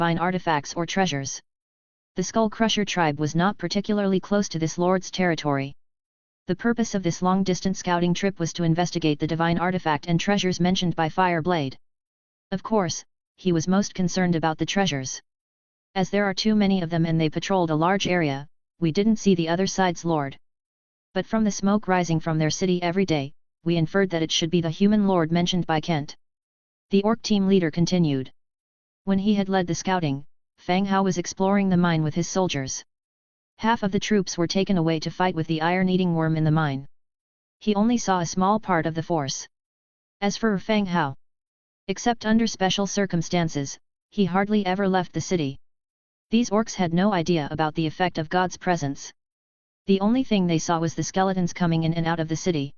divine artifacts or treasures. The Skull Crusher tribe was not particularly close to this lord's territory. The purpose of this long-distance scouting trip was to investigate the divine artifact and treasures mentioned by Fireblade. Of course, he was most concerned about the treasures. As there are too many of them and they patrolled a large area, we didn't see the other side's lord. But from the smoke rising from their city every day, we inferred that it should be the human lord mentioned by Kent. The orc team leader continued. When he had led the scouting, Fang Hao was exploring the mine with his soldiers. Half of the troops were taken away to fight with the iron-eating worm in the mine. He only saw a small part of the force. As for Fang Hao, except under special circumstances, he hardly ever left the city. These orcs had no idea about the effect of God's presence. The only thing they saw was the skeletons coming in and out of the city.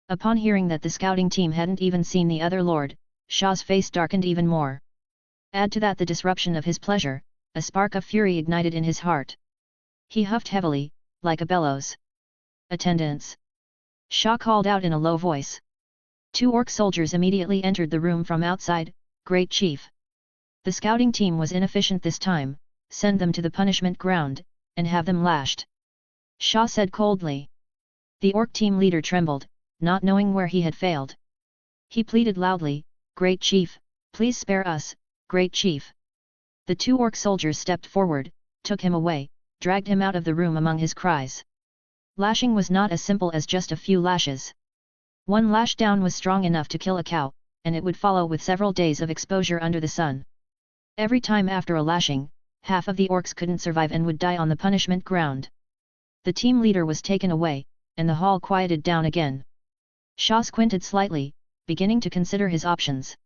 Upon hearing that the scouting team hadn't even seen the other lord, Shaw's face darkened even more. Add to that the disruption of his pleasure, a spark of fury ignited in his heart. He huffed heavily, like a bellows. "Attendants!" Shaw called out in a low voice. 2 orc soldiers immediately entered the room from outside. "Great Chief!" The scouting team was inefficient this time. "Send them to the punishment ground, and have them lashed," Shaw said coldly. The orc team leader trembled, not knowing where he had failed. He pleaded loudly, "Great Chief, please spare us, Great Chief." The 2 orc soldiers stepped forward, took him away, dragged him out of the room among his cries. Lashing was not as simple as just a few lashes. 1 lash down was strong enough to kill a cow, and it would follow with several days of exposure under the sun. Every time after a lashing, half of the orcs couldn't survive and would die on the punishment ground. The team leader was taken away, and the hall quieted down again. Shaw squinted slightly, beginning to consider his options.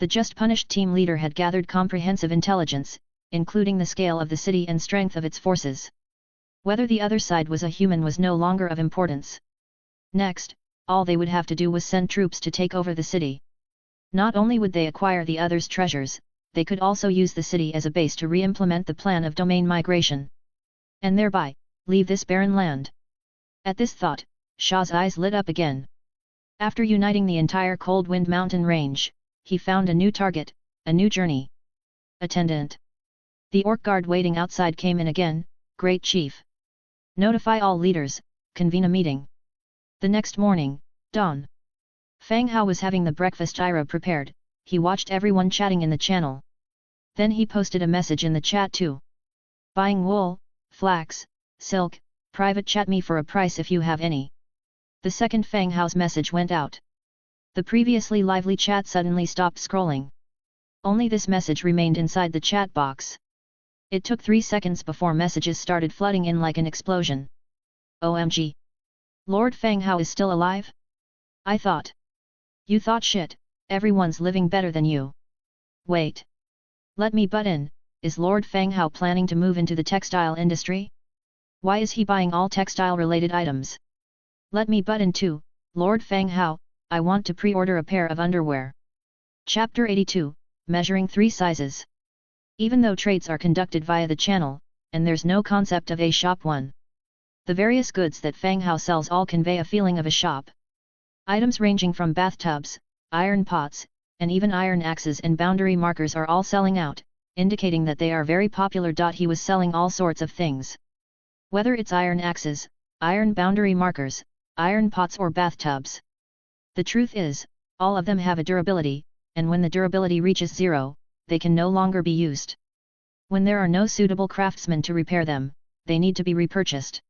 The just punished team leader had gathered comprehensive intelligence, including the scale of the city and strength of its forces. Whether the other side was a human was no longer of importance. Next, all they would have to do was send troops to take over the city. Not only would they acquire the other's treasures, they could also use the city as a base to re-implement the plan of domain migration. And thereby, leave this barren land. At this thought, Shaw's eyes lit up again. After uniting the entire Cold Wind Mountain range, he found a new target, a new journey. "Attendant!" The orc guard waiting outside came in again. "Great Chief! Notify all leaders, convene a meeting." The next morning, dawn. Fang Hao was having the breakfast Ira prepared. He watched everyone chatting in the channel. Then he posted a message in the chat too. "Buying wool, flax, silk, private chat me for a price if you have any." The second Fang Hao's message went out. The previously lively chat suddenly stopped scrolling. Only this message remained inside the chat box. It took 3 seconds before messages started flooding in like an explosion. "OMG! Lord Fang Hao is still alive? I thought. You thought shit, everyone's living better than you. Wait. Let me butt in, is Lord Fang Hao planning to move into the textile industry? Why is he buying all textile-related items? Let me butt in too, Lord Fang Hao, I want to pre-order a pair of underwear." Chapter 82, Measuring 3 Sizes. Even though trades are conducted via the channel, and there's no concept of a shop one. The various goods that Fang Hao sells all convey a feeling of a shop. Items ranging from bathtubs, iron pots, and even iron axes and boundary markers are all selling out, indicating that they are very popular. He was selling all sorts of things. Whether it's iron axes, iron boundary markers, iron pots or bathtubs. The truth is, all of them have a durability, and when the durability reaches 0, they can no longer be used. When there are no suitable craftsmen to repair them, they need to be repurchased.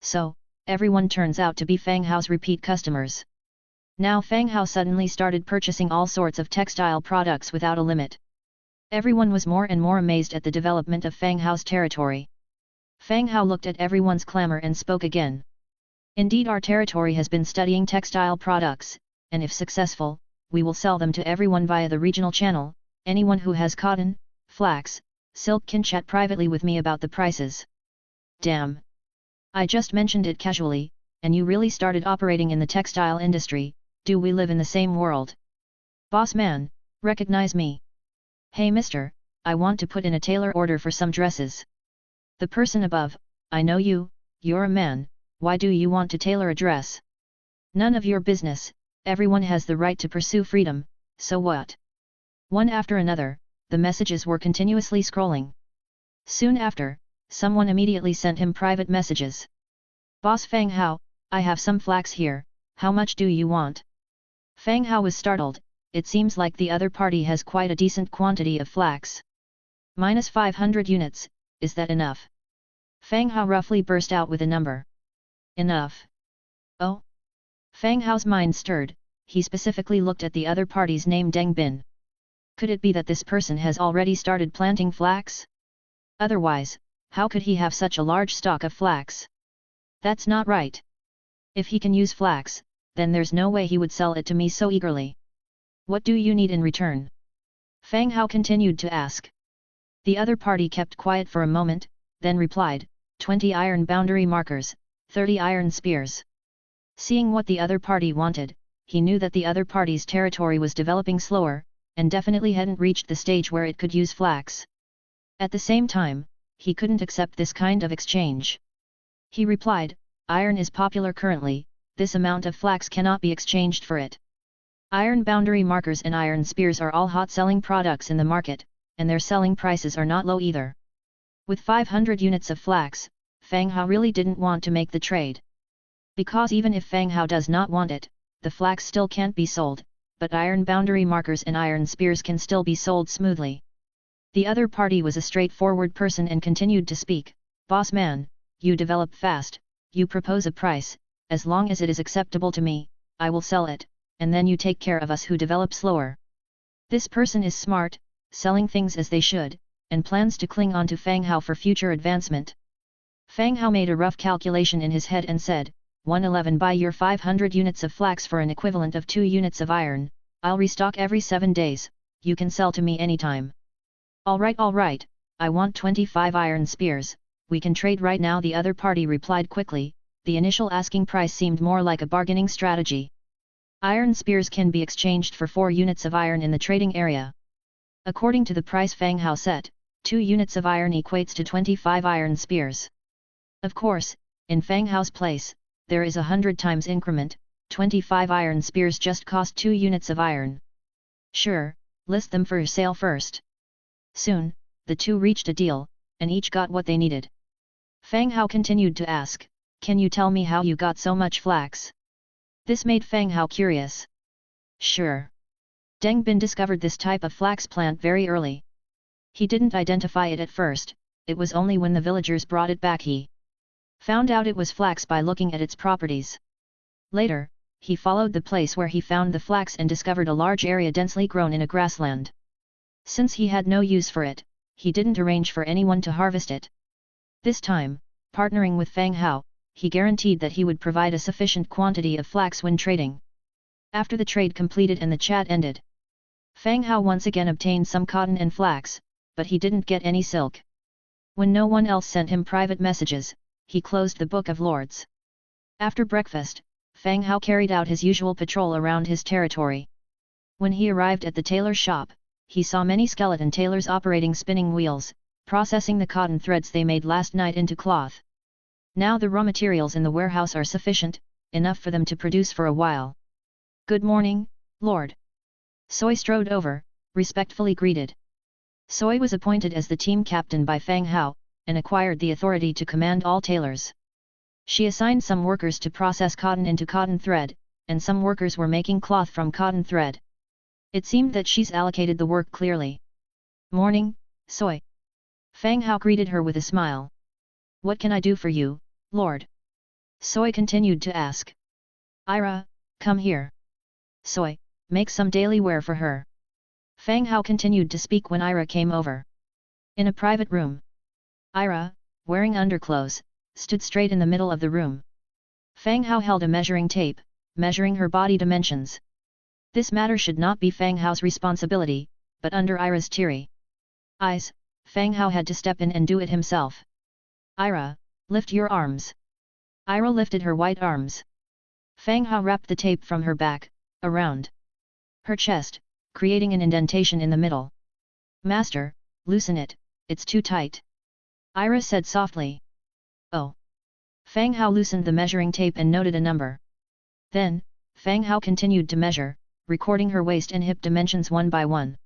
So, everyone turns out to be Fang Hao's repeat customers. Now Fang Hao suddenly started purchasing all sorts of textile products without a limit. Everyone was more and more amazed at the development of Fang Hao's territory. Fang Hao looked at everyone's clamor and spoke again. "Indeed, our territory has been studying textile products, and if successful, we will sell them to everyone via the regional channel. Anyone who has cotton, flax, silk can chat privately with me about the prices." Damn! I just mentioned it casually, and you really started operating in the textile industry. Do we live in the same world? Boss man, recognize me? Hey mister, I want to put in a tailor order for some dresses. The person above, I know you, you're a man, why do you want to tailor a dress? None of your business, everyone has the right to pursue freedom, so what? One after another, the messages were continuously scrolling. Soon after, someone immediately sent him private messages. Boss Fang Hao, I have some flax here, how much do you want? Fang Hao was startled, it seems like the other party has quite a decent quantity of flax. Minus 500 units, is that enough? Fang Hao roughly burst out with a number. Enough. Oh? Fang Hao's mind stirred, he specifically looked at the other party's name Deng Bin. Could it be that this person has already started planting flax? Otherwise, how could he have such a large stock of flax? That's not right. If he can use flax, then there's no way he would sell it to me so eagerly. What do you need in return? Fang Hao continued to ask. The other party kept quiet for a moment, then replied, 20 iron boundary markers, 30 iron spears. Seeing what the other party wanted, he knew that the other party's territory was developing slower, and definitely hadn't reached the stage where it could use flax. At the same time, he couldn't accept this kind of exchange. He replied, iron is popular currently, this amount of flax cannot be exchanged for it. Iron boundary markers and iron spears are all hot-selling products in the market, and their selling prices are not low either. With 500 units of flax, Fang Hao really didn't want to make the trade. Because even if Fang Hao does not want it, the flax still can't be sold, but iron boundary markers and iron spears can still be sold smoothly. The other party was a straightforward person and continued to speak, Boss man, you develop fast, you propose a price, as long as it is acceptable to me, I will sell it, and then you take care of us who develop slower. This person is smart, selling things as they should, and plans to cling on to Fang Hao for future advancement. Fang Hao made a rough calculation in his head and said, 111 buy your 500 units of flax for an equivalent of 2 units of iron, I'll restock every 7 days, you can sell to me anytime. Alright, I want 25 iron spears, we can trade right now, the other party replied quickly. The initial asking price seemed more like a bargaining strategy. Iron spears can be exchanged for 4 units of iron in the trading area. According to the price Fang Hao set, 2 units of iron equates to 25 iron spears. Of course, in Fang Hao's place, there is 100 times increment, 25 iron spears just cost 2 units of iron. Sure, list them for sale first. Soon, the two reached a deal, and each got what they needed. Fang Hao continued to ask, can you tell me how you got so much flax? This made Fang Hao curious. Sure. Deng Bin discovered this type of flax plant very early. He didn't identify it at first, it was only when the villagers brought it back he found out it was flax by looking at its properties. Later, he followed the place where he found the flax and discovered a large area densely grown in a grassland. Since he had no use for it, he didn't arrange for anyone to harvest it. This time, partnering with Fang Hao, he guaranteed that he would provide a sufficient quantity of flax when trading. After the trade completed and the chat ended, Fang Hao once again obtained some cotton and flax, but he didn't get any silk. When no one else sent him private messages, he closed the Book of Lords. After breakfast, Fang Hao carried out his usual patrol around his territory. When he arrived at the tailor shop, he saw many skeleton tailors operating spinning wheels, processing the cotton threads they made last night into cloth. Now the raw materials in the warehouse are sufficient, enough for them to produce for a while. Good morning, Lord. Soy strode over, respectfully greeted. Soy was appointed as the team captain by Fang Hao, and acquired the authority to command all tailors. She assigned some workers to process cotton into cotton thread, and some workers were making cloth from cotton thread. It seemed that she's allocated the work clearly. Morning, Soy. Fang Hao greeted her with a smile. What can I do for you, Lord? Soy continued to ask. Ira, come here. Soy, make some daily wear for her. Fang Hao continued to speak when Ira came over. In a private room, Ira, wearing underclothes, stood straight in the middle of the room. Fang Hao held a measuring tape, measuring her body dimensions. This matter should not be Fang Hao's responsibility, but under Ira's teary eyes, Fang Hao had to step in and do it himself. Ira, lift your arms. Ira lifted her white arms. Fang Hao wrapped the tape from her back, around her chest, creating an indentation in the middle. Master, loosen it, it's too tight. Ira said softly. Oh. Fang Hao loosened the measuring tape and noted a number. Then, Fang Hao continued to measure, recording her waist and hip dimensions one by one.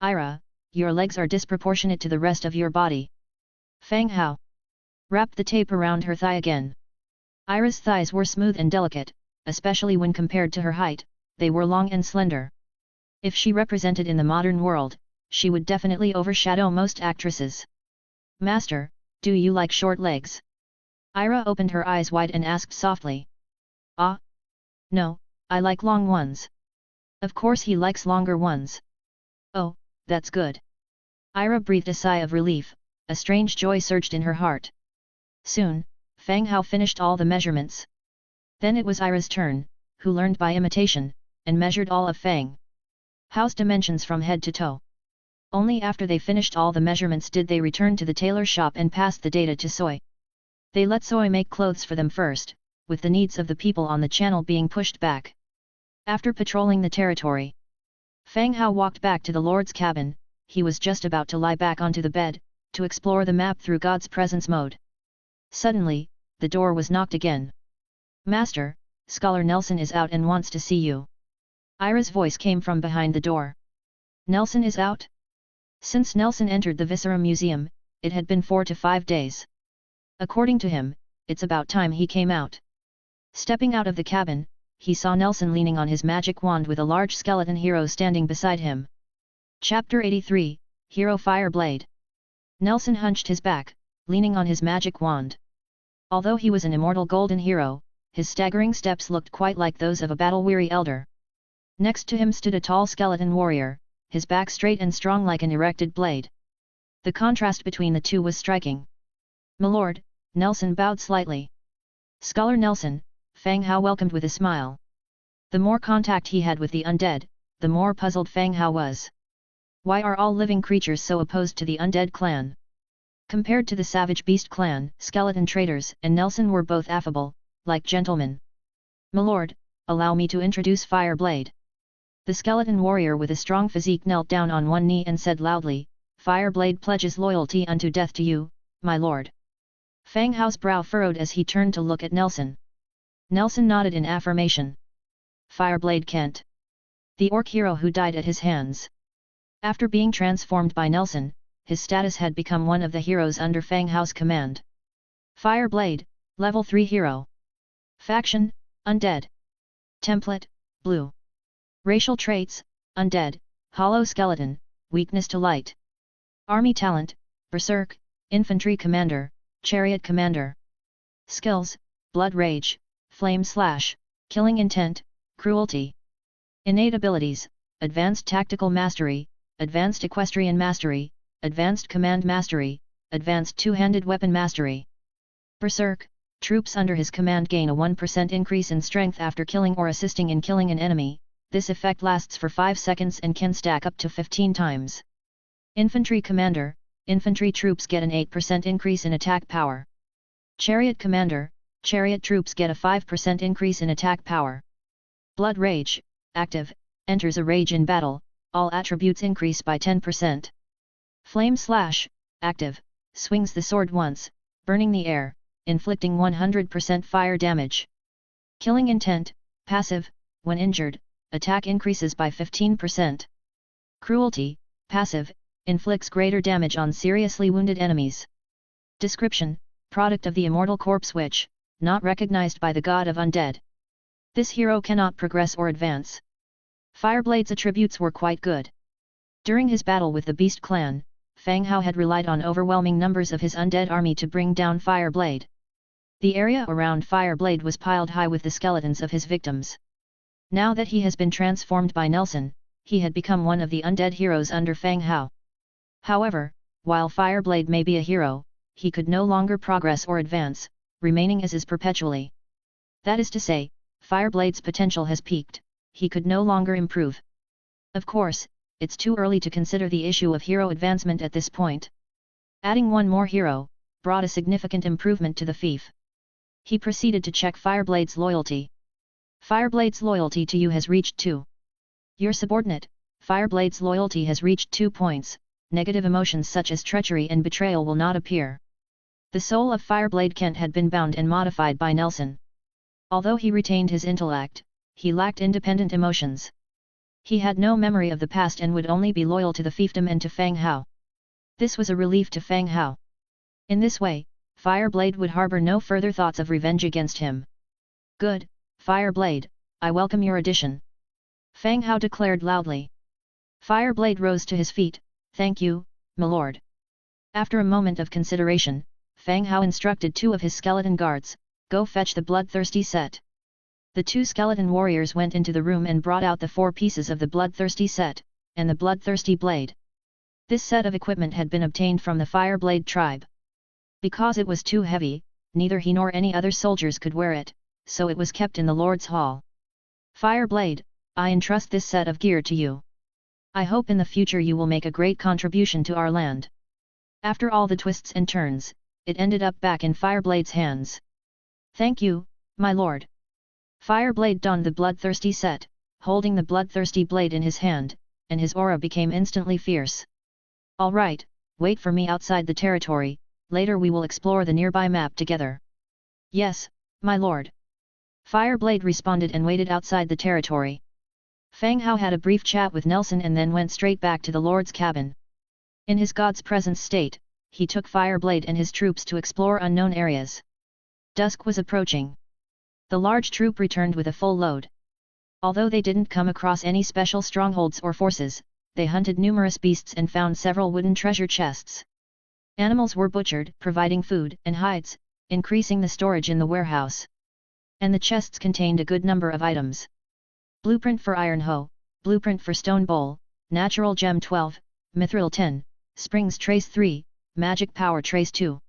Ira, your legs are disproportionate to the rest of your body. Fang Hao wrapped the tape around her thigh again. Ira's thighs were smooth and delicate, especially when compared to her height, they were long and slender. If she represented in the modern world, she would definitely overshadow most actresses. Master, do you like short legs? Ira opened her eyes wide and asked softly. Ah? No, I like long ones. Of course he likes longer ones. Oh, that's good. Ira breathed a sigh of relief, a strange joy surged in her heart. Soon, Fang Hao finished all the measurements. Then it was Ira's turn, who learned by imitation, and measured all of Fang Hao's dimensions from head to toe. Only after they finished all the measurements did they return to the tailor shop and pass the data to Soy. They let Soy make clothes for them first, with the needs of the people on the channel being pushed back. After patrolling the territory, Fang Hao walked back to the Lord's cabin. He was just about to lie back onto the bed, to explore the map through God's presence mode. Suddenly, the door was knocked again. Master, Scholar Nelson is out and wants to see you. Ira's voice came from behind the door. Nelson is out? Since Nelson entered the Viscera Museum, it had been 4 to 5 days. According to him, it's about time he came out. Stepping out of the cabin, he saw Nelson leaning on his magic wand with a large skeleton hero standing beside him. Chapter 83, Hero Fireblade. Nelson hunched his back, leaning on his magic wand. Although he was an immortal golden hero, his staggering steps looked quite like those of a battle-weary elder. Next to him stood a tall skeleton warrior, his back straight and strong like an erected blade. The contrast between the two was striking. "Milord," Nelson bowed slightly. Scholar Nelson, Fang Hao welcomed with a smile. The more contact he had with the undead, the more puzzled Fang Hao was. Why are all living creatures so opposed to the undead clan? Compared to the Savage Beast clan, skeleton traders and Nelson were both affable, like gentlemen. "Milord, allow me to introduce Fireblade." The skeleton warrior with a strong physique knelt down on one knee and said loudly, "Fireblade pledges loyalty unto death to you, my lord." Fang Hao's brow furrowed as he turned to look at Nelson. Nelson nodded in affirmation. Fireblade Kent, the orc hero who died at his hands. After being transformed by Nelson, his status had become one of the heroes under Fang Hao's command. Fireblade, Level 3 hero. Faction, Undead. Template, Blue. Racial traits, Undead, Hollow Skeleton, Weakness to Light. Army talent, Berserk, Infantry Commander, Chariot Commander. Skills, Blood Rage, Flame Slash, Killing Intent, Cruelty. Innate abilities, Advanced Tactical Mastery, Advanced Equestrian Mastery, Advanced Command Mastery, Advanced Two-Handed Weapon Mastery. Berserk, troops under his command gain a 1% increase in strength after killing or assisting in killing an enemy. This effect lasts for 5 seconds and can stack up to 15 times. Infantry Commander, infantry troops get an 8% increase in attack power. Chariot Commander, chariot troops get a 5% increase in attack power. Blood Rage, active, enters a rage in battle, all attributes increase by 10%. Flame Slash, active, swings the sword once, burning the air, inflicting 100% fire damage. Killing Intent, passive, when injured, attack increases by 15%. Cruelty, passive, inflicts greater damage on seriously wounded enemies. Description, product of the immortal corpse witch, not recognized by the god of undead. This hero cannot progress or advance. Fireblade's attributes were quite good. During his battle with the Beast clan, Fang Hao had relied on overwhelming numbers of his undead army to bring down Fireblade. The area around Fireblade was piled high with the skeletons of his victims. Now that he has been transformed by Nelson, he had become one of the undead heroes under Fang Hao. However, while Fireblade may be a hero, he could no longer progress or advance, remaining as is perpetually. That is to say, Fireblade's potential has peaked, he could no longer improve. Of course, it's too early to consider the issue of hero advancement at this point. Adding one more hero, brought a significant improvement to the fief. He proceeded to check Fireblade's loyalty. Fireblade's loyalty to you has reached 2. Your subordinate, Fireblade's loyalty has reached 2 points, negative emotions such as treachery and betrayal will not appear. The soul of Fireblade Kent had been bound and modified by Nelson. Although he retained his intellect, he lacked independent emotions. He had no memory of the past and would only be loyal to the fiefdom and to Fang Hao. This was a relief to Fang Hao. In this way, Fireblade would harbor no further thoughts of revenge against him. Good, Fireblade, I welcome your addition. Fang Hao declared loudly. Fireblade rose to his feet. Thank you, milord. After a moment of consideration, Fang Hao instructed 2 of his skeleton guards, go fetch the bloodthirsty set. The 2 skeleton warriors went into the room and brought out the 4 pieces of the bloodthirsty set, and the bloodthirsty blade. This set of equipment had been obtained from the Fireblade tribe. Because it was too heavy, neither he nor any other soldiers could wear it, so it was kept in the Lord's Hall. Fireblade, I entrust this set of gear to you. I hope in the future you will make a great contribution to our land. After all the twists and turns, it ended up back in Fireblade's hands. Thank you, my lord. Fireblade donned the bloodthirsty set, holding the bloodthirsty blade in his hand, and his aura became instantly fierce. All right, wait for me outside the territory, later we will explore the nearby map together. Yes, my lord. Fireblade responded and waited outside the territory. Fang Hao had a brief chat with Nelson and then went straight back to the lord's cabin. In his god's presence state, he took Fireblade and his troops to explore unknown areas. Dusk was approaching. The large troop returned with a full load. Although they didn't come across any special strongholds or forces, they hunted numerous beasts and found several wooden treasure chests. Animals were butchered, providing food and hides, increasing the storage in the warehouse. And the chests contained a good number of items. Blueprint for iron hoe, blueprint for stone bowl, natural gem 12, mithril 10, springs trace 3, magic power trace 2.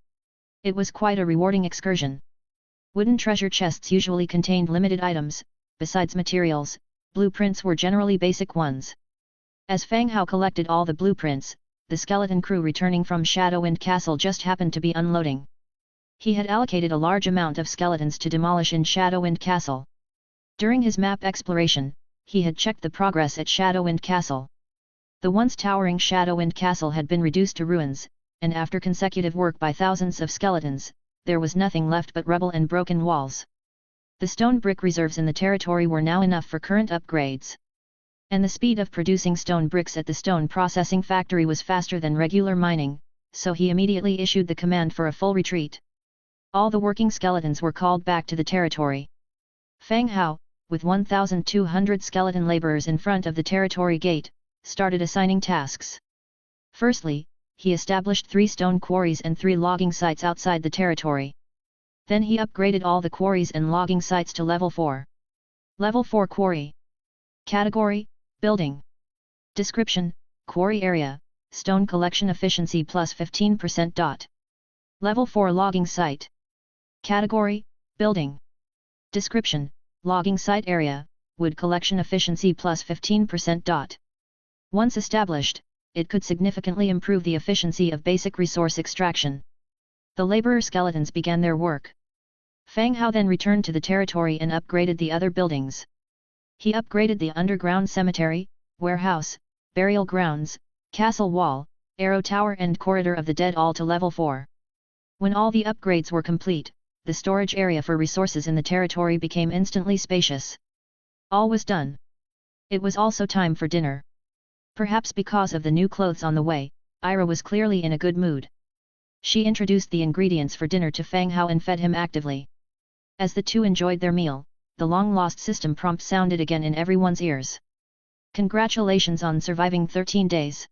It was quite a rewarding excursion. Wooden treasure chests usually contained limited items, besides materials, blueprints were generally basic ones. As Fang Hao collected all the blueprints, the skeleton crew returning from Shadowwind Castle just happened to be unloading. He had allocated a large amount of skeletons to demolish in Shadowwind Castle. During his map exploration, he had checked the progress at Shadowwind Castle. The once towering Shadowwind Castle had been reduced to ruins, and after consecutive work by thousands of skeletons, there was nothing left but rubble and broken walls. The stone brick reserves in the territory were now enough for current upgrades. And the speed of producing stone bricks at the stone processing factory was faster than regular mining, so he immediately issued the command for a full retreat. All the working skeletons were called back to the territory. Fang Hao, with 1,200 skeleton laborers in front of the territory gate, started assigning tasks. Firstly, he established 3 stone quarries and 3 logging sites outside the territory. Then he upgraded all the quarries and logging sites to level 4. Level 4 quarry. Category, building. Description, quarry area, stone collection efficiency plus 15%. Level 4 logging site. Category, building. Description, logging site area, wood collection efficiency plus 15%. Once established, it could significantly improve the efficiency of basic resource extraction. The laborer skeletons began their work. Fang Hao then returned to the territory and upgraded the other buildings. He upgraded the underground cemetery, warehouse, burial grounds, castle wall, arrow tower and corridor of the dead all to level 4. When all the upgrades were complete, the storage area for resources in the territory became instantly spacious. All was done. It was also time for dinner. Perhaps because of the new clothes on the way, Ira was clearly in a good mood. She introduced the ingredients for dinner to Fang Hao and fed him actively. As the two enjoyed their meal, the long-lost system prompt sounded again in everyone's ears. Congratulations on surviving 13 days.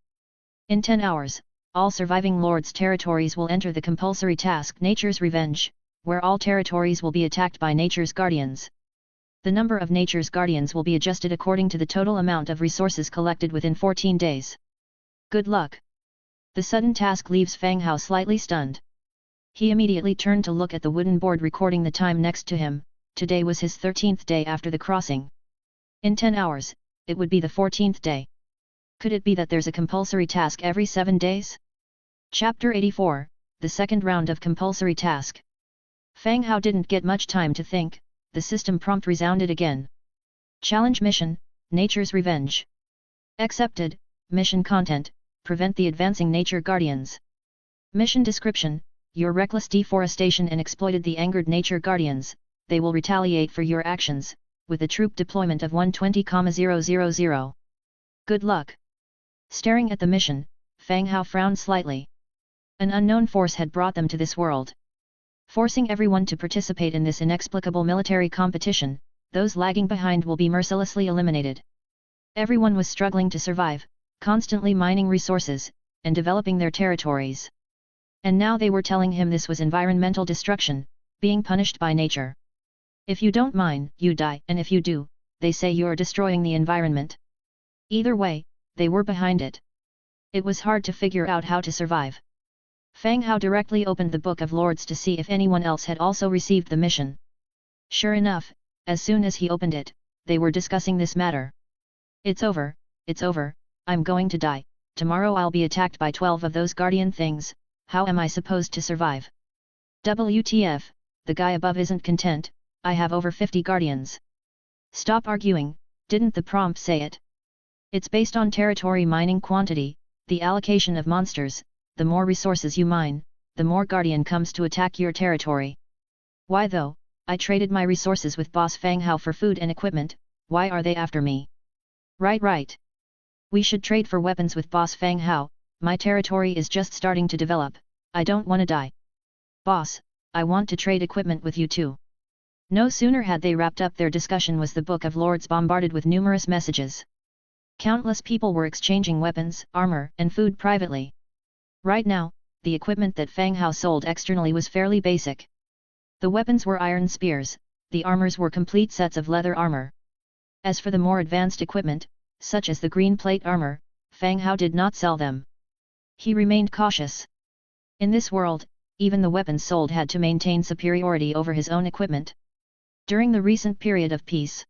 In 10 hours, all surviving lords' territories will enter the compulsory task Nature's Revenge, where all territories will be attacked by Nature's Guardians. The number of Nature's Guardians will be adjusted according to the total amount of resources collected within 14 days. Good luck! The sudden task leaves Fang Hao slightly stunned. He immediately turned to look at the wooden board recording the time next to him. Today was his 13th day after the crossing. In 10 hours, it would be the 14th day. Could it be that there's a compulsory task every 7 days? Chapter 84, the second round of compulsory task. Fang Hao didn't get much time to think. The system prompt resounded again. Challenge mission, Nature's Revenge. Accepted. Mission content, prevent the advancing Nature Guardians. Mission description, your reckless deforestation and exploited the angered Nature Guardians, they will retaliate for your actions, with a troop deployment of 120,000. Good luck. Staring at the mission, Fang Hao frowned slightly. An unknown force had brought them to this world. Forcing everyone to participate in this inexplicable military competition, those lagging behind will be mercilessly eliminated. Everyone was struggling to survive, constantly mining resources, and developing their territories. And now they were telling him this was environmental destruction, being punished by nature. If you don't mine, you die, and if you do, they say you're destroying the environment. Either way, they were behind it. It was hard to figure out how to survive. Fang Hao directly opened the Book of Lords to see if anyone else had also received the mission. Sure enough, as soon as he opened it, they were discussing this matter. It's over, I'm going to die, tomorrow I'll be attacked by 12 of those guardian things, how am I supposed to survive? WTF, the guy above isn't content, I have over 50 guardians. Stop arguing, didn't the prompt say it? It's based on territory mining quantity, the allocation of monsters, the more resources you mine, the more guardian comes to attack your territory. Why though, I traded my resources with boss Fang Hao for food and equipment, why are they after me? Right. We should trade for weapons with boss Fang Hao, my territory is just starting to develop, I don't wanna die. Boss, I want to trade equipment with you too. No sooner had they wrapped up their discussion was the Book of Lords bombarded with numerous messages. Countless people were exchanging weapons, armor, and food privately. Right now, the equipment that Fang Hao sold externally was fairly basic. The weapons were iron spears, the armors were complete sets of leather armor. As for the more advanced equipment, such as the green plate armor, Fang Hao did not sell them. He remained cautious. In this world, even the weapons sold had to maintain superiority over his own equipment. During the recent period of peace,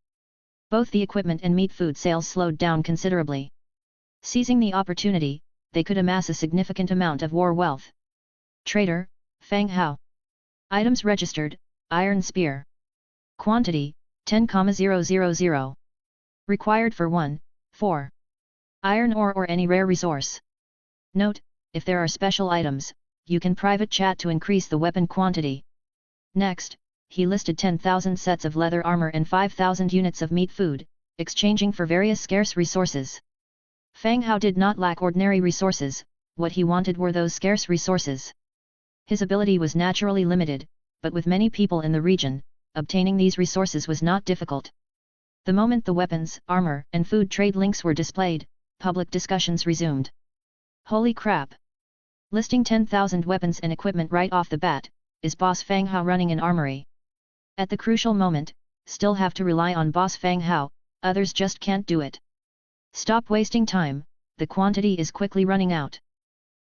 both the equipment and meat food sales slowed down considerably. Seizing the opportunity, they could amass a significant amount of war wealth. Trader, Fang Hao. Items registered, iron spear. Quantity, 10,000. Required for 1,4. Iron ore or any rare resource. Note, if there are special items, you can private chat to increase the weapon quantity. Next, he listed 10,000 sets of leather armor and 5,000 units of meat food, exchanging for various scarce resources. Fang Hao did not lack ordinary resources, what he wanted were those scarce resources. His ability was naturally limited, but with many people in the region, obtaining these resources was not difficult. The moment the weapons, armor, and food trade links were displayed, public discussions resumed. Holy crap! Listing 10,000 weapons and equipment right off the bat, is boss Fang Hao running an armory? At the crucial moment, still have to rely on boss Fang Hao, others just can't do it. Stop wasting time, the quantity is quickly running out.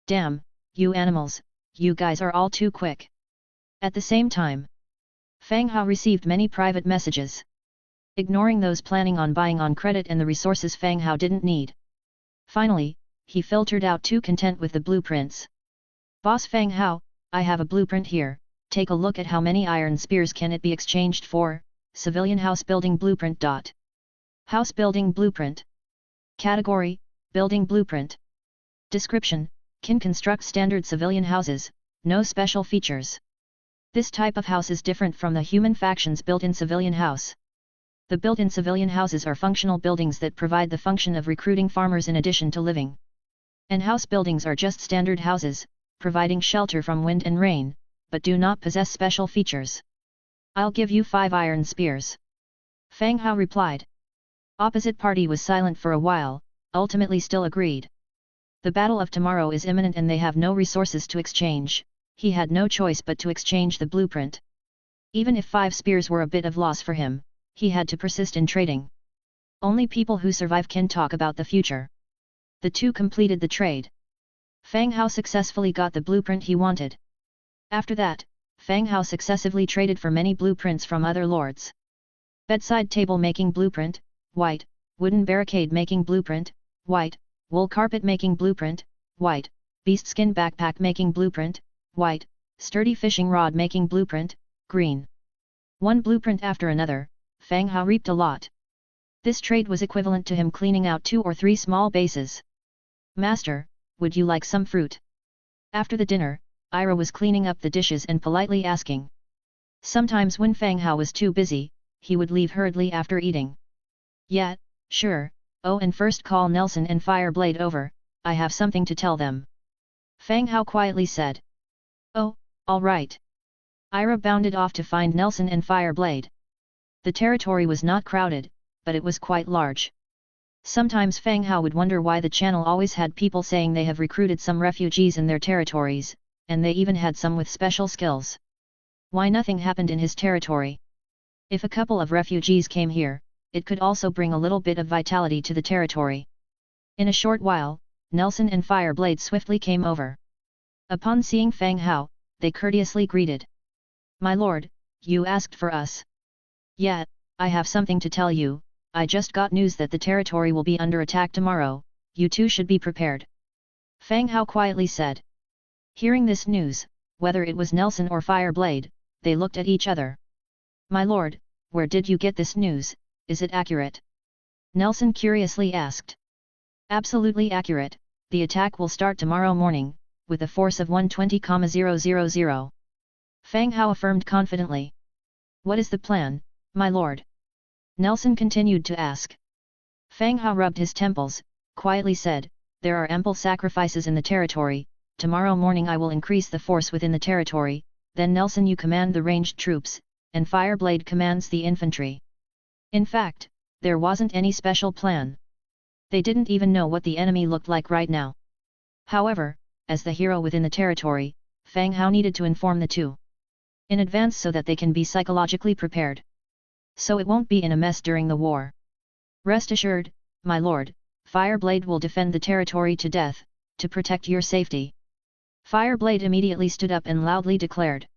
Damn, you animals, you guys are all too quick. At the same time, Fang Hao received many private messages. Ignoring those planning on buying on credit and the resources Fang Hao didn't need. Finally, he filtered out two content with the blueprints. Boss Fang Hao, I have a blueprint here, take a look at how many iron spears can it be exchanged for, civilian house building blueprint. House building blueprint. Category, building blueprint. Description, can construct standard civilian houses, no special features. This type of house is different from the human factions built-in civilian house. The built-in civilian houses are functional buildings that provide the function of recruiting farmers in addition to living. And house buildings are just standard houses, providing shelter from wind and rain, but do not possess special features. I'll give you 5 iron spears. Fang Hao replied. Opposite party was silent for a while, ultimately still agreed. The battle of tomorrow is imminent and they have no resources to exchange, he had no choice but to exchange the blueprint. Even if 5 spears were a bit of loss for him, he had to persist in trading. Only people who survive can talk about the future. The two completed the trade. Fang Hao successfully got the blueprint he wanted. After that, Fang Hao successively traded for many blueprints from other lords. Bedside table making blueprint, white, wooden barricade making blueprint, white, wool carpet making blueprint, white, beast skin backpack making blueprint, white, sturdy fishing rod making blueprint, green. One blueprint after another, Fang Hao reaped a lot. This trade was equivalent to him cleaning out 2 or 3 small bases. Master, would you like some fruit? After the dinner, Ira was cleaning up the dishes and politely asking. Sometimes when Fang Hao was too busy, he would leave hurriedly after eating. Yeah, sure, Oh, and first call Nelson and Fireblade over, I have something to tell them. Fang Hao quietly said. Oh, all right. Ira bounded off to find Nelson and Fireblade. The territory was not crowded, but it was quite large. Sometimes Fang Hao would wonder why the channel always had people saying they have recruited some refugees in their territories, and they even had some with special skills. Why nothing happened in his territory? If a couple of refugees came here, it could also bring a little bit of vitality to the territory. In a short while, Nelson and Fireblade swiftly came over. Upon seeing Fang Hao, they courteously greeted. My lord, you asked for us. Yeah, I have something to tell you. I just got news that the territory will be under attack tomorrow, you two should be prepared. Fang Hao quietly said. Hearing this news, whether it was Nelson or Fireblade, they looked at each other. My lord, where did you get this news, is it accurate? Nelson curiously asked. Absolutely accurate, the attack will start tomorrow morning, with a force of 120,000. Fang Hao affirmed confidently. What is the plan, my lord? Nelson continued to ask. Fang Hao rubbed his temples, quietly said, there are ample sacrifices in the territory, tomorrow morning I will increase the force within the territory, then Nelson you command the ranged troops, and Fireblade commands the infantry. In fact, there wasn't any special plan. They didn't even know what the enemy looked like right now. However, as the hero within the territory, Fang Hao needed to inform the two in advance so that they can be psychologically prepared. So it won't be in a mess during the war. Rest assured, my lord, Fireblade will defend the territory to death, to protect your safety. Fireblade immediately stood up and loudly declared.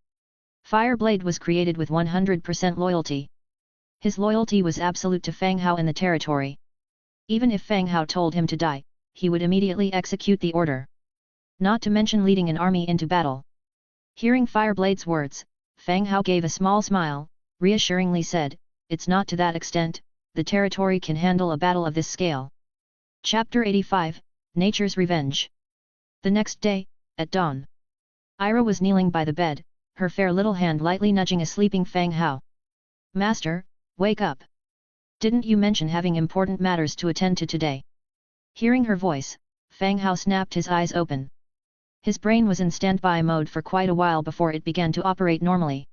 Fireblade was created with 100% loyalty. His loyalty was absolute to Fang Hao and the territory. Even if Fang Hao told him to die, he would immediately execute the order. Not to mention leading an army into battle. Hearing Fireblade's words, Fang Hao gave a small smile, reassuringly said, it's not to that extent, the territory can handle a battle of this scale. Chapter 85, Nature's Revenge. The next day, at dawn. Ira was kneeling by the bed, her fair little hand lightly nudging a sleeping Fang Hao. Master, wake up! Didn't you mention having important matters to attend to today? Hearing her voice, Fang Hao snapped his eyes open. His brain was in standby mode for quite a while before it began to operate normally.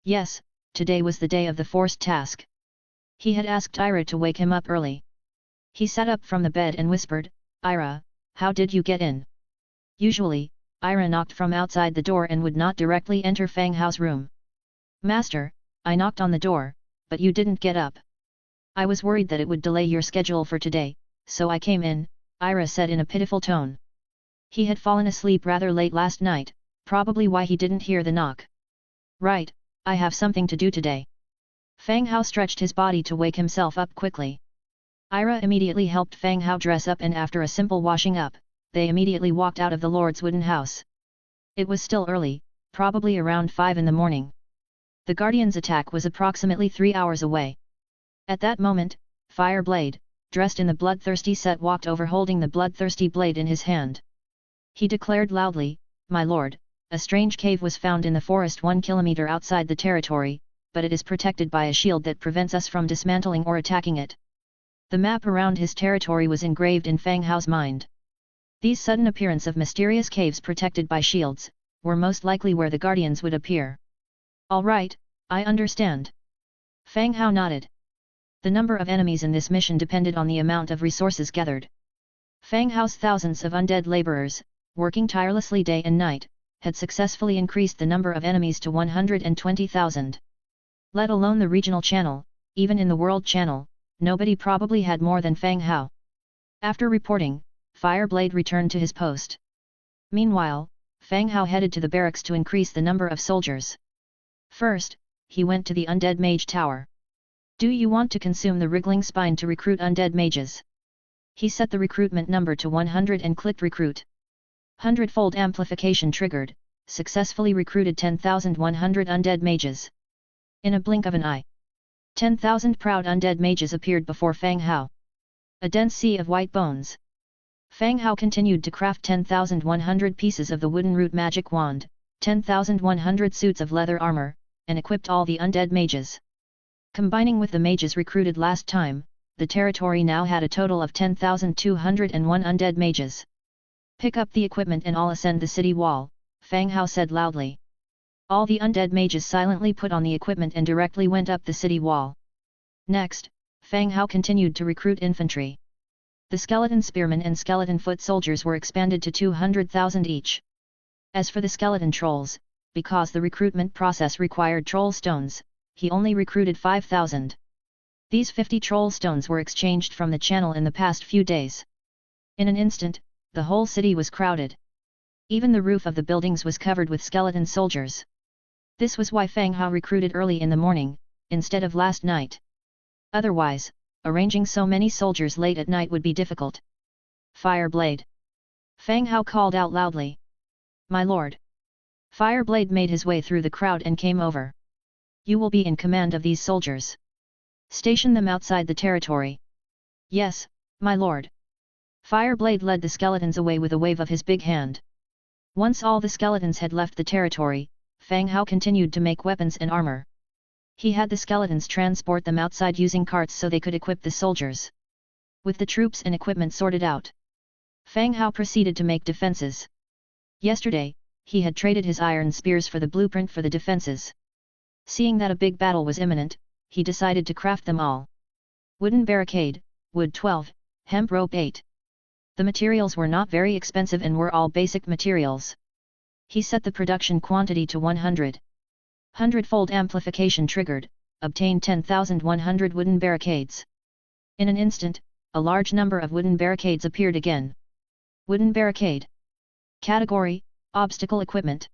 Yes, today was the day of the forced task. He had asked Ira to wake him up early. He sat up from the bed and whispered, Ira, how did you get in? Usually, Ira knocked from outside the door and would not directly enter Fang Hao's room. Master, I knocked on the door, but you didn't get up. I was worried that it would delay your schedule for today, so I came in, Ira said in a pitiful tone. He had fallen asleep rather late last night, probably why he didn't hear the knock. Right, I have something to do today. Fang Hao stretched his body to wake himself up quickly. Ira immediately helped Fang Hao dress up and after a simple washing up, they immediately walked out of the Lord's wooden house. It was still early, probably around 5 in the morning. The Guardian's attack was approximately 3 hours away. At that moment, Fireblade, dressed in the bloodthirsty set walked over holding the bloodthirsty blade in his hand. He declared loudly, My lord, a strange cave was found in the forest 1 kilometer outside the territory, but it is protected by a shield that prevents us from dismantling or attacking it. The map around his territory was engraved in Fang Hao's mind. These sudden appearance of mysterious caves protected by shields, were most likely where the Guardians would appear. All right, I understand. Fang Hao nodded. The number of enemies in this mission depended on the amount of resources gathered. Fang Hao's thousands of undead laborers, working tirelessly day and night, had successfully increased the number of enemies to 120,000. Let alone the regional channel, even in the world channel, nobody probably had more than Fang Hao. After reporting, Fireblade returned to his post. Meanwhile, Fang Hao headed to the barracks to increase the number of soldiers. First, he went to the Undead Mage Tower. Do you want to consume the wriggling spine to recruit undead mages? He set the recruitment number to 100 and clicked recruit. Hundredfold amplification triggered, successfully recruited 10,100 undead mages. In a blink of an eye, 10,000 proud undead mages appeared before Fang Hao. A dense sea of white bones. Fang Hao continued to craft 10,100 pieces of the wooden root magic wand, 10,100 suits of leather armor, and equipped all the undead mages. Combining with the mages recruited last time, the territory now had a total of 10,201 undead mages. Pick up the equipment and all ascend the city wall, Fang Hao said loudly. All the undead mages silently put on the equipment and directly went up the city wall. Next, Fang Hao continued to recruit infantry. The skeleton spearmen and skeleton foot soldiers were expanded to 200,000 each. As for the skeleton trolls, because the recruitment process required troll stones, he only recruited 5,000. These 50 troll stones were exchanged from the channel in the past few days. In an instant, the whole city was crowded. Even the roof of the buildings was covered with skeleton soldiers. This was why Fang Hao recruited early in the morning, instead of last night. Otherwise, arranging so many soldiers late at night would be difficult. Fireblade! Fang Hao called out loudly. My lord! Fireblade made his way through the crowd and came over. You will be in command of these soldiers. Station them outside the territory. Yes, my lord. Fireblade led the skeletons away with a wave of his big hand. Once all the skeletons had left the territory, Fang Hao continued to make weapons and armor. He had the skeletons transport them outside using carts so they could equip the soldiers. With the troops and equipment sorted out, Fang Hao proceeded to make defenses. Yesterday, he had traded his iron spears for the blueprint for the defenses. Seeing that a big battle was imminent, he decided to craft them all. Wooden barricade, wood 12, hemp rope 8. The materials were not very expensive and were all basic materials. He set the production quantity to 100. Hundredfold amplification triggered, obtained 10,100 wooden barricades. In an instant, a large number of wooden barricades appeared again. Wooden barricade. Category, obstacle equipment.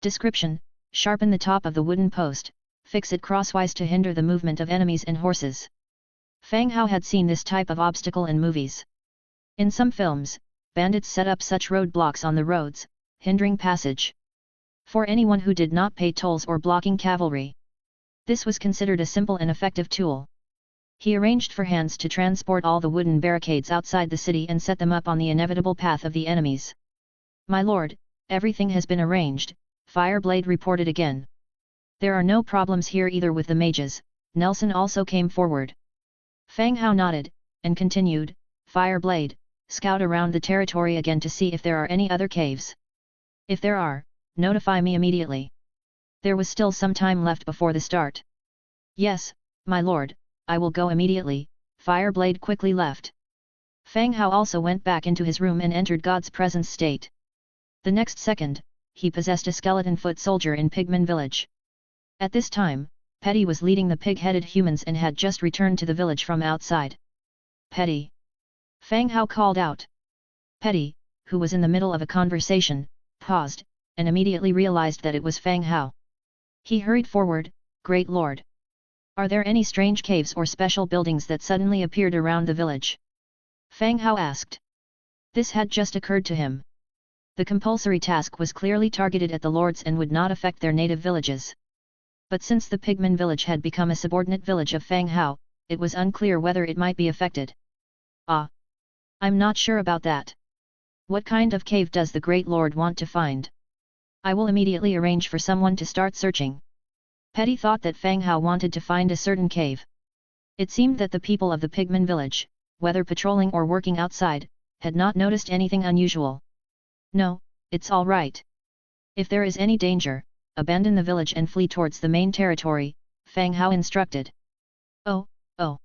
Description, sharpen the top of the wooden post, fix it crosswise to hinder the movement of enemies and horses. Fang Hao had seen this type of obstacle in movies. In some films, bandits set up such roadblocks on the roads, hindering passage for anyone who did not pay tolls or blocking cavalry. This was considered a simple and effective tool. He arranged for hands to transport all the wooden barricades outside the city and set them up on the inevitable path of the enemies. My lord, everything has been arranged, Fireblade reported again. There are no problems here either with the mages. Nelson also came forward. Fang Hao nodded, and continued, Fireblade, scout around the territory again to see if there are any other caves. If there are, notify me immediately. There was still some time left before the start. Yes, my lord, I will go immediately. Fireblade quickly left. Fang Hao also went back into his room and entered God's presence state. The next second, he possessed a skeleton foot soldier in Pigman village. At this time, Petty was leading the pig-headed humans and had just returned to the village from outside. Petty! Fang Hao called out. Petty, who was in the middle of a conversation, paused, and immediately realized that it was Fang Hao. He hurried forward, Great Lord! Are there any strange caves or special buildings that suddenly appeared around the village? Fang Hao asked. This had just occurred to him. The compulsory task was clearly targeted at the lords and would not affect their native villages. But since the Pigman village had become a subordinate village of Fang Hao, it was unclear whether it might be affected. Ah! I'm not sure about that. What kind of cave does the Great Lord want to find? I will immediately arrange for someone to start searching. Petty thought that Fang Hao wanted to find a certain cave. It seemed that the people of the Pigman village, whether patrolling or working outside, had not noticed anything unusual. No, it's all right. If there is any danger, abandon the village and flee towards the main territory, Fang Hao instructed. Oh.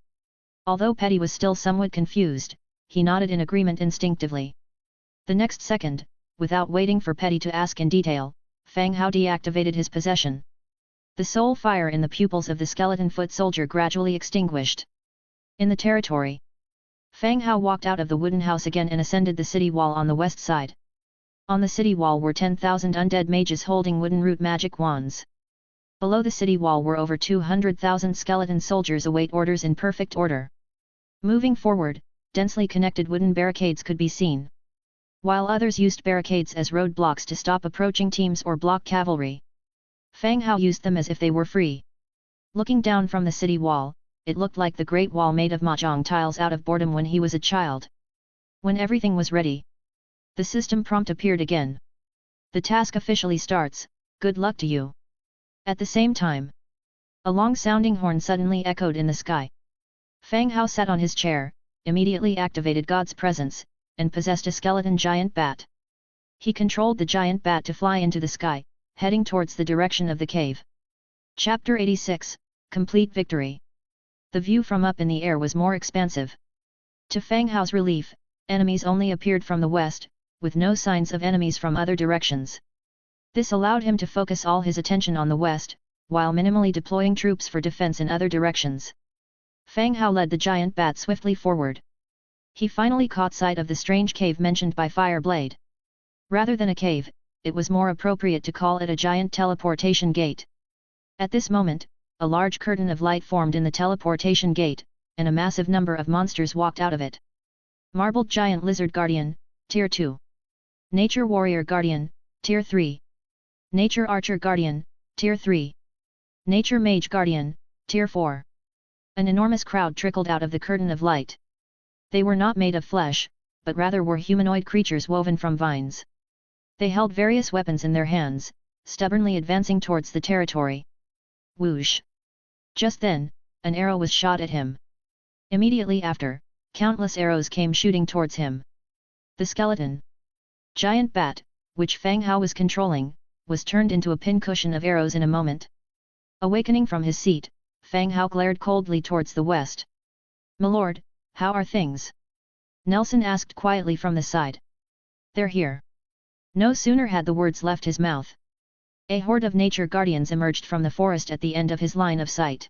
Although Petty was still somewhat confused, he nodded in agreement instinctively. The next second, without waiting for Petty to ask in detail, Fang Hao deactivated his possession. The soul fire in the pupils of the skeleton foot soldier gradually extinguished. In the territory, Fang Hao walked out of the wooden house again and ascended the city wall on the west side. On the city wall were 10,000 undead mages holding wooden root magic wands. Below the city wall were over 200,000 skeleton soldiers await orders in perfect order. Moving forward, densely connected wooden barricades could be seen, while others used barricades as roadblocks to stop approaching teams or block cavalry. Fang Hao used them as if they were free. Looking down from the city wall, it looked like the Great Wall made of mahjong tiles out of boredom when he was a child. When everything was ready, the system prompt appeared again. The task officially starts, good luck to you. At the same time, a long-sounding horn suddenly echoed in the sky. Fang Hao sat on his chair, immediately activated God's presence, and possessed a skeleton giant bat. He controlled the giant bat to fly into the sky, heading towards the direction of the cave. Chapter 86, Complete Victory. The view from up in the air was more expansive. To Fang Hao's relief, enemies only appeared from the west, with no signs of enemies from other directions. This allowed him to focus all his attention on the west, while minimally deploying troops for defense in other directions. Fang Hao led the giant bat swiftly forward. He finally caught sight of the strange cave mentioned by Fireblade. Rather than a cave, it was more appropriate to call it a giant teleportation gate. At this moment, a large curtain of light formed in the teleportation gate, and a massive number of monsters walked out of it. Marbled Giant Lizard Guardian, Tier 2. Nature Warrior Guardian, Tier 3. Nature Archer Guardian, Tier 3. Nature Mage Guardian, Tier 4. An enormous crowd trickled out of the curtain of light. They were not made of flesh, but rather were humanoid creatures woven from vines. They held various weapons in their hands, stubbornly advancing towards the territory. Whoosh! Just then, an arrow was shot at him. Immediately after, countless arrows came shooting towards him. The skeleton giant bat, which Fang Hao was controlling, was turned into a pincushion of arrows in a moment. Awakening from his seat, Fang Hao glared coldly towards the west. "Milord, how are things?" Nelson asked quietly from the side. "They're here." No sooner had the words left his mouth. A horde of nature guardians emerged from the forest at the end of his line of sight.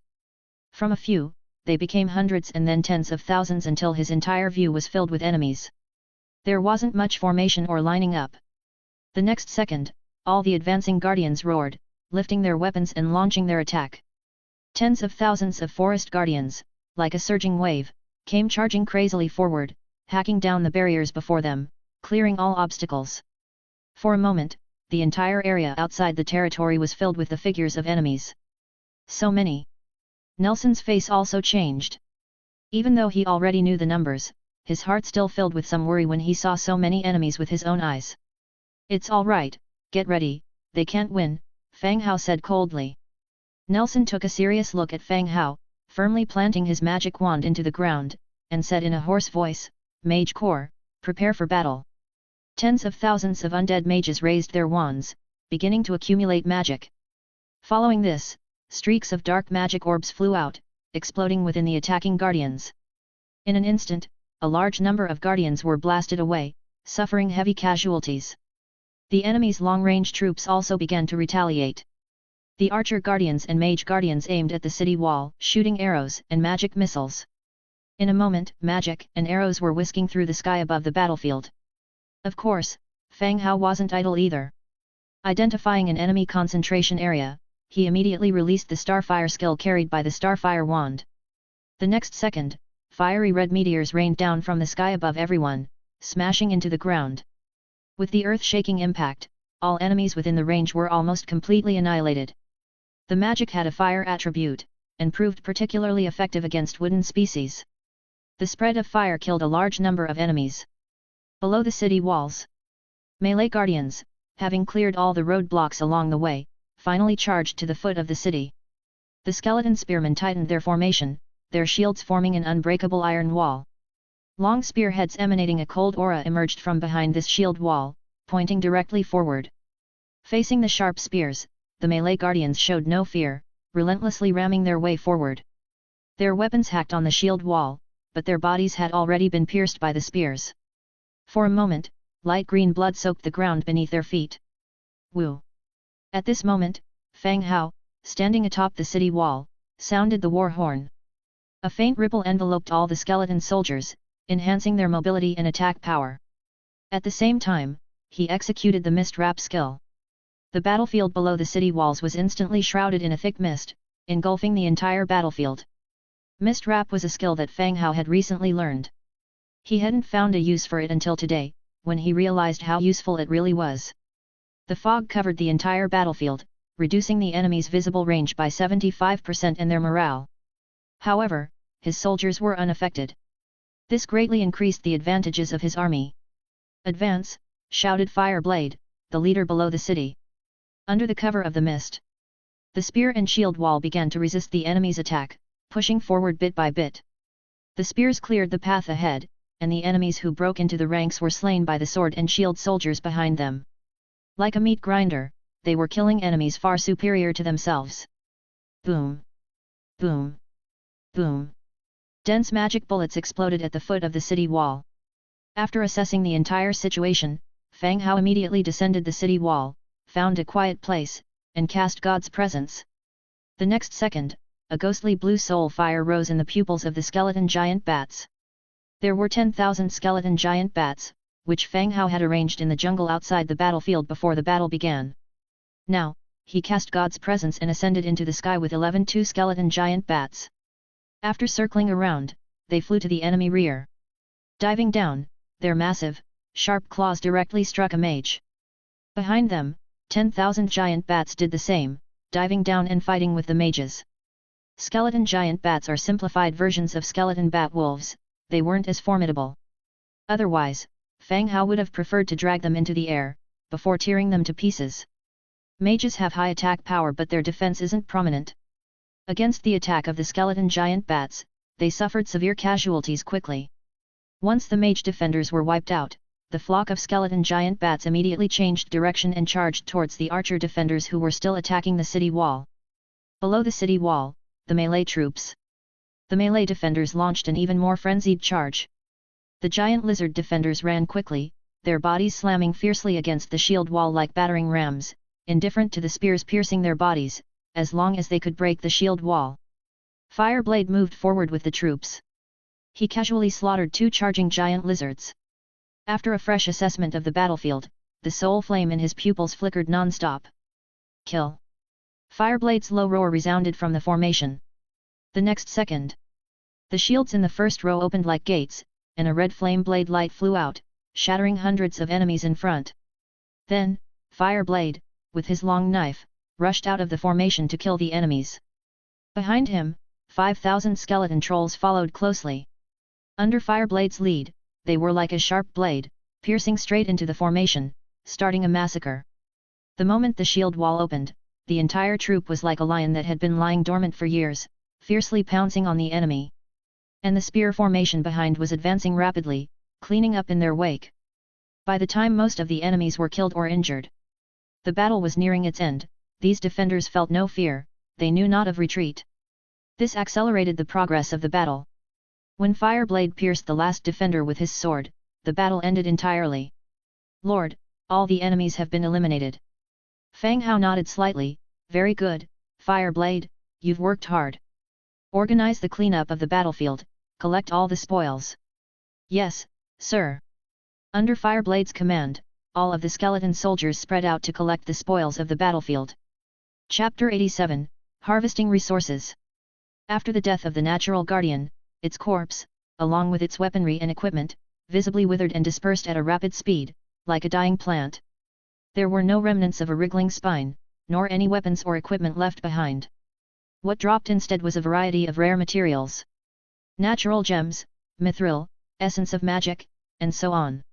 From a few, they became hundreds and then tens of thousands until his entire view was filled with enemies. There wasn't much formation or lining up. The next second, all the advancing guardians roared, lifting their weapons and launching their attack. Tens of thousands of forest guardians, like a surging wave, came charging crazily forward, hacking down the barriers before them, clearing all obstacles. For a moment, the entire area outside the territory was filled with the figures of enemies. So many! Nelson's face also changed. Even though he already knew the numbers, his heart still filled with some worry when he saw so many enemies with his own eyes. "It's all right, get ready, they can't win," Fang Hao said coldly. Nelson took a serious look at Fang Hao, firmly planting his magic wand into the ground, and said in a hoarse voice, "Mage Corps, prepare for battle." Tens of thousands of undead mages raised their wands, beginning to accumulate magic. Following this, streaks of dark magic orbs flew out, exploding within the attacking guardians. In an instant, a large number of guardians were blasted away, suffering heavy casualties. The enemy's long-range troops also began to retaliate. The archer guardians and mage guardians aimed at the city wall, shooting arrows and magic missiles. In a moment, magic and arrows were whisking through the sky above the battlefield. Of course, Fang Hao wasn't idle either. Identifying an enemy concentration area, he immediately released the Starfire skill carried by the Starfire wand. The next second, fiery red meteors rained down from the sky above everyone, smashing into the ground. With the earth-shaking impact, all enemies within the range were almost completely annihilated. The magic had a fire attribute, and proved particularly effective against wooden species. The spread of fire killed a large number of enemies. Below the city walls, melee guardians, having cleared all the roadblocks along the way, finally charged to the foot of the city. The skeleton spearmen tightened their formation, their shields forming an unbreakable iron wall. Long spearheads emanating a cold aura emerged from behind this shield wall, pointing directly forward. Facing the sharp spears, the melee guardians showed no fear, relentlessly ramming their way forward. Their weapons hacked on the shield wall, but their bodies had already been pierced by the spears. For a moment, light green blood soaked the ground beneath their feet. Woo! At this moment, Fang Hao, standing atop the city wall, sounded the war horn. A faint ripple enveloped all the skeleton soldiers, enhancing their mobility and attack power. At the same time, he executed the mist wrap skill. The battlefield below the city walls was instantly shrouded in a thick mist, engulfing the entire battlefield. Mist wrap was a skill that Fang Hao had recently learned. He hadn't found a use for it until today, when he realized how useful it really was. The fog covered the entire battlefield, reducing the enemy's visible range by 75% and their morale. However, his soldiers were unaffected. This greatly increased the advantages of his army. "Advance!" shouted Fireblade, the leader below the city. Under the cover of the mist, the spear and shield wall began to resist the enemy's attack, pushing forward bit by bit. The spears cleared the path ahead, and the enemies who broke into the ranks were slain by the sword and shield soldiers behind them. Like a meat grinder, they were killing enemies far superior to themselves. Boom! Boom! Boom! Dense magic bullets exploded at the foot of the city wall. After assessing the entire situation, Fang Hao immediately descended the city wall, found a quiet place, and cast God's presence. The next second, a ghostly blue soul fire rose in the pupils of the skeleton giant bats. There were 10,000 skeleton giant bats, which Fang Hao had arranged in the jungle outside the battlefield before the battle began. Now, he cast God's presence and ascended into the sky with 11 skeleton giant bats. After circling around, they flew to the enemy rear. Diving down, their massive, sharp claws directly struck a mage. Behind them, 10,000 giant bats did the same, diving down and fighting with the mages. Skeleton giant bats are simplified versions of skeleton bat wolves, they weren't as formidable. Otherwise, Fang Hao would have preferred to drag them into the air, before tearing them to pieces. Mages have high attack power but their defense isn't prominent. Against the attack of the skeleton giant bats, they suffered severe casualties quickly. Once the mage defenders were wiped out, the flock of skeleton giant bats immediately changed direction and charged towards the archer defenders who were still attacking the city wall. Below the city wall, the melee troops. The melee defenders launched an even more frenzied charge. The giant lizard defenders ran quickly, their bodies slamming fiercely against the shield wall like battering rams, indifferent to the spears piercing their bodies, as long as they could break the shield wall. Fireblade moved forward with the troops. He casually slaughtered 2 charging giant lizards. After a fresh assessment of the battlefield, the soul flame in his pupils flickered non-stop. Kill! Fireblade's low roar resounded from the formation. The next second, the shields in the first row opened like gates, and a red flame blade light flew out, shattering hundreds of enemies in front. Then, Fireblade, with his long knife, rushed out of the formation to kill the enemies. Behind him, 5,000 skeleton trolls followed closely. Under Fireblade's lead, they were like a sharp blade, piercing straight into the formation, starting a massacre. The moment the shield wall opened, the entire troop was like a lion that had been lying dormant for years, fiercely pouncing on the enemy. And the spear formation behind was advancing rapidly, cleaning up in their wake. By the time most of the enemies were killed or injured, the battle was nearing its end. These defenders felt no fear, they knew not of retreat. This accelerated the progress of the battle. When Fireblade pierced the last defender with his sword, the battle ended entirely. Lord, all the enemies have been eliminated. Fang Hao nodded slightly. Very good, Fireblade, you've worked hard. Organize the cleanup of the battlefield, collect all the spoils. Yes, sir. Under Fireblade's command, all of the skeleton soldiers spread out to collect the spoils of the battlefield. Chapter 87, Harvesting Resources. After the death of the natural guardian, its corpse, along with its weaponry and equipment, visibly withered and dispersed at a rapid speed, like a dying plant. There were no remnants of a wriggling spine, nor any weapons or equipment left behind. What dropped instead was a variety of rare materials. Natural gems, mithril, essence of magic, and so on.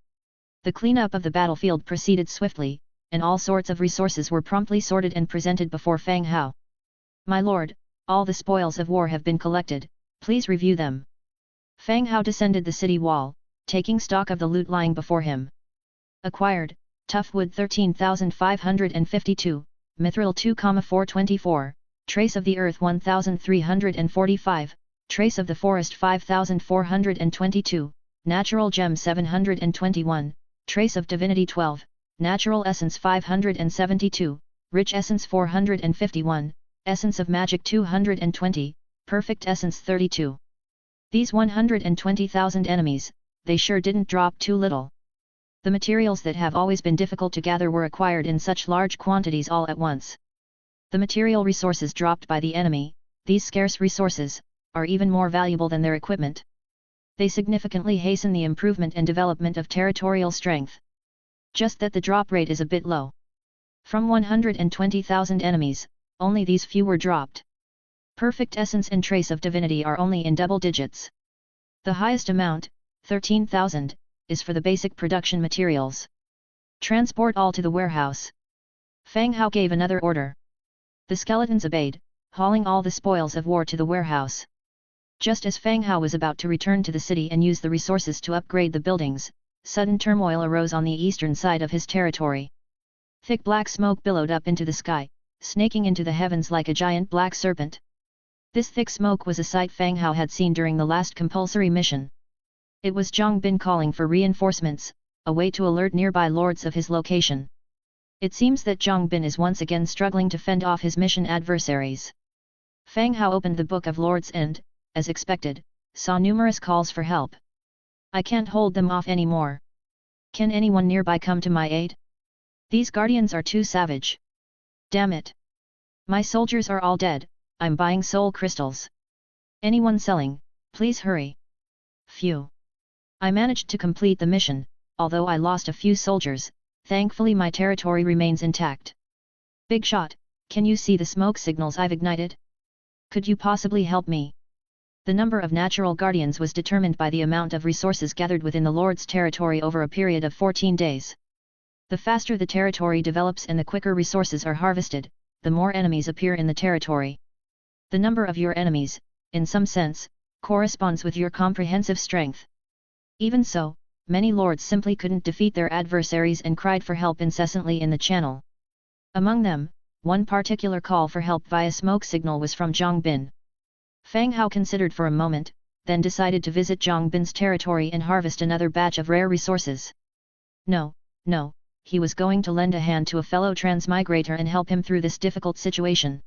The cleanup of the battlefield proceeded swiftly, and all sorts of resources were promptly sorted and presented before Fang Hao. My lord, all the spoils of war have been collected, please review them. Fang Hao descended the city wall, taking stock of the loot lying before him. Acquired, tough wood 13,552, mithril 2,424, trace of the earth 1,345, trace of the forest 5,422, natural gem 721, trace of divinity 12, natural essence 572, rich essence 451, essence of magic 220, perfect essence 32. These 120,000 enemies, they sure didn't drop too little. The materials that have always been difficult to gather were acquired in such large quantities all at once. The material resources dropped by the enemy, these scarce resources, are even more valuable than their equipment. They significantly hasten the improvement and development of territorial strength. Just that the drop rate is a bit low. From 120,000 enemies, only these few were dropped. Perfect essence and trace of divinity are only in double digits. The highest amount, 13,000, is for the basic production materials. Transport all to the warehouse. Fang Hao gave another order. The skeletons obeyed, hauling all the spoils of war to the warehouse. Just as Fang Hao was about to return to the city and use the resources to upgrade the buildings, sudden turmoil arose on the eastern side of his territory. Thick black smoke billowed up into the sky, snaking into the heavens like a giant black serpent. This thick smoke was a sight Fang Hao had seen during the last compulsory mission. It was Zhang Bin calling for reinforcements, a way to alert nearby lords of his location. It seems that Zhang Bin is once again struggling to fend off his mission adversaries. Fang Hao opened the Book of Lords and, as expected, saw numerous calls for help. I can't hold them off anymore. Can anyone nearby come to my aid? These guardians are too savage. Damn it! My soldiers are all dead, I'm buying soul crystals. Anyone selling, please hurry. Phew! I managed to complete the mission, although I lost a few soldiers, thankfully my territory remains intact. Big shot, can you see the smoke signals I've ignited? Could you possibly help me? The number of natural guardians was determined by the amount of resources gathered within the Lord's territory over a period of 14 days. The faster the territory develops and the quicker resources are harvested, the more enemies appear in the territory. The number of your enemies, in some sense, corresponds with your comprehensive strength. Even so, many lords simply couldn't defeat their adversaries and cried for help incessantly in the channel. Among them, one particular call for help via smoke signal was from Zhang Bin. Fang Hao considered for a moment, then decided to visit Zhang Bin's territory and harvest another batch of rare resources. No, he was going to lend a hand to a fellow transmigrator and help him through this difficult situation.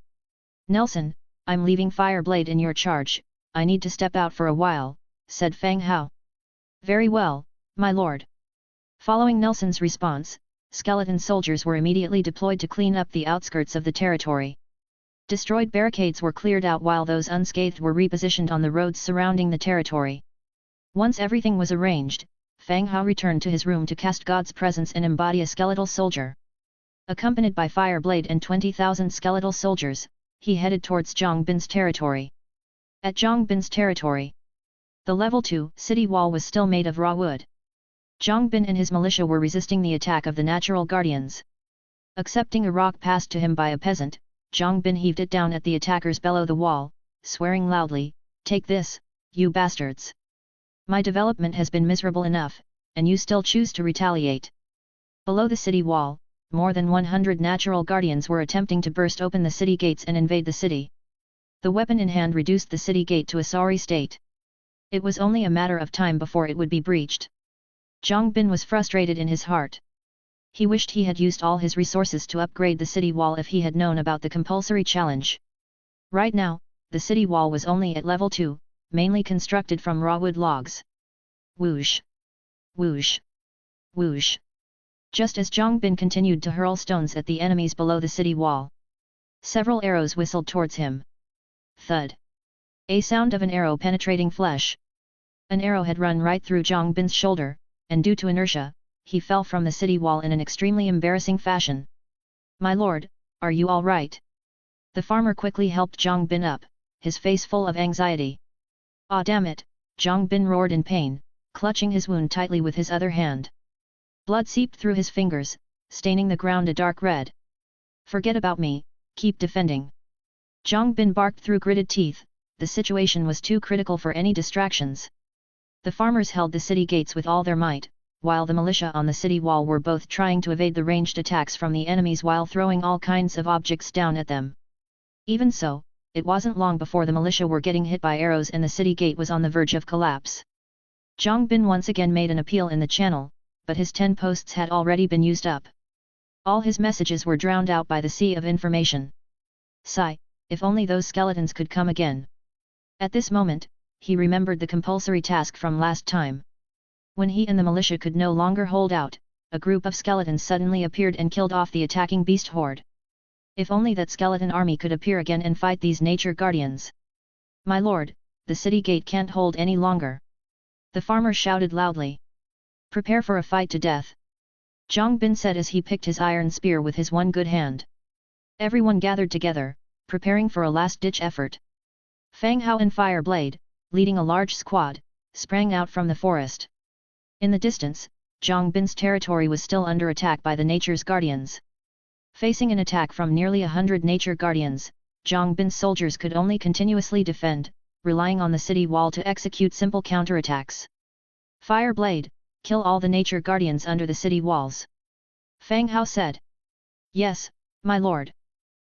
Nelson, I'm leaving Fireblade in your charge, I need to step out for a while, said Fang Hao. Very well, my lord. Following Nelson's response, skeleton soldiers were immediately deployed to clean up the outskirts of the territory. Destroyed barricades were cleared out while those unscathed were repositioned on the roads surrounding the territory. Once everything was arranged, Fang Hao returned to his room to cast God's presence and embody a skeletal soldier. Accompanied by Fireblade and 20,000 skeletal soldiers, he headed towards Zhang Bin's territory. At Zhang Bin's territory, the level 2 city wall was still made of raw wood. Zhang Bin and his militia were resisting the attack of the natural guardians. Accepting a rock passed to him by a peasant, Zhang Bin heaved it down at the attackers below the wall, swearing loudly, "Take this, you bastards! My development has been miserable enough, and you still choose to retaliate." Below the city wall, more than 100 natural guardians were attempting to burst open the city gates and invade the city. The weapon in hand reduced the city gate to a sorry state. It was only a matter of time before it would be breached. Zhang Bin was frustrated in his heart. He wished he had used all his resources to upgrade the city wall if he had known about the compulsory challenge. Right now, the city wall was only at level 2, mainly constructed from raw wood logs. Whoosh! Whoosh! Whoosh! Just as Zhang Bin continued to hurl stones at the enemies below the city wall, several arrows whistled towards him. Thud! A sound of an arrow penetrating flesh. An arrow had run right through Zhang Bin's shoulder, and due to inertia, he fell from the city wall in an extremely embarrassing fashion. "My lord, are you all right?" The farmer quickly helped Zhang Bin up, his face full of anxiety. "Ah, damn it!" Zhang Bin roared in pain, clutching his wound tightly with his other hand. Blood seeped through his fingers, staining the ground a dark red. "Forget about me, keep defending." Zhang Bin barked through gritted teeth, the situation was too critical for any distractions. The farmers held the city gates with all their might, while the militia on the city wall were both trying to evade the ranged attacks from the enemies while throwing all kinds of objects down at them. Even so, it wasn't long before the militia were getting hit by arrows and the city gate was on the verge of collapse. Zhang Bin once again made an appeal in the channel, but his 10 posts had already been used up. All his messages were drowned out by the sea of information. Sigh, if only those skeletons could come again. At this moment, he remembered the compulsory task from last time. When he and the militia could no longer hold out, a group of skeletons suddenly appeared and killed off the attacking beast horde. If only that skeleton army could appear again and fight these nature guardians. "My lord, the city gate can't hold any longer." The farmer shouted loudly. "Prepare for a fight to death," Zhang Bin said as he picked his iron spear with his one good hand. Everyone gathered together, preparing for a last-ditch effort. Fang Hao and Fireblade, leading a large squad, sprang out from the forest. In the distance, Zhang Bin's territory was still under attack by the nature's guardians. Facing an attack from nearly 100 nature guardians, Zhang Bin's soldiers could only continuously defend, relying on the city wall to execute simple counterattacks. Fire Blade, kill all the nature guardians under the city walls. Fang Hao said. Yes, my lord.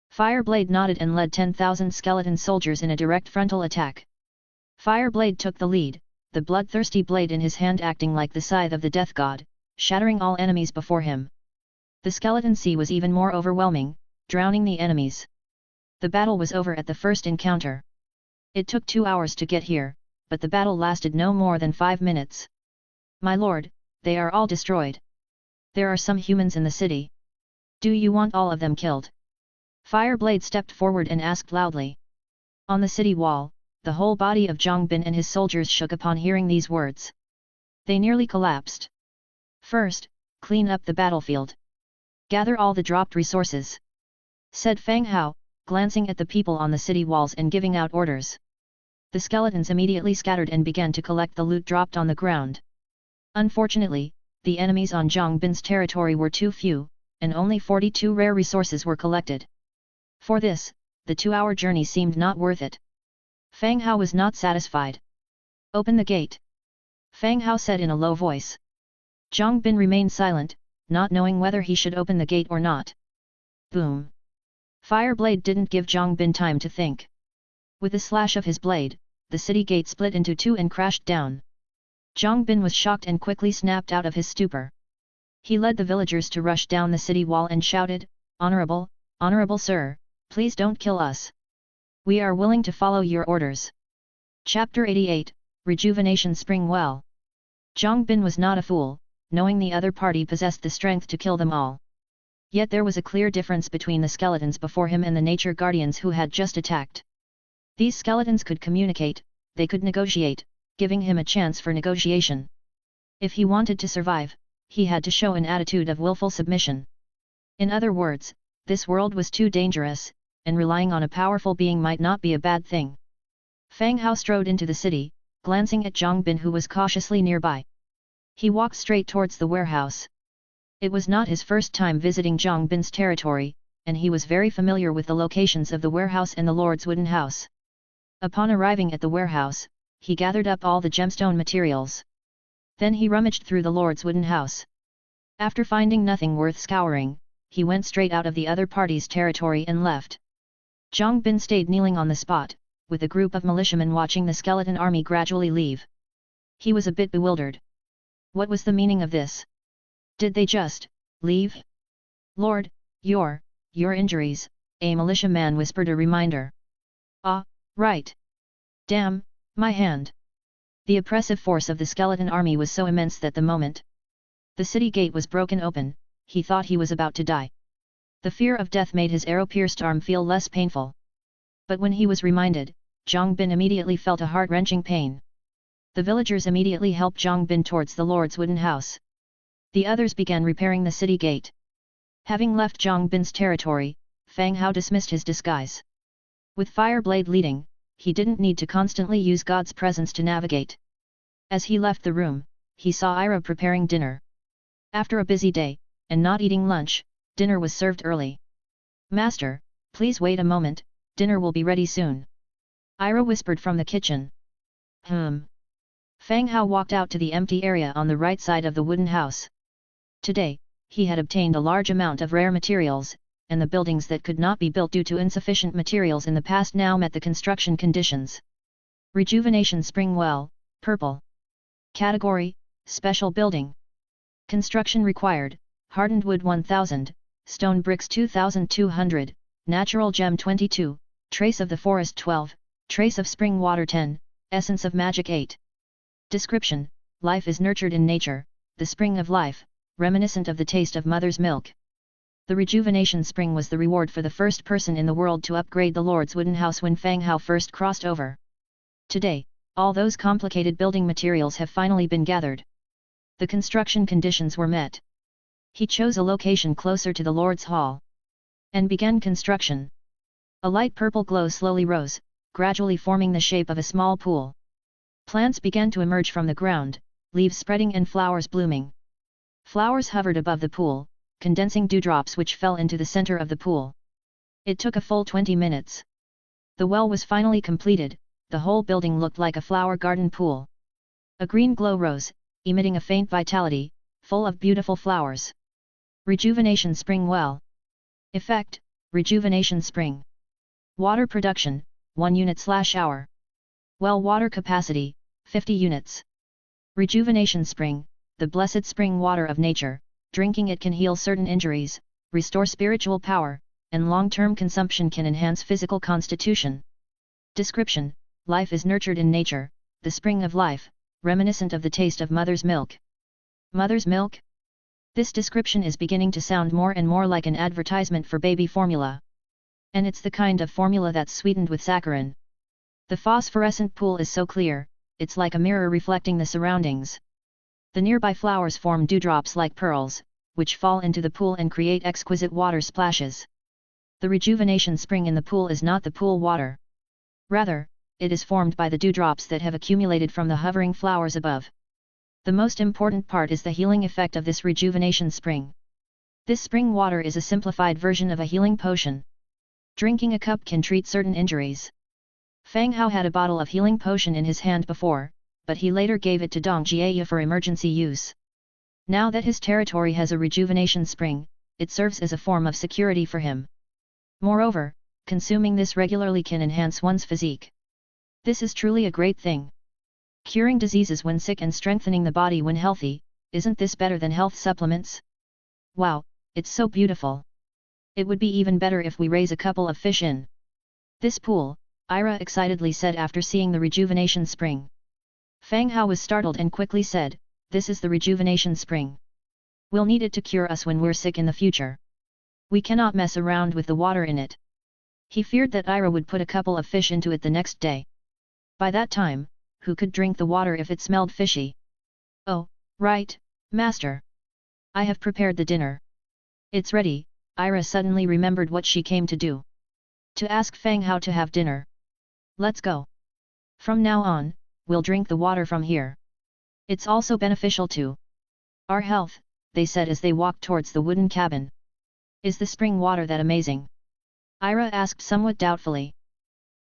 Fire Blade nodded and led 10,000 skeleton soldiers in a direct frontal attack. Fire Blade took the lead, the bloodthirsty blade in his hand acting like the scythe of the death god, shattering all enemies before him. The skeleton sea was even more overwhelming, drowning the enemies. The battle was over at the first encounter. It took 2 hours to get here, but the battle lasted no more than 5 minutes. My lord, they are all destroyed. There are some humans in the city. Do you want all of them killed? Fire Blade stepped forward and asked loudly. On the city wall, the whole body of Zhang Bin and his soldiers shook upon hearing these words. They nearly collapsed. First, clean up the battlefield. Gather all the dropped resources, said Fang Hao, glancing at the people on the city walls and giving out orders. The skeletons immediately scattered and began to collect the loot dropped on the ground. Unfortunately, the enemies on Zhang Bin's territory were too few, and only 42 rare resources were collected. For this, the 2-hour journey seemed not worth it. Fang Hao was not satisfied. Open the gate, Fang Hao said in a low voice. Zhang Bin remained silent, not knowing whether he should open the gate or not. Boom! Fire Blade didn't give Zhang Bin time to think. With a slash of his blade, the city gate split into 2 and crashed down. Zhang Bin was shocked and quickly snapped out of his stupor. He led the villagers to rush down the city wall and shouted, Honorable sir, please don't kill us. We are willing to follow your orders. Chapter 88, Rejuvenation Spring Well. Zhang Bin was not a fool, knowing the other party possessed the strength to kill them all. Yet there was a clear difference between the skeletons before him and the nature guardians who had just attacked. These skeletons could communicate, they could negotiate, giving him a chance for negotiation. If he wanted to survive, he had to show an attitude of willful submission. In other words, this world was too dangerous, and relying on a powerful being might not be a bad thing. Fang Hao strode into the city, glancing at Zhang Bin who was cautiously nearby. He walked straight towards the warehouse. It was not his first time visiting Zhang Bin's territory, and he was very familiar with the locations of the warehouse and the Lord's wooden house. Upon arriving at the warehouse, he gathered up all the gemstone materials. Then he rummaged through the Lord's wooden house. After finding nothing worth scouring, he went straight out of the other party's territory and left. Zhang Bin stayed kneeling on the spot, with a group of militiamen watching the skeleton army gradually leave. He was a bit bewildered. What was the meaning of this? Did they just leave? Lord, your injuries, a militiaman whispered a reminder. Ah, right. Damn, my hand. The oppressive force of the skeleton army was so immense that the moment the city gate was broken open, he thought he was about to die. The fear of death made his arrow-pierced arm feel less painful. But when he was reminded, Zhang Bin immediately felt a heart-wrenching pain. The villagers immediately helped Zhang Bin towards the Lord's wooden house. The others began repairing the city gate. Having left Zhang Bin's territory, Fang Hao dismissed his disguise. With Fire Blade leading, he didn't need to constantly use God's presence to navigate. As he left the room, he saw Ira preparing dinner. After a busy day, and not eating lunch, dinner was served early. Master, please wait a moment, dinner will be ready soon. Ira whispered from the kitchen. Fang Hao walked out to the empty area on the right side of the wooden house. Today, he had obtained a large amount of rare materials, and the buildings that could not be built due to insufficient materials in the past now met the construction conditions. Rejuvenation Spring Well, Purple. Category, Special Building. Construction required, Hardened Wood 1000, Stone Bricks 2200, Natural Gem 22, Trace of the Forest 12, Trace of Spring Water 10, Essence of Magic 8. Description: Life is nurtured in nature, the spring of life, reminiscent of the taste of mother's milk. The Rejuvenation Spring was the reward for the first person in the world to upgrade the Lord's wooden house when Fang Hao first crossed over. Today, all those complicated building materials have finally been gathered. The construction conditions were met. He chose a location closer to the Lord's Hall and began construction. A light purple glow slowly rose, gradually forming the shape of a small pool. Plants began to emerge from the ground, leaves spreading and flowers blooming. Flowers hovered above the pool, condensing dewdrops which fell into the center of the pool. It took a full 20 minutes. The well was finally completed, the whole building looked like a flower garden pool. A green glow rose, emitting a faint vitality, full of beautiful flowers. Rejuvenation Spring Well. Effect, Rejuvenation Spring. Water production, 1 unit/hour. Well water capacity, 50 units. Rejuvenation Spring, the blessed spring water of nature, drinking it can heal certain injuries, restore spiritual power, and long-term consumption can enhance physical constitution. Description, life is nurtured in nature, the spring of life, reminiscent of the taste of mother's milk. Mother's milk? This description is beginning to sound more and more like an advertisement for baby formula. And it's the kind of formula that's sweetened with saccharin. The phosphorescent pool is so clear, it's like a mirror reflecting the surroundings. The nearby flowers form dewdrops like pearls, which fall into the pool and create exquisite water splashes. The rejuvenation spring in the pool is not the pool water. Rather, it is formed by the dewdrops that have accumulated from the hovering flowers above. The most important part is the healing effect of this rejuvenation spring. This spring water is a simplified version of a healing potion. Drinking a cup can treat certain injuries. Fang Hao had a bottle of healing potion in his hand before, but he later gave it to Dong Jieya for emergency use. Now that his territory has a rejuvenation spring, it serves as a form of security for him. Moreover, consuming this regularly can enhance one's physique. This is truly a great thing. Curing diseases when sick and strengthening the body when healthy, isn't this better than health supplements? Wow, it's so beautiful. It would be even better if we raise a couple of fish in this pool, Ira excitedly said after seeing the rejuvenation spring. Fang Hao was startled and quickly said, "This is the rejuvenation spring. We'll need it to cure us when we're sick in the future. We cannot mess around with the water in it." He feared that Ira would put a couple of fish into it the next day. By that time, who could drink the water if it smelled fishy? "Oh, right, master. I have prepared the dinner. It's ready." Ira suddenly remembered what she came to do. To ask Fang Hao to have dinner. "Let's go. From now on, we'll drink the water from here. It's also beneficial to our health," they said as they walked towards the wooden cabin. "Is the spring water that amazing?" Ira asked somewhat doubtfully.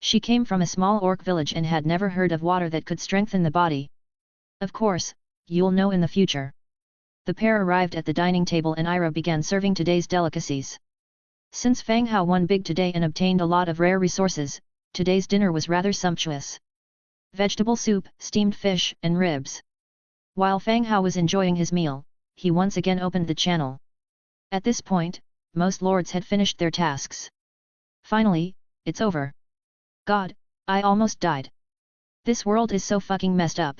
She came from a small orc village and had never heard of water that could strengthen the body. "Of course, you'll know in the future." The pair arrived at the dining table and Ira began serving today's delicacies. Since Fang Hao won big today and obtained a lot of rare resources, today's dinner was rather sumptuous. Vegetable soup, steamed fish, and ribs. While Fang Hao was enjoying his meal, he once again opened the channel. At this point, most lords had finished their tasks. Finally, it's over. God, I almost died. This world is so fucking messed up.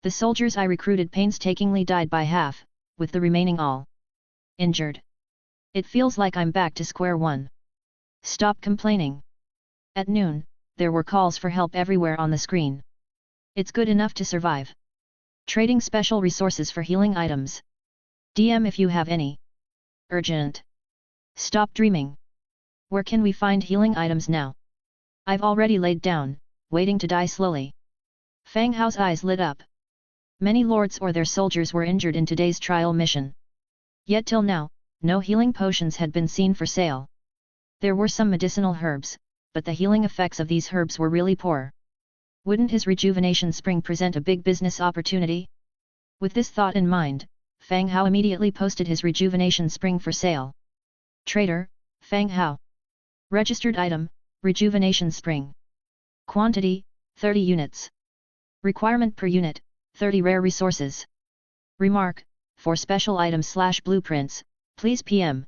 The soldiers I recruited painstakingly died by half, with the remaining all injured. It feels like I'm back to square one. Stop complaining. At noon, there were calls for help everywhere on the screen. It's good enough to survive. Trading special resources for healing items. DM if you have any. Urgent. Stop dreaming. Where can we find healing items now? I've already laid down, waiting to die slowly. Fang Hao's eyes lit up. Many lords or their soldiers were injured in today's trial mission. Yet till now, no healing potions had been seen for sale. There were some medicinal herbs, but the healing effects of these herbs were really poor. Wouldn't his rejuvenation spring present a big business opportunity? With this thought in mind, Fang Hao immediately posted his rejuvenation spring for sale. Trader, Fang Hao. Registered item, rejuvenation spring. Quantity, 30 units. Requirement per unit, 30 rare resources. Remark, for special items/blueprints, please PM.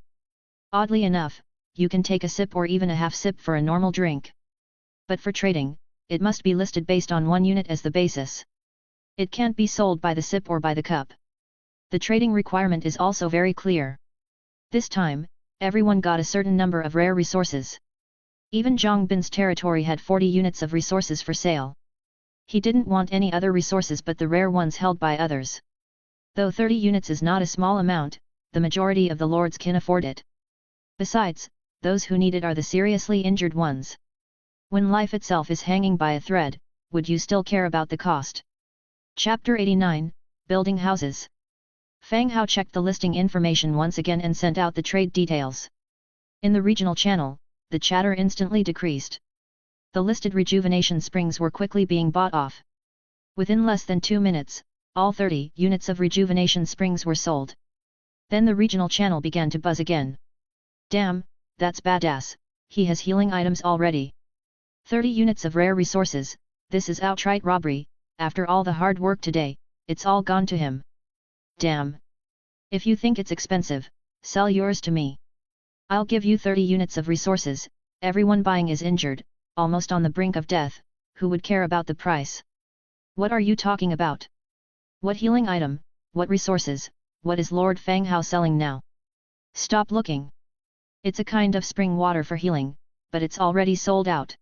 Oddly enough, you can take a sip or even a half sip for a normal drink. But for trading, it must be listed based on 1 unit as the basis. It can't be sold by the sip or by the cup. The trading requirement is also very clear. This time, everyone got a certain number of rare resources. Even Zhang Bin's territory had 40 units of resources for sale. He didn't want any other resources but the rare ones held by others. Though 30 units is not a small amount, the majority of the lords can afford it. Besides, those who need it are the seriously injured ones. When life itself is hanging by a thread, would you still care about the cost? Chapter 89, Building Houses. Fang Hao checked the listing information once again and sent out the trade details. In the regional channel, the chatter instantly decreased. The listed rejuvenation springs were quickly being bought off. Within less than 2 minutes, all 30 units of rejuvenation springs were sold. Then the regional channel began to buzz again. Damn, that's badass, he has healing items already. 30 units of rare resources, this is outright robbery, after all the hard work today, it's all gone to him. Damn. If you think it's expensive, sell yours to me. I'll give you 30 units of resources, everyone buying is injured, almost on the brink of death, who would care about the price? What are you talking about? What healing item, what resources, what is Lord Fang Hao selling now? Stop looking. It's a kind of spring water for healing, but it's already sold out.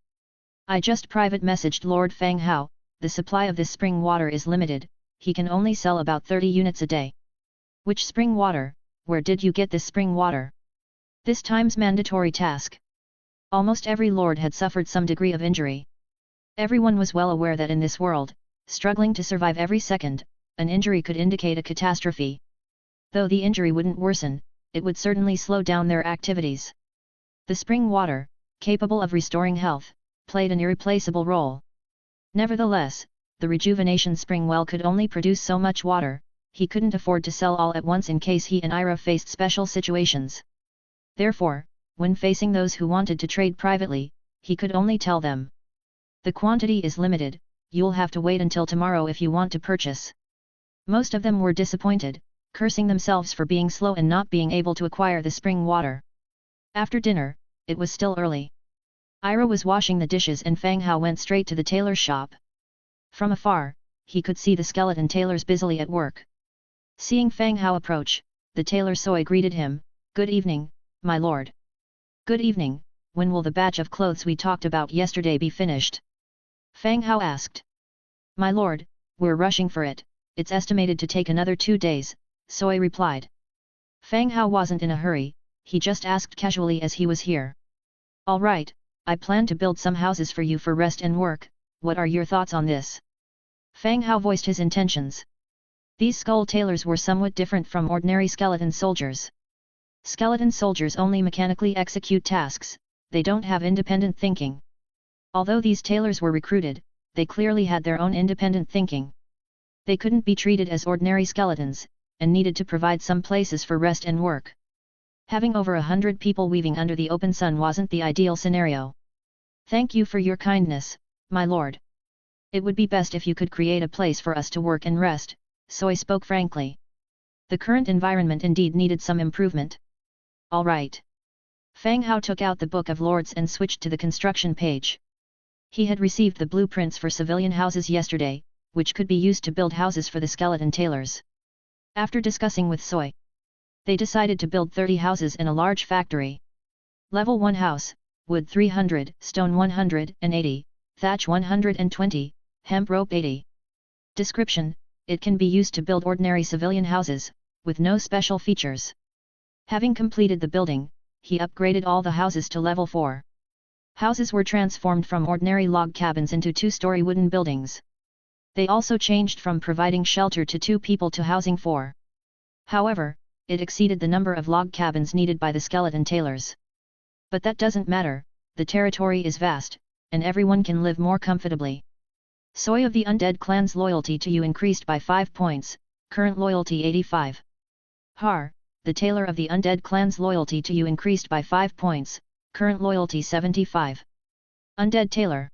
I just private messaged Lord Fang Hao, the supply of this spring water is limited, he can only sell about 30 units a day. Which spring water, where did you get this spring water? This time's mandatory task. Almost every lord had suffered some degree of injury. Everyone was well aware that in this world, struggling to survive every second, an injury could indicate a catastrophe. Though the injury wouldn't worsen, it would certainly slow down their activities. The spring water, capable of restoring health, played an irreplaceable role. Nevertheless, the rejuvenation spring well could only produce so much water, he couldn't afford to sell all at once in case he and Ira faced special situations. Therefore, when facing those who wanted to trade privately, he could only tell them. The quantity is limited, you'll have to wait until tomorrow if you want to purchase. Most of them were disappointed, cursing themselves for being slow and not being able to acquire the spring water. After dinner, it was still early. Ira was washing the dishes and Fang Hao went straight to the tailor's shop. From afar, he could see the skeleton tailors busily at work. Seeing Fang Hao approach, the tailor Soi greeted him, "Good evening, my lord." "Good evening, when will the batch of clothes we talked about yesterday be finished?" Fang Hao asked. "My lord, we're rushing for it, it's estimated to take another 2 days, Soi replied. Fang Hao wasn't in a hurry, he just asked casually as he was here. "All right, I plan to build some houses for you for rest and work, what are your thoughts on this?" Fang Hao voiced his intentions. These skull tailors were somewhat different from ordinary skeleton soldiers. Skeleton soldiers only mechanically execute tasks, they don't have independent thinking. Although these tailors were recruited, they clearly had their own independent thinking. They couldn't be treated as ordinary skeletons, and needed to provide some places for rest and work. Having over 100 people weaving under the open sun wasn't the ideal scenario. "Thank you for your kindness, my lord. It would be best if you could create a place for us to work and rest," Soi spoke frankly. The current environment indeed needed some improvement. "All right." Fang Hao took out the Book of Lords and switched to the construction page. He had received the blueprints for civilian houses yesterday, which could be used to build houses for the skeleton tailors. After discussing with Soi, they decided to build 30 houses in a large factory. Level 1 house, wood 300, stone 180, thatch 120, hemp rope 80. Description: it can be used to build ordinary civilian houses, with no special features. Having completed the building, he upgraded all the houses to level 4. Houses were transformed from ordinary log cabins into 2-story wooden buildings. They also changed from providing shelter to 2 people to housing 4. However, it exceeded the number of log cabins needed by the skeleton tailors. But that doesn't matter, the territory is vast, and everyone can live more comfortably. Soi of the Undead clan's loyalty to you increased by 5 points, current loyalty 85. Har, the tailor of the Undead clan's loyalty to you increased by 5 points, current loyalty 75. Undead tailor.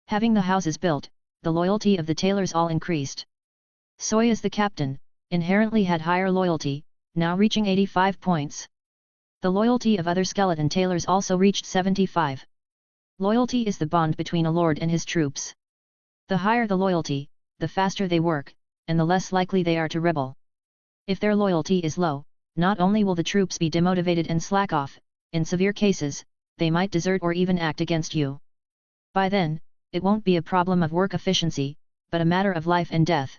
Having the houses built, the loyalty of the tailors all increased. Soi as the captain, inherently had higher loyalty, now reaching 85 points. The loyalty of other skeleton tailors also reached 75. Loyalty is the bond between a lord and his troops. The higher the loyalty, the faster they work, and the less likely they are to rebel. If their loyalty is low, not only will the troops be demotivated and slack off, in severe cases, they might desert or even act against you. By then, it won't be a problem of work efficiency, but a matter of life and death.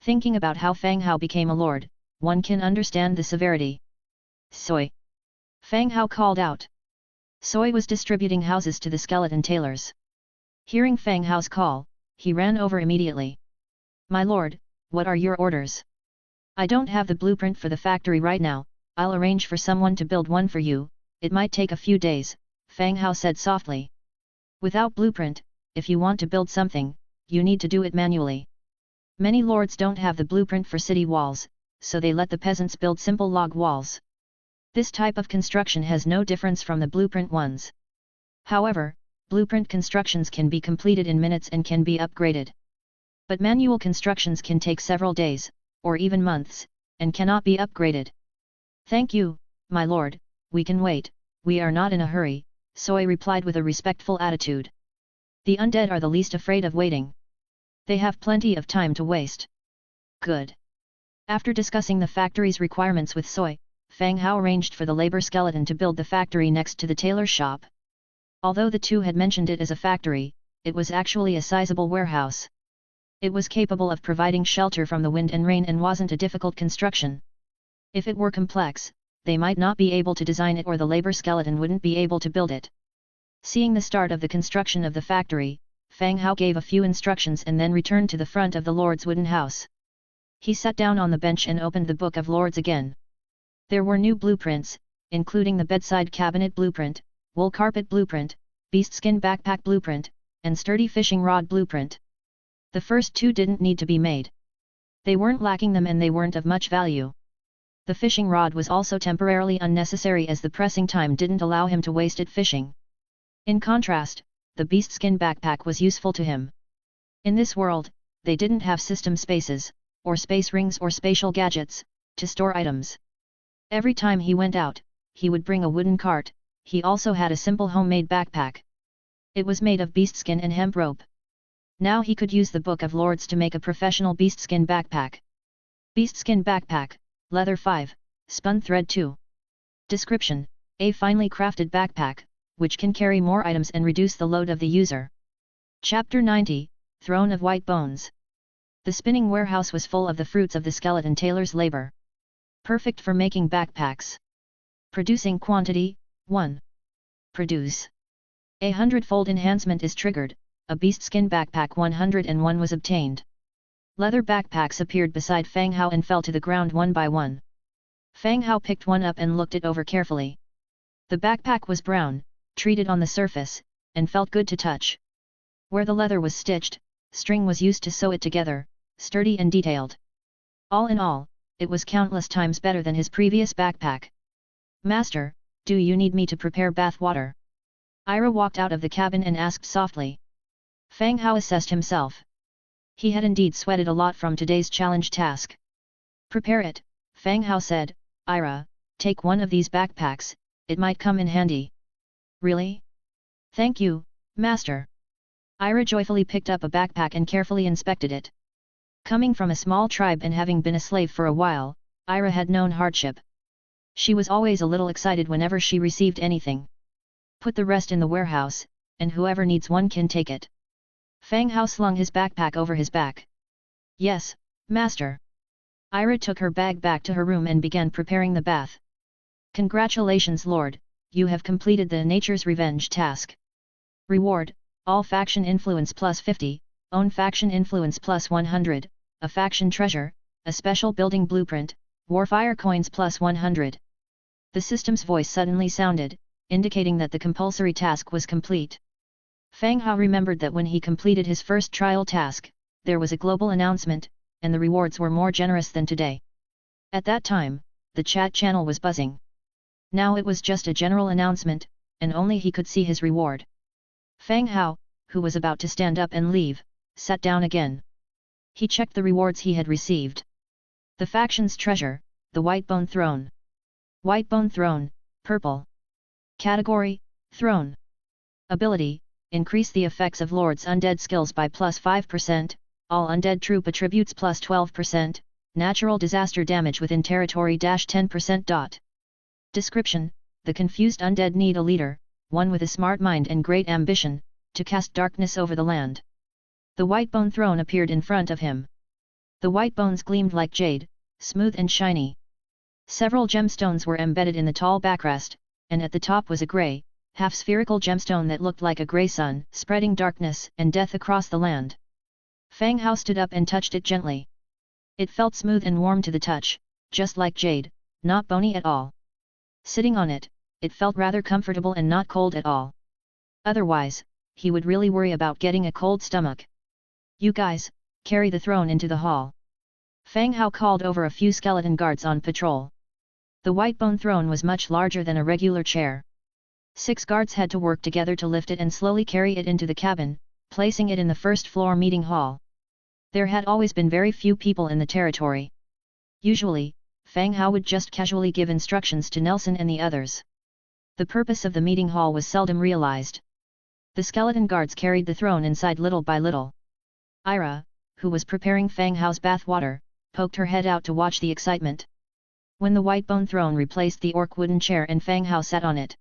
Thinking about how Fang Hao became a lord, one can understand the severity. "Soi!" Fang Hao called out. Soi was distributing houses to the skeleton tailors. Hearing Fang Hao's call, he ran over immediately. "My lord, what are your orders?" "I don't have the blueprint for the factory right now, I'll arrange for someone to build one for you, it might take a few days," Fang Hao said softly. Without blueprint, if you want to build something, you need to do it manually. Many lords don't have the blueprint for city walls, so they let the peasants build simple log walls. This type of construction has no difference from the blueprint ones. However, blueprint constructions can be completed in minutes and can be upgraded. But manual constructions can take several days, or even months, and cannot be upgraded. Thank you, my lord, we can wait, we are not in a hurry, Soy replied with a respectful attitude. The undead are the least afraid of waiting. They have plenty of time to waste. Good. After discussing the factory's requirements with Soy, Fang Hao arranged for the labor skeleton to build the factory next to the tailor shop. Although the two had mentioned it as a factory, it was actually a sizable warehouse. It was capable of providing shelter from the wind and rain and wasn't a difficult construction. If it were complex, they might not be able to design it or the labor skeleton wouldn't be able to build it. Seeing the start of the construction of the factory, Fang Hao gave a few instructions and then returned to the front of the Lord's wooden house. He sat down on the bench and opened the Book of Lords again. There were new blueprints, including the bedside cabinet blueprint, wool carpet blueprint, beastskin backpack blueprint, and sturdy fishing rod blueprint. The first two didn't need to be made. They weren't lacking them and they weren't of much value. The fishing rod was also temporarily unnecessary as the pressing time didn't allow him to waste it fishing. In contrast, the beastskin backpack was useful to him. In this world, they didn't have system spaces, or space rings or spatial gadgets, to store items. Every time he went out, he would bring a wooden cart. He also had a simple homemade backpack. It was made of beastskin and hemp rope. Now he could use the Book of Lords to make a professional beastskin backpack. Beastskin backpack, leather 5, spun thread 2. Description: a finely crafted backpack, which can carry more items and reduce the load of the user. Chapter 90, Throne of White Bones. The spinning warehouse was full of the fruits of the skeleton tailor's labor. Perfect for making backpacks. Producing quantity, 1. Produce. A hundredfold enhancement is triggered, a beastskin backpack 101 was obtained. Leather backpacks appeared beside Fang Hao and fell to the ground one by one. Fang Hao picked one up and looked it over carefully. The backpack was brown, treated on the surface, and felt good to touch. Where the leather was stitched, string was used to sew it together, sturdy and detailed. All in all, it was countless times better than his previous backpack. Master, do you need me to prepare bath water? Ira walked out of the cabin and asked softly. Fang Hao assessed himself. He had indeed sweated a lot from today's challenge task. Prepare it, Fang Hao said. Ira, take one of these backpacks, it might come in handy. Really? Thank you, Master. Ira joyfully picked up a backpack and carefully inspected it. Coming from a small tribe and having been a slave for a while, Ira had known hardship. She was always a little excited whenever she received anything. Put the rest in the warehouse, and whoever needs one can take it. Fang Hao slung his backpack over his back. Yes, Master. Ira took her bag back to her room and began preparing the bath. Congratulations, Lord, you have completed the Nature's Revenge task. Reward: all faction influence plus 50, own faction influence plus 100, a faction treasure, a special building blueprint, warfire coins plus 100. The system's voice suddenly sounded, indicating that the compulsory task was complete. Fang Hao remembered that when he completed his first trial task, there was a global announcement, and the rewards were more generous than today. At that time, the chat channel was buzzing. Now it was just a general announcement, and only he could see his reward. Fang Hao, who was about to stand up and leave, sat down again. He checked the rewards he had received. The faction's treasure, the Whitebone Throne. Whitebone Throne, purple. Category: Throne. Ability: increase the effects of Lord's undead skills by plus 5%, all undead troop attributes plus 12%, natural disaster damage within territory -10%. Description: the confused undead need a leader, one with a smart mind and great ambition, to cast darkness over the land. The Whitebone Throne appeared in front of him. The white bones gleamed like jade, smooth and shiny. Several gemstones were embedded in the tall backrest, and at the top was a grey, half-spherical gemstone that looked like a grey sun, spreading darkness and death across the land. Fang Hao stood up and touched it gently. It felt smooth and warm to the touch, just like jade, not bony at all. Sitting on it, it felt rather comfortable and not cold at all. Otherwise, he would really worry about getting a cold stomach. "You guys, carry the throne into the hall." Fang Hao called over a few skeleton guards on patrol. The white bone throne was much larger than a regular chair. 6 guards had to work together to lift it and slowly carry it into the cabin, placing it in the first floor meeting hall. There had always been very few people in the territory. Usually, Fang Hao would just casually give instructions to Nelson and the others. The purpose of the meeting hall was seldom realized. The skeleton guards carried the throne inside little by little. Ira, who was preparing Fang Hao's bath water, poked her head out to watch the excitement. When the white bone throne replaced the orc wooden chair and Fang Hao sat on it,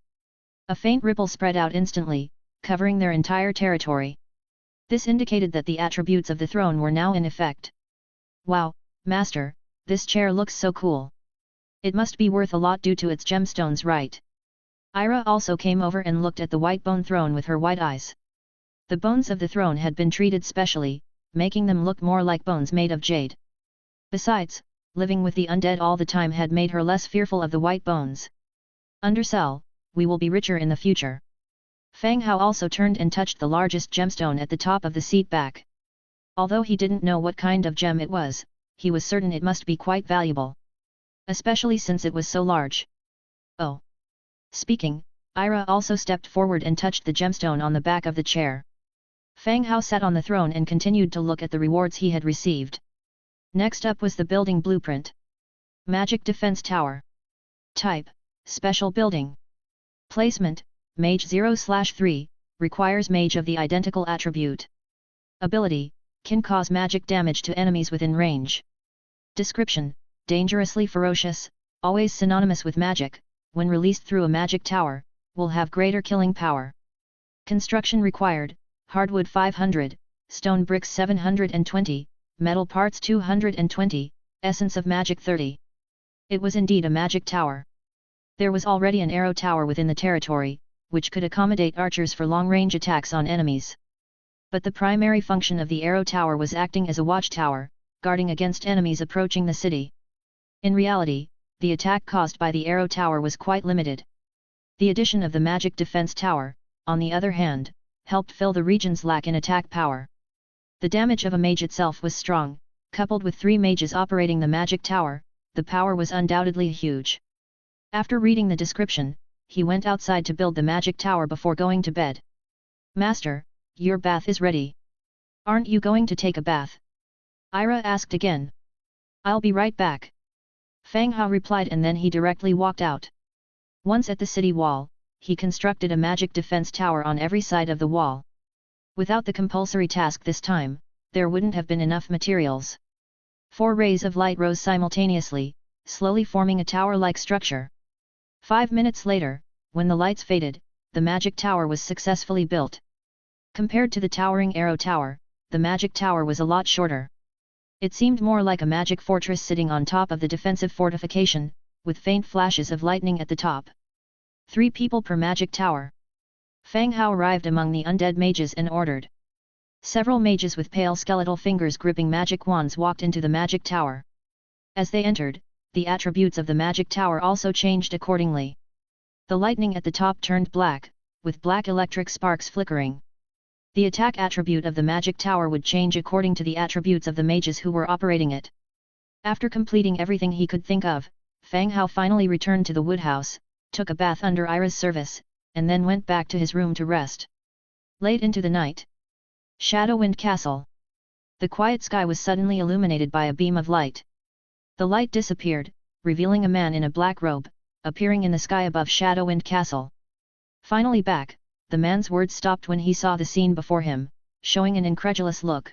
a faint ripple spread out instantly, covering their entire territory. This indicated that the attributes of the throne were now in effect. "Wow, Master, this chair looks so cool. It must be worth a lot due to its gemstones, right?" Ira also came over and looked at the white bone throne with her white eyes. The bones of the throne had been treated specially, making them look more like bones made of jade. Besides, living with the undead all the time had made her less fearful of the white bones. "Undersell, we will be richer in the future." Fang Hao also turned and touched the largest gemstone at the top of the seat back. Although he didn't know what kind of gem it was, he was certain it must be quite valuable. Especially since it was so large. "Oh." Speaking, Ira also stepped forward and touched the gemstone on the back of the chair. Fang Hao sat on the throne and continued to look at the rewards he had received. Next up was the building blueprint. Magic Defense Tower. Type: Special Building. Placement: Mage 0/3, requires mage of the identical attribute. Ability: can cause magic damage to enemies within range. Description: dangerously ferocious, always synonymous with magic, when released through a magic tower, will have greater killing power. Construction required: hardwood 500, stone bricks 720, metal parts 220, essence of magic 30. It was indeed a magic tower. There was already an arrow tower within the territory, which could accommodate archers for long-range attacks on enemies. But the primary function of the arrow tower was acting as a watchtower, guarding against enemies approaching the city. In reality, the attack caused by the arrow tower was quite limited. The addition of the magic defense tower, on the other hand, helped fill the region's lack in attack power. The damage of a mage itself was strong, coupled with 3 mages operating the magic tower, the power was undoubtedly huge. After reading the description, he went outside to build the magic tower before going to bed. "Master, your bath is ready. Aren't you going to take a bath?" Ira asked again. "I'll be right back." Fang Hao replied, and then he directly walked out. Once at the city wall, he constructed a magic defense tower on every side of the wall. Without the compulsory task this time, there wouldn't have been enough materials. 4 rays of light rose simultaneously, slowly forming a tower-like structure. 5 minutes later, when the lights faded, the magic tower was successfully built. Compared to the towering arrow tower, the magic tower was a lot shorter. It seemed more like a magic fortress sitting on top of the defensive fortification, with faint flashes of lightning at the top. 3 people per magic tower. Fang Hao arrived among the undead mages and ordered. Several mages with pale skeletal fingers gripping magic wands walked into the magic tower. As they entered, the attributes of the magic tower also changed accordingly. The lightning at the top turned black, with black electric sparks flickering. The attack attribute of the magic tower would change according to the attributes of the mages who were operating it. After completing everything he could think of, Fang Hao finally returned to the woodhouse, took a bath under Ira's service, and then went back to his room to rest. Late into the night. Shadowwind Castle. The quiet sky was suddenly illuminated by a beam of light. The light disappeared, revealing a man in a black robe, appearing in the sky above Shadowwind Castle. Finally back, the man's words stopped when he saw the scene before him, showing an incredulous look.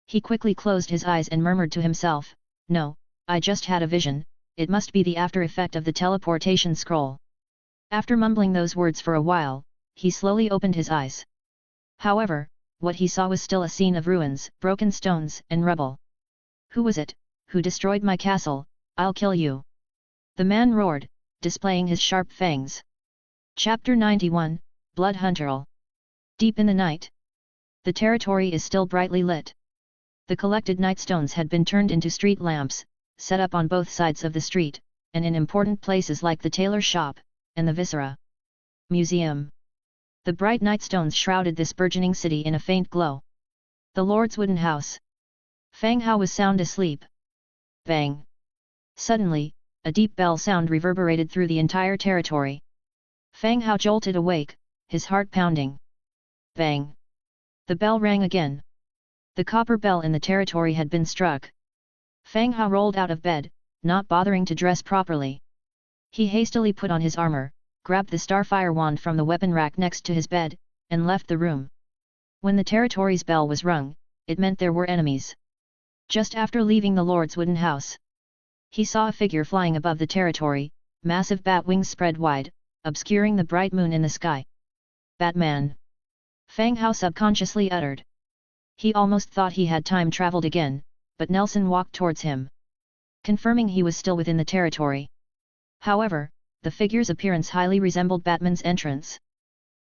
He quickly closed his eyes and murmured to himself, "No, I just had a vision, it must be the after effect of the teleportation scroll." After mumbling those words for a while, he slowly opened his eyes. However, what he saw was still a scene of ruins, broken stones, and rubble. "Who was it, who destroyed my castle? I'll kill you!" the man roared, displaying his sharp fangs. Chapter 91, Blood Hunter. Deep in the night. The territory is still brightly lit. The collected nightstones had been turned into street lamps, set up on both sides of the street, and in important places like the tailor shop, and the Viscera Museum. The bright night stones shrouded this burgeoning city in a faint glow. The Lord's wooden house. Fang Hao was sound asleep. Bang! Suddenly, a deep bell sound reverberated through the entire territory. Fang Hao jolted awake, his heart pounding. Bang! The bell rang again. The copper bell in the territory had been struck. Fang Hao rolled out of bed, not bothering to dress properly. He hastily put on his armor, grabbed the starfire wand from the weapon rack next to his bed, and left the room. When the territory's bell was rung, it meant there were enemies. Just after leaving the Lord's wooden house, he saw a figure flying above the territory, massive bat wings spread wide, obscuring the bright moon in the sky. Batman! Fang Hao subconsciously uttered. He almost thought he had time traveled again, but Nelson walked towards him, confirming he was still within the territory. However, the figure's appearance highly resembled Batman's entrance.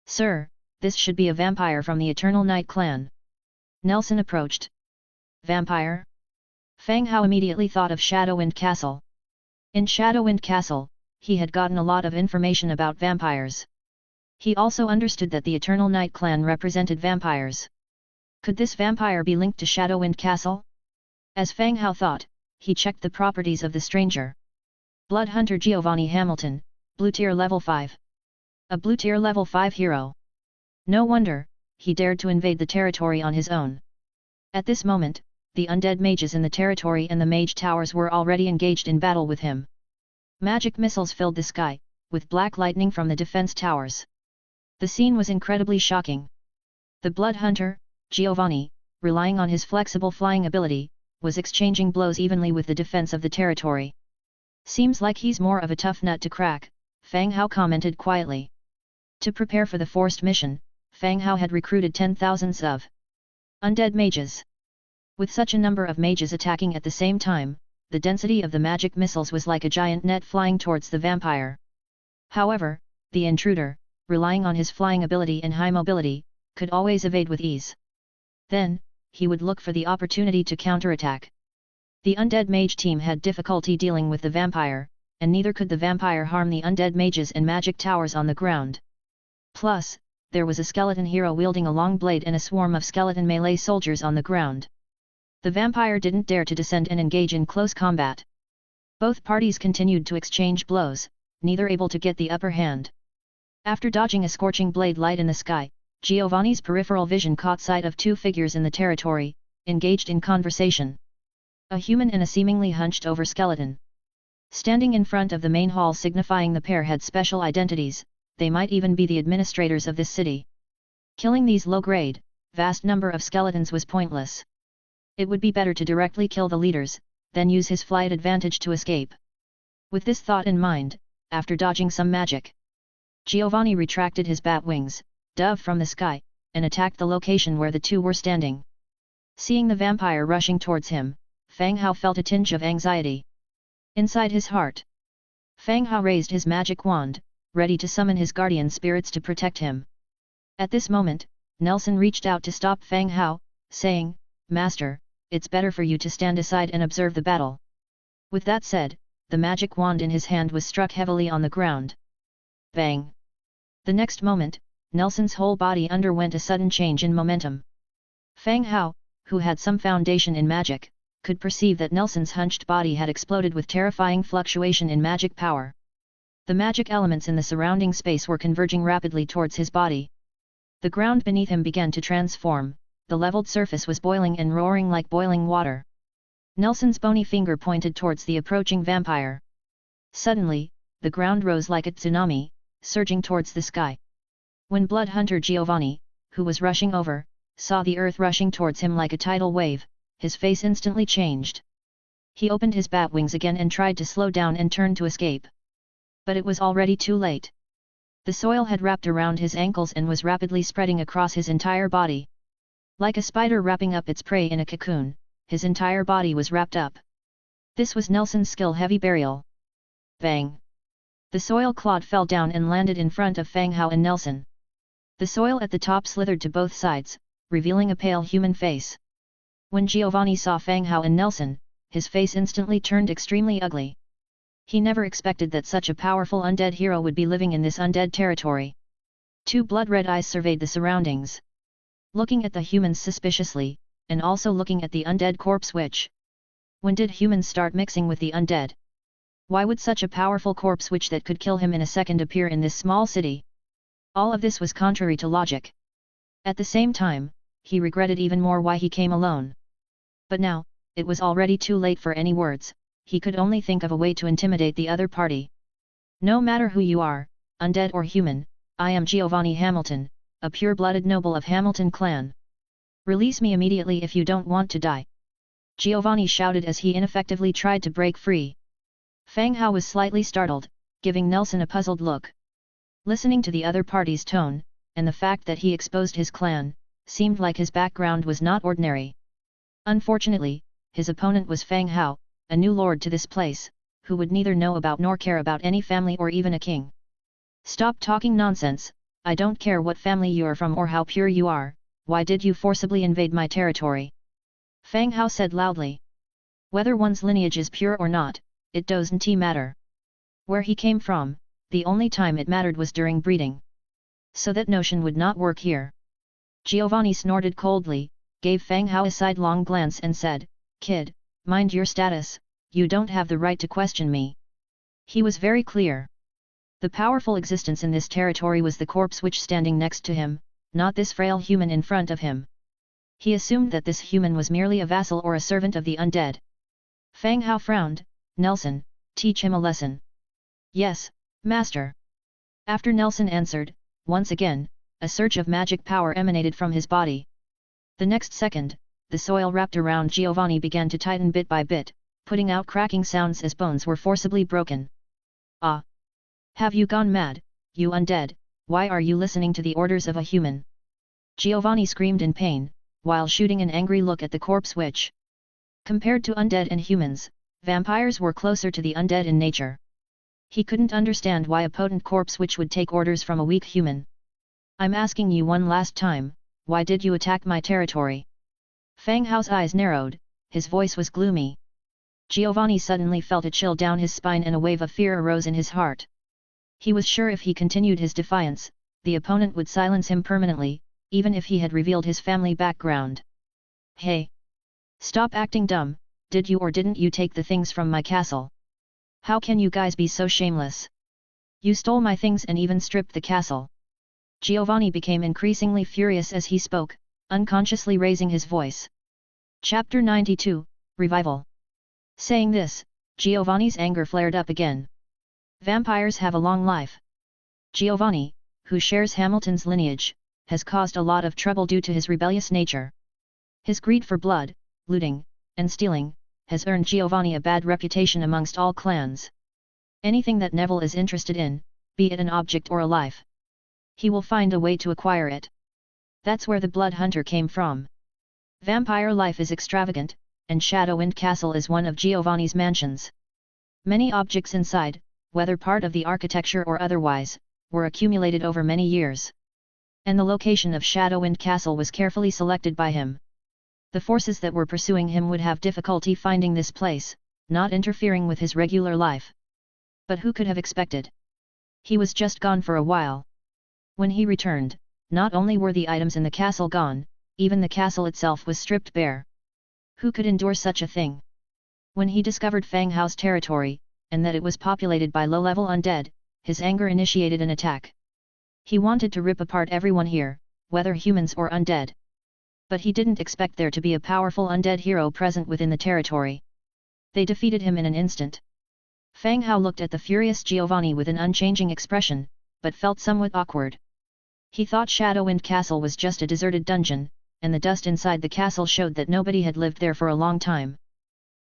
"Sir, this should be a vampire from the Eternal Night clan." Nelson approached. Vampire? Fang Hao immediately thought of Shadowwind Castle. In Shadowwind Castle, he had gotten a lot of information about vampires. He also understood that the Eternal Night clan represented vampires. Could this vampire be linked to Shadowwind Castle? As Fang Hao thought, he checked the properties of the stranger. Blood Hunter Giovanni Hamilton, Blue Tier Level 5. A Blue Tier Level 5 hero. No wonder, he dared to invade the territory on his own. At this moment, the undead mages in the territory and the mage towers were already engaged in battle with him. Magic missiles filled the sky, with black lightning from the defense towers. The scene was incredibly shocking. The Blood Hunter, Giovanni, relying on his flexible flying ability, was exchanging blows evenly with the defense of the territory. "Seems like he's more of a tough nut to crack," Fang Hao commented quietly. To prepare for the forced mission, Fang Hao had recruited 10,000s of undead mages. With such a number of mages attacking at the same time, the density of the magic missiles was like a giant net flying towards the vampire. However, the intruder, relying on his flying ability and high mobility, could always evade with ease. Then, he would look for the opportunity to counterattack. The undead mage team had difficulty dealing with the vampire, and neither could the vampire harm the undead mages and magic towers on the ground. Plus, there was a skeleton hero wielding a long blade and a swarm of skeleton melee soldiers on the ground. The vampire didn't dare to descend and engage in close combat. Both parties continued to exchange blows, neither able to get the upper hand. After dodging a scorching blade light in the sky, Giovanni's peripheral vision caught sight of two figures in the territory, engaged in conversation. A human and a seemingly hunched-over skeleton. Standing in front of the main hall signifying the pair had special identities, they might even be the administrators of this city. Killing these low-grade, vast number of skeletons was pointless. It would be better to directly kill the leaders, then use his flight advantage to escape. With this thought in mind, after dodging some magic, Giovanni retracted his bat wings, dove from the sky, and attacked the location where the two were standing. Seeing the vampire rushing towards him, Fang Hao felt a tinge of anxiety inside his heart. Fang Hao raised his magic wand, ready to summon his guardian spirits to protect him. At this moment, Nelson reached out to stop Fang Hao, saying, "Master, it's better for you to stand aside and observe the battle." With that said, the magic wand in his hand was struck heavily on the ground. Bang! The next moment, Nelson's whole body underwent a sudden change in momentum. Fang Hao, who had some foundation in magic, could perceive that Nelson's hunched body had exploded with terrifying fluctuation in magic power. The magic elements in the surrounding space were converging rapidly towards his body. The ground beneath him began to transform, the leveled surface was boiling and roaring like boiling water. Nelson's bony finger pointed towards the approaching vampire. Suddenly, the ground rose like a tsunami, surging towards the sky. When Blood Hunter Giovanni, who was rushing over, saw the earth rushing towards him like a tidal wave, his face instantly changed. He opened his bat wings again and tried to slow down and turn to escape. But it was already too late. The soil had wrapped around his ankles and was rapidly spreading across his entire body. Like a spider wrapping up its prey in a cocoon, his entire body was wrapped up. This was Nelson's skill-heavy burial. Bang! The soil clod fell down and landed in front of Fang Hao and Nelson. The soil at the top slithered to both sides, revealing a pale human face. When Giovanni saw Fang Hao and Nelson, his face instantly turned extremely ugly. He never expected that such a powerful undead hero would be living in this undead territory. Two blood-red eyes surveyed the surroundings, looking at the humans suspiciously, and also looking at the undead corpse witch. When did humans start mixing with the undead? Why would such a powerful corpse witch that could kill him in a second appear in this small city? All of this was contrary to logic. At the same time, he regretted even more why he came alone. But now, it was already too late for any words, he could only think of a way to intimidate the other party. No matter who you are, undead or human, I am Giovanni Hamilton, a pure-blooded noble of Hamilton clan. Release me immediately if you don't want to die. Giovanni shouted as he ineffectively tried to break free. Fang Hao was slightly startled, giving Nelson a puzzled look. Listening to the other party's tone, and the fact that he exposed his clan, seemed like his background was not ordinary. Unfortunately, his opponent was Fang Hao, a new lord to this place, who would neither know about nor care about any family or even a king. Stop talking nonsense, I don't care what family you are from or how pure you are, why did you forcibly invade my territory? Fang Hao said loudly. Whether one's lineage is pure or not, it doesn't matter. Where he came from, the only time it mattered was during breeding. So that notion would not work here. Giovanni snorted coldly, gave Fang Hao a sidelong glance and said, "Kid, mind your status, you don't have the right to question me." He was very clear. The powerful existence in this territory was the corpse witch standing next to him, not this frail human in front of him. He assumed that this human was merely a vassal or a servant of the undead. Fang Hao frowned. "Nelson, teach him a lesson." "Yes, master." After Nelson answered, once again, a surge of magic power emanated from his body. The next second, the soil wrapped around Giovanni began to tighten bit by bit, putting out cracking sounds as bones were forcibly broken. "Ah! Have you gone mad, you undead? Why are you listening to the orders of a human?" Giovanni screamed in pain, while shooting an angry look at the corpse witch. Compared to undead and humans, vampires were closer to the undead in nature. He couldn't understand why a potent corpse witch would take orders from a weak human. "I'm asking you one last time, why did you attack my territory?" Fang Hao's eyes narrowed, his voice was gloomy. Giovanni suddenly felt a chill down his spine and a wave of fear arose in his heart. He was sure if he continued his defiance, the opponent would silence him permanently, even if he had revealed his family background. "Hey! Stop acting dumb, did you or didn't you take the things from my castle? How can you guys be so shameless? You stole my things and even stripped the castle." Giovanni became increasingly furious as he spoke, unconsciously raising his voice. Chapter 92, Revival. Saying this, Giovanni's anger flared up again. Vampires have a long life. Giovanni, who shares Hamilton's lineage, has caused a lot of trouble due to his rebellious nature. His greed for blood, looting, and stealing, has earned Giovanni a bad reputation amongst all clans. Anything that Neville is interested in, be it an object or a life, he will find a way to acquire it. That's where the Blood Hunter came from. Vampire life is extravagant, and Shadowwind Castle is one of Giovanni's mansions. Many objects inside, whether part of the architecture or otherwise, were accumulated over many years. And the location of Shadowwind Castle was carefully selected by him. The forces that were pursuing him would have difficulty finding this place, not interfering with his regular life. But who could have expected? He was just gone for a while. When he returned, not only were the items in the castle gone, even the castle itself was stripped bare. Who could endure such a thing? When he discovered Fang Hao's territory, and that it was populated by low-level undead, his anger initiated an attack. He wanted to rip apart everyone here, whether humans or undead. But he didn't expect there to be a powerful undead hero present within the territory. They defeated him in an instant. Fang Hao looked at the furious Giovanni with an unchanging expression, but felt somewhat awkward. He thought Shadowwind Castle was just a deserted dungeon, and the dust inside the castle showed that nobody had lived there for a long time.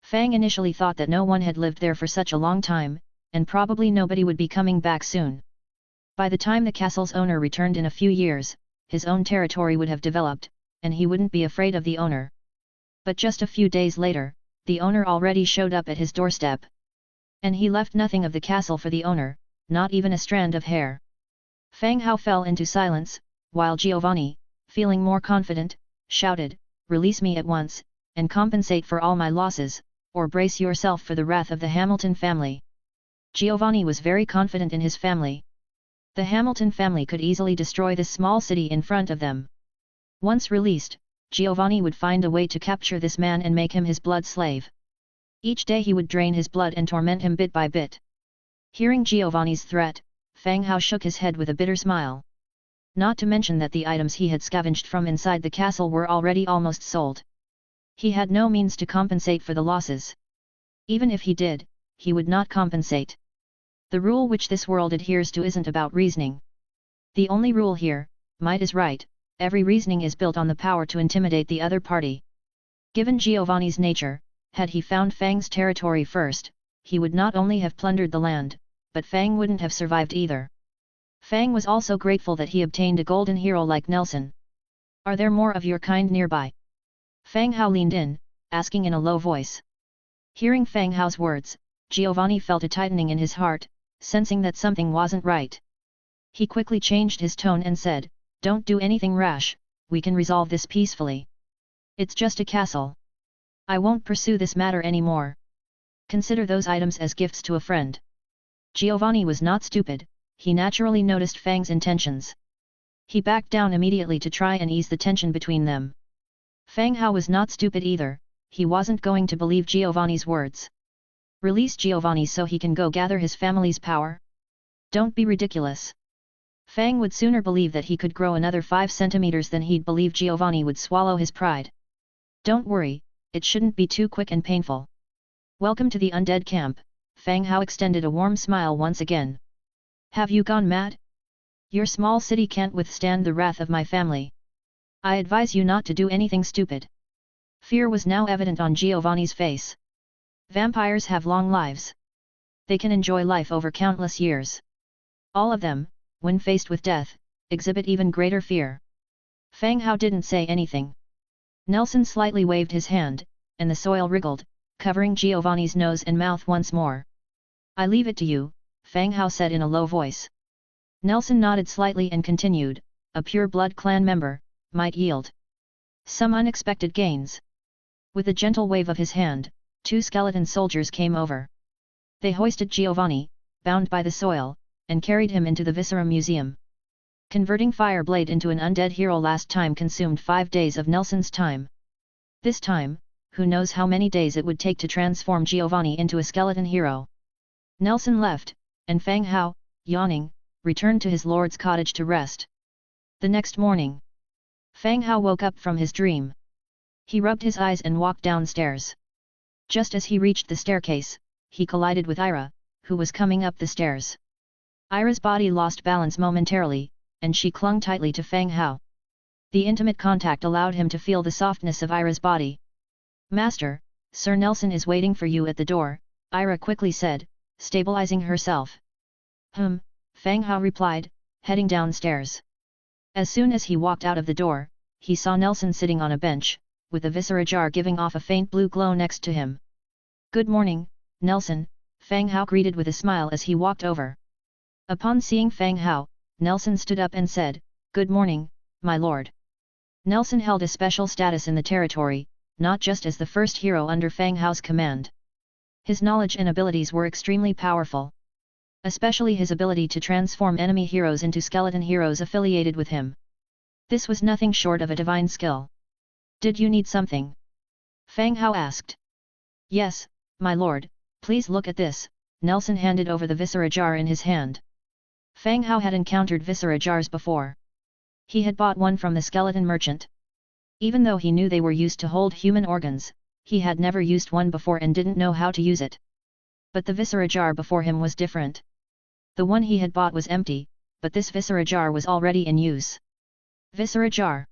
Fang initially thought that no one had lived there for such a long time, and probably nobody would be coming back soon. By the time the castle's owner returned in a few years, his own territory would have developed, and he wouldn't be afraid of the owner. But just a few days later, the owner already showed up at his doorstep. And he left nothing of the castle for the owner, not even a strand of hair. Fang Hao fell into silence, while Giovanni, feeling more confident, shouted, "Release me at once, and compensate for all my losses, or brace yourself for the wrath of the Hamilton family." Giovanni was very confident in his family. The Hamilton family could easily destroy this small city in front of them. Once released, Giovanni would find a way to capture this man and make him his blood slave. Each day he would drain his blood and torment him bit by bit. Hearing Giovanni's threat, Fang Hao shook his head with a bitter smile. Not to mention that the items he had scavenged from inside the castle were already almost sold. He had no means to compensate for the losses. Even if he did, he would not compensate. The rule which this world adheres to isn't about reasoning. The only rule here, might is right, every reasoning is built on the power to intimidate the other party. Given Giovanni's nature, had he found Fang's territory first, he would not only have plundered the land, but Fang wouldn't have survived either. Fang was also grateful that he obtained a golden hero like Nelson. Are there more of your kind nearby? Fang Hao leaned in, asking in a low voice. Hearing Fang Hao's words, Giovanni felt a tightening in his heart, sensing that something wasn't right. He quickly changed his tone and said, "Don't do anything rash, we can resolve this peacefully. It's just a castle. I won't pursue this matter anymore. Consider those items as gifts to a friend." Giovanni was not stupid, he naturally noticed Fang's intentions. He backed down immediately to try and ease the tension between them. Fang Hao was not stupid either, he wasn't going to believe Giovanni's words. Release Giovanni so he can go gather his family's power? Don't be ridiculous. Fang would sooner believe that he could grow another 5 centimeters than he'd believe Giovanni would swallow his pride. Don't worry, it shouldn't be too quick and painful. Welcome to the Undead camp, Fang Hao extended a warm smile once again. Have you gone mad? Your small city can't withstand the wrath of my family. I advise you not to do anything stupid. Fear was now evident on Giovanni's face. Vampires have long lives. They can enjoy life over countless years. All of them, when faced with death, exhibit even greater fear. Fang Hao didn't say anything. Nelson slightly waved his hand, and the soil wriggled, covering Giovanni's nose and mouth once more. I leave it to you, Fang Hao said in a low voice. Nelson nodded slightly and continued, a pure-blood clan member, might yield some unexpected gains. With a gentle wave of his hand, 2 skeleton soldiers came over. They hoisted Giovanni, bound by the soil, and carried him into the Viscera Museum. Converting Fireblade into an undead hero last time consumed 5 days of Nelson's time. This time, who knows how many days it would take to transform Giovanni into a skeleton hero. Nelson left, and Fang Hao, yawning, returned to his lord's cottage to rest. The next morning, Fang Hao woke up from his dream. He rubbed his eyes and walked downstairs. Just as he reached the staircase, he collided with Ira, who was coming up the stairs. Ira's body lost balance momentarily, and she clung tightly to Fang Hao. The intimate contact allowed him to feel the softness of Ira's body. Master, Sir Nelson is waiting for you at the door, Ira quickly said, stabilizing herself. Fang Hao replied, heading downstairs. As soon as he walked out of the door, he saw Nelson sitting on a bench, with the viscera jar giving off a faint blue glow next to him. Good morning, Nelson, Fang Hao greeted with a smile as he walked over. Upon seeing Fang Hao, Nelson stood up and said, Good morning, my lord. Nelson held a special status in the territory, not just as the first hero under Fang Hao's command. His knowledge and abilities were extremely powerful. Especially his ability to transform enemy heroes into skeleton heroes affiliated with him. This was nothing short of a divine skill. Did you need something? Fang Hao asked. Yes, my lord, please look at this, Nelson handed over the viscera jar in his hand. Fang Hao had encountered viscera jars before. He had bought one from the skeleton merchant. Even though he knew they were used to hold human organs, he had never used one before and didn't know how to use it. But the viscera jar before him was different. The one he had bought was empty, but this viscera jar was already in use. Viscera jar.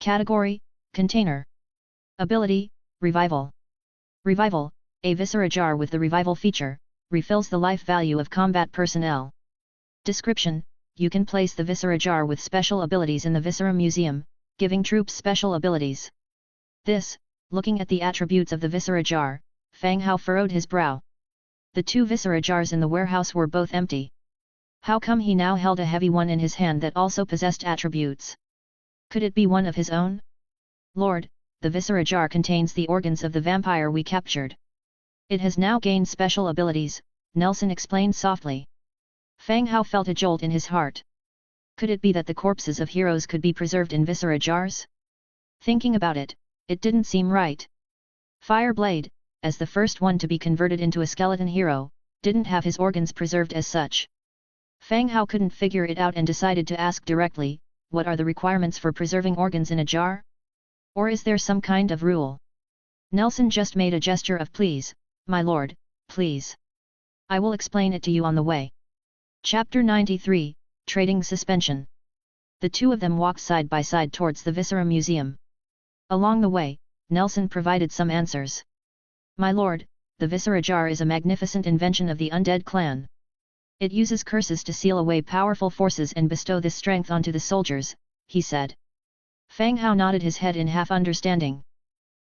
Category, Container. Ability, Revival. Revival, a viscera jar with the revival feature, refills the life value of combat personnel. Description, you can place the viscera jar with special abilities in the Viscera Museum, giving troops special abilities. This, looking at the attributes of the viscera jar, Fang Hao furrowed his brow. The 2 viscera jars in the warehouse were both empty. How come he now held a heavy one in his hand that also possessed attributes? Could it be one of his own? Lord, the viscera jar contains the organs of the vampire we captured. It has now gained special abilities, Nelson explained softly. Fang Hao felt a jolt in his heart. Could it be that the corpses of heroes could be preserved in viscera jars? Thinking about it, it didn't seem right. Fireblade, as the first one to be converted into a skeleton hero, didn't have his organs preserved as such. Fang Hao couldn't figure it out and decided to ask directly, what are the requirements for preserving organs in a jar? Or is there some kind of rule? Nelson just made a gesture of please, my lord, please. I will explain it to you on the way. Chapter 93, Trading Suspension. The two of them walked side by side towards the Viscera Museum. Along the way, Nelson provided some answers. My lord, the Viscera Jar is a magnificent invention of the Undead clan. It uses curses to seal away powerful forces and bestow this strength onto the soldiers, he said. Fang Hao nodded his head in half understanding.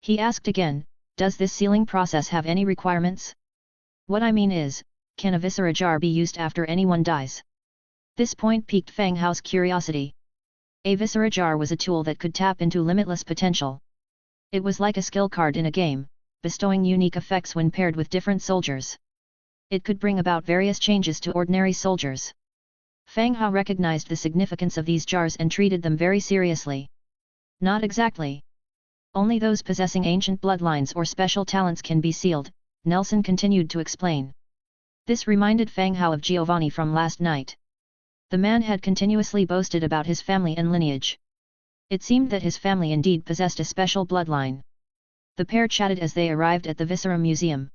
He asked again, does this sealing process have any requirements? What I mean is, can a Viscera Jar be used after anyone dies? This point piqued Fang Hao's curiosity. A Viscera Jar was a tool that could tap into limitless potential. It was like a skill card in a game, bestowing unique effects when paired with different soldiers. It could bring about various changes to ordinary soldiers. Fang Hao recognized the significance of these jars and treated them very seriously. Not exactly. Only those possessing ancient bloodlines or special talents can be sealed, Nelson continued to explain. This reminded Fang Hao of Giovanni from last night. The man had continuously boasted about his family and lineage. It seemed that his family indeed possessed a special bloodline. The pair chatted as they arrived at the Viscera Museum.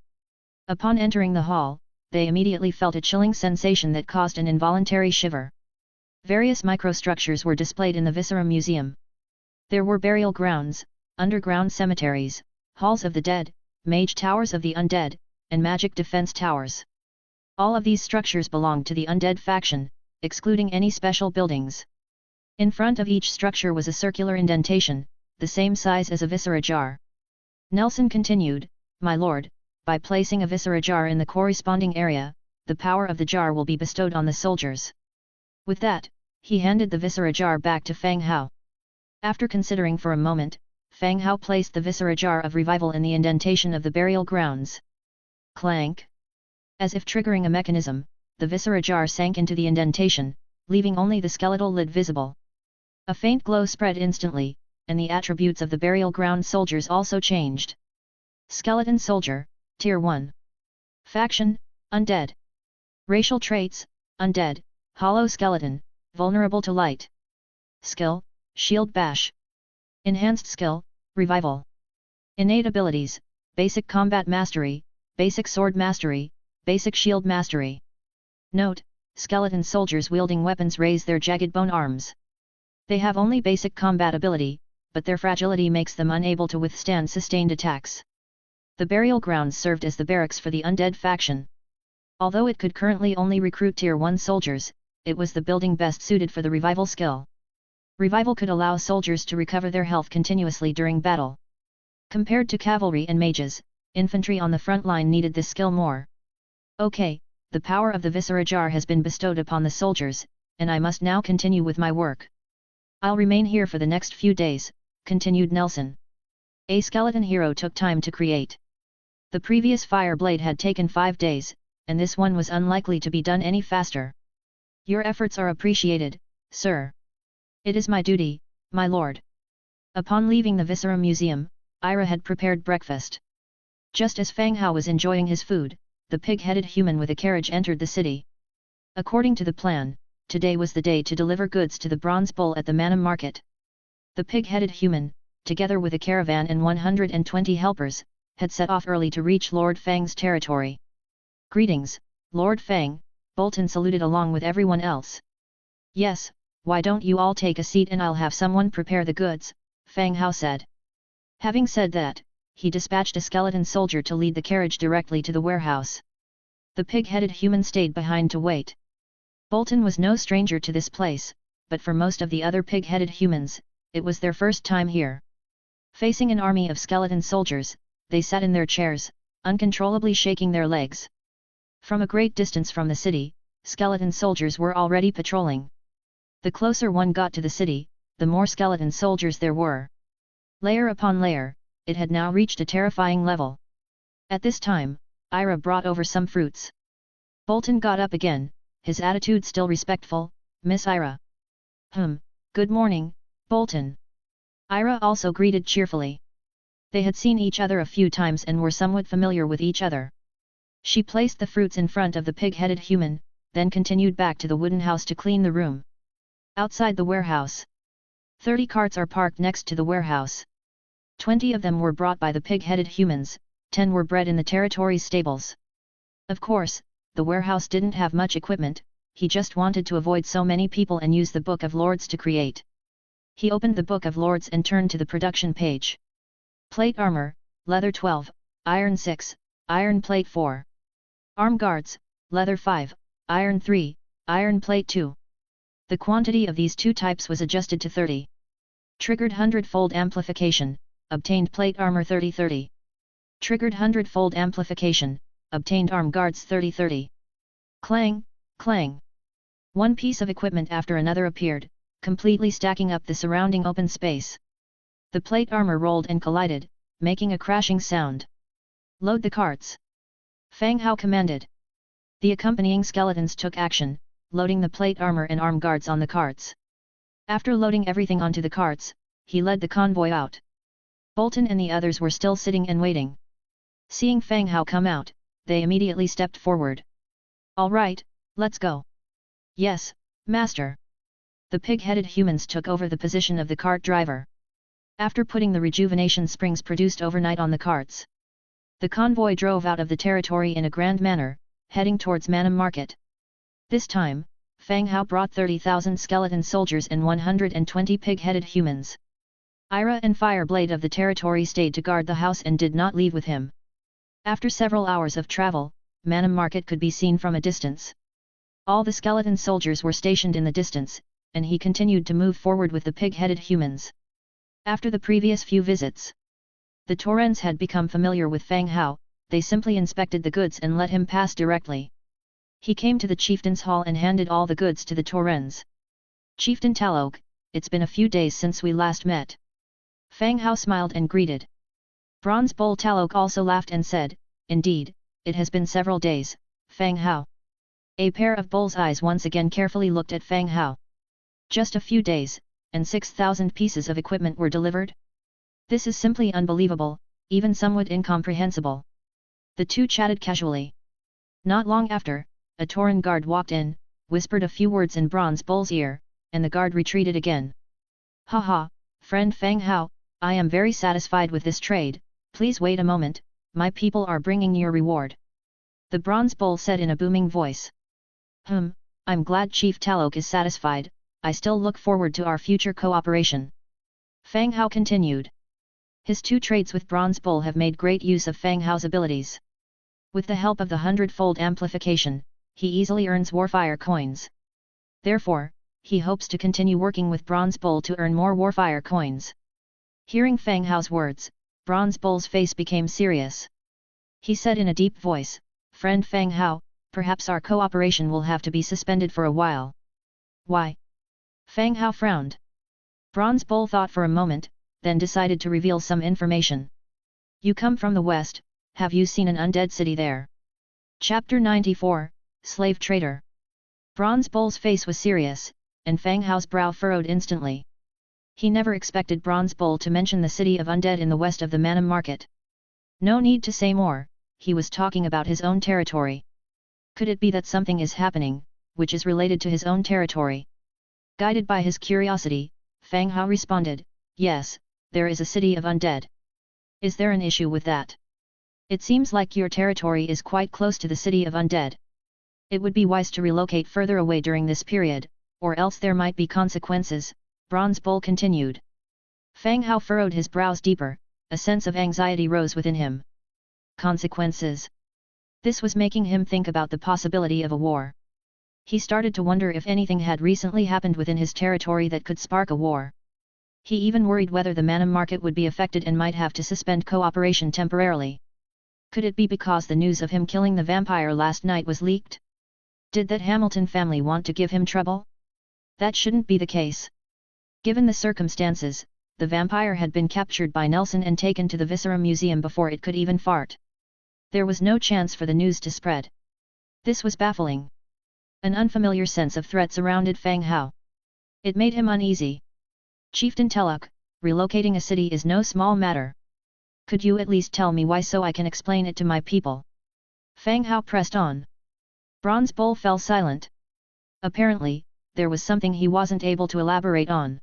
Upon entering the hall, they immediately felt a chilling sensation that caused an involuntary shiver. Various microstructures were displayed in the Viscera Museum. There were burial grounds, underground cemeteries, halls of the dead, mage towers of the undead, and magic defense towers. All of these structures belonged to the Undead faction, excluding any special buildings. In front of each structure was a circular indentation, the same size as a Viscera Jar. Nelson continued, my lord, by placing a Viscera Jar in the corresponding area, the power of the jar will be bestowed on the soldiers. With that, he handed the Viscera Jar back to Fang Hao. After considering for a moment, Fang Hao placed the Viscera Jar of Revival in the indentation of the burial grounds. Clank! As if triggering a mechanism, the Viscera Jar sank into the indentation, leaving only the skeletal lid visible. A faint glow spread instantly, and the attributes of the burial ground soldiers also changed. Skeleton Soldier, Tier 1. Faction, Undead. Racial traits, Undead, Hollow Skeleton, Vulnerable to Light. Skill, Shield Bash. Enhanced Skill, Revival. Innate Abilities, Basic Combat Mastery, Basic Sword Mastery, Basic Shield Mastery. Note, skeleton soldiers wielding weapons raise their jagged bone arms. They have only basic combat ability, but their fragility makes them unable to withstand sustained attacks. The burial grounds served as the barracks for the Undead faction. Although it could currently only recruit Tier 1 soldiers, it was the building best suited for the revival skill. Revival could allow soldiers to recover their health continuously during battle. Compared to cavalry and mages, infantry on the front line needed this skill more. Okay, the power of the Viscera Jar has been bestowed upon the soldiers, and I must now continue with my work. I'll remain here for the next few days, continued Nelson. A skeleton hero took time to create. The previous Fireblade had taken 5 days, and this one was unlikely to be done any faster. Your efforts are appreciated, sir. It is my duty, my lord. Upon leaving the Viscera Museum, Ira had prepared breakfast. Just as Fang Hao was enjoying his food, the pig-headed human with a carriage entered the city. According to the plan, today was the day to deliver goods to the bronze bull at the Manam market. The pig-headed human, together with a caravan and 120 helpers, had set off early to reach Lord Fang's territory. Greetings, Lord Fang, Bolton saluted along with everyone else. Yes, why don't you all take a seat and I'll have someone prepare the goods, Fang Hao said. Having said that, he dispatched a skeleton soldier to lead the carriage directly to the warehouse. The pig-headed human stayed behind to wait. Bolton was no stranger to this place, but for most of the other pig-headed humans, it was their first time here. Facing an army of skeleton soldiers, they sat in their chairs, uncontrollably shaking their legs. From a great distance from the city, skeleton soldiers were already patrolling. The closer one got to the city, the more skeleton soldiers there were. Layer upon layer, it had now reached a terrifying level. At this time, Ira brought over some fruits. Bolton got up again, his attitude still respectful, "Miss Ira." Good morning, Bolton." Ira also greeted cheerfully. They had seen each other a few times and were somewhat familiar with each other. She placed the fruits in front of the pig-headed human, then continued back to the wooden house to clean the room. Outside the warehouse, 30 carts are parked next to the warehouse. 20 of them were brought by the pig-headed humans, 10 were bred in the territory's stables. Of course, the warehouse didn't have much equipment, he just wanted to avoid so many people and use the Book of Lords to create. He opened the Book of Lords and turned to the production page. Plate armor, leather 12, iron 6, iron plate 4. Arm guards, leather 5, iron 3, iron plate 2. The quantity of these two types was adjusted to 30. Triggered hundredfold amplification, obtained plate armor 30-30. Triggered hundredfold amplification, obtained arm guards 30-30. Clang, clang. One piece of equipment after another appeared, completely stacking up the surrounding open space. The plate armor rolled and collided, making a crashing sound. "Load the carts!" Fang Hao commanded. The accompanying skeletons took action, loading the plate armor and arm guards on the carts. After loading everything onto the carts, he led the convoy out. Bolton and the others were still sitting and waiting. Seeing Fang Hao come out, they immediately stepped forward. "All right, let's go." "Yes, master." The pig-headed humans took over the position of the cart driver. After putting the rejuvenation springs produced overnight on the carts, the convoy drove out of the territory in a grand manner, heading towards Manam Market. This time, Fang Hao brought 30,000 skeleton soldiers and 120 pig-headed humans. Ira and Fireblade of the territory stayed to guard the house and did not leave with him. After several hours of travel, Manam Market could be seen from a distance. All the skeleton soldiers were stationed in the distance, and he continued to move forward with the pig-headed humans. After the previous few visits, the Torrens had become familiar with Fang Hao, they simply inspected the goods and let him pass directly. He came to the chieftain's hall and handed all the goods to the Torrens. "Chieftain Talok, it's been a few days since we last met." Fang Hao smiled and greeted. Bronze Bull Talok also laughed and said, "Indeed, it has been several days, Fang Hao." A pair of bull's eyes once again carefully looked at Fang Hao. "Just a few days, and 6,000 pieces of equipment were delivered? This is simply unbelievable, even somewhat incomprehensible." The two chatted casually. Not long after, a Tauren guard walked in, whispered a few words in Bronze Bull's ear, and the guard retreated again. "Haha, friend Fang Hao, I am very satisfied with this trade, please wait a moment, my people are bringing your reward." The Bronze Bull said in a booming voice. I'm glad Chief Talok is satisfied, I still look forward to our future cooperation." Fang Hao continued. His two trades with Bronze Bull have made great use of Fang Hao's abilities. With the help of the hundredfold amplification, he easily earns Warfire coins. Therefore, he hopes to continue working with Bronze Bull to earn more Warfire coins. Hearing Fang Hao's words, Bronze Bull's face became serious. He said in a deep voice, "Friend Fang Hao, perhaps our cooperation will have to be suspended for a while." "Why?" Fang Hao frowned. Bronze Bull thought for a moment, then decided to reveal some information. "You come from the west, have you seen an undead city there?" Chapter 94, Slave Trader. Bronze Bull's face was serious, and Fang Hao's brow furrowed instantly. He never expected Bronze Bull to mention the city of Undead in the west of the Manam Market. No need to say more, he was talking about his own territory. Could it be that something is happening, which is related to his own territory? Guided by his curiosity, Fang Hao responded, "Yes, there is a city of Undead. Is there an issue with that? It seems like your territory is quite close to the city of Undead. It would be wise to relocate further away during this period, or else there might be consequences," Bronze Bull continued. Fang Hao furrowed his brows deeper, a sense of anxiety rose within him. Consequences? This was making him think about the possibility of a war. He started to wonder if anything had recently happened within his territory that could spark a war. He even worried whether the Manam Market would be affected and might have to suspend cooperation temporarily. Could it be because the news of him killing the vampire last night was leaked? Did that Hamilton family want to give him trouble? That shouldn't be the case. Given the circumstances, the vampire had been captured by Nelson and taken to the Viscera Museum before it could even fart. There was no chance for the news to spread. This was baffling. An unfamiliar sense of threat surrounded Fang Hao. It made him uneasy. Chieftain Teluk, relocating a city is no small matter. Could you at least tell me why so I can explain it to my people? Fang Hao pressed on. Bronze Bull fell silent. Apparently, there was something he wasn't able to elaborate on.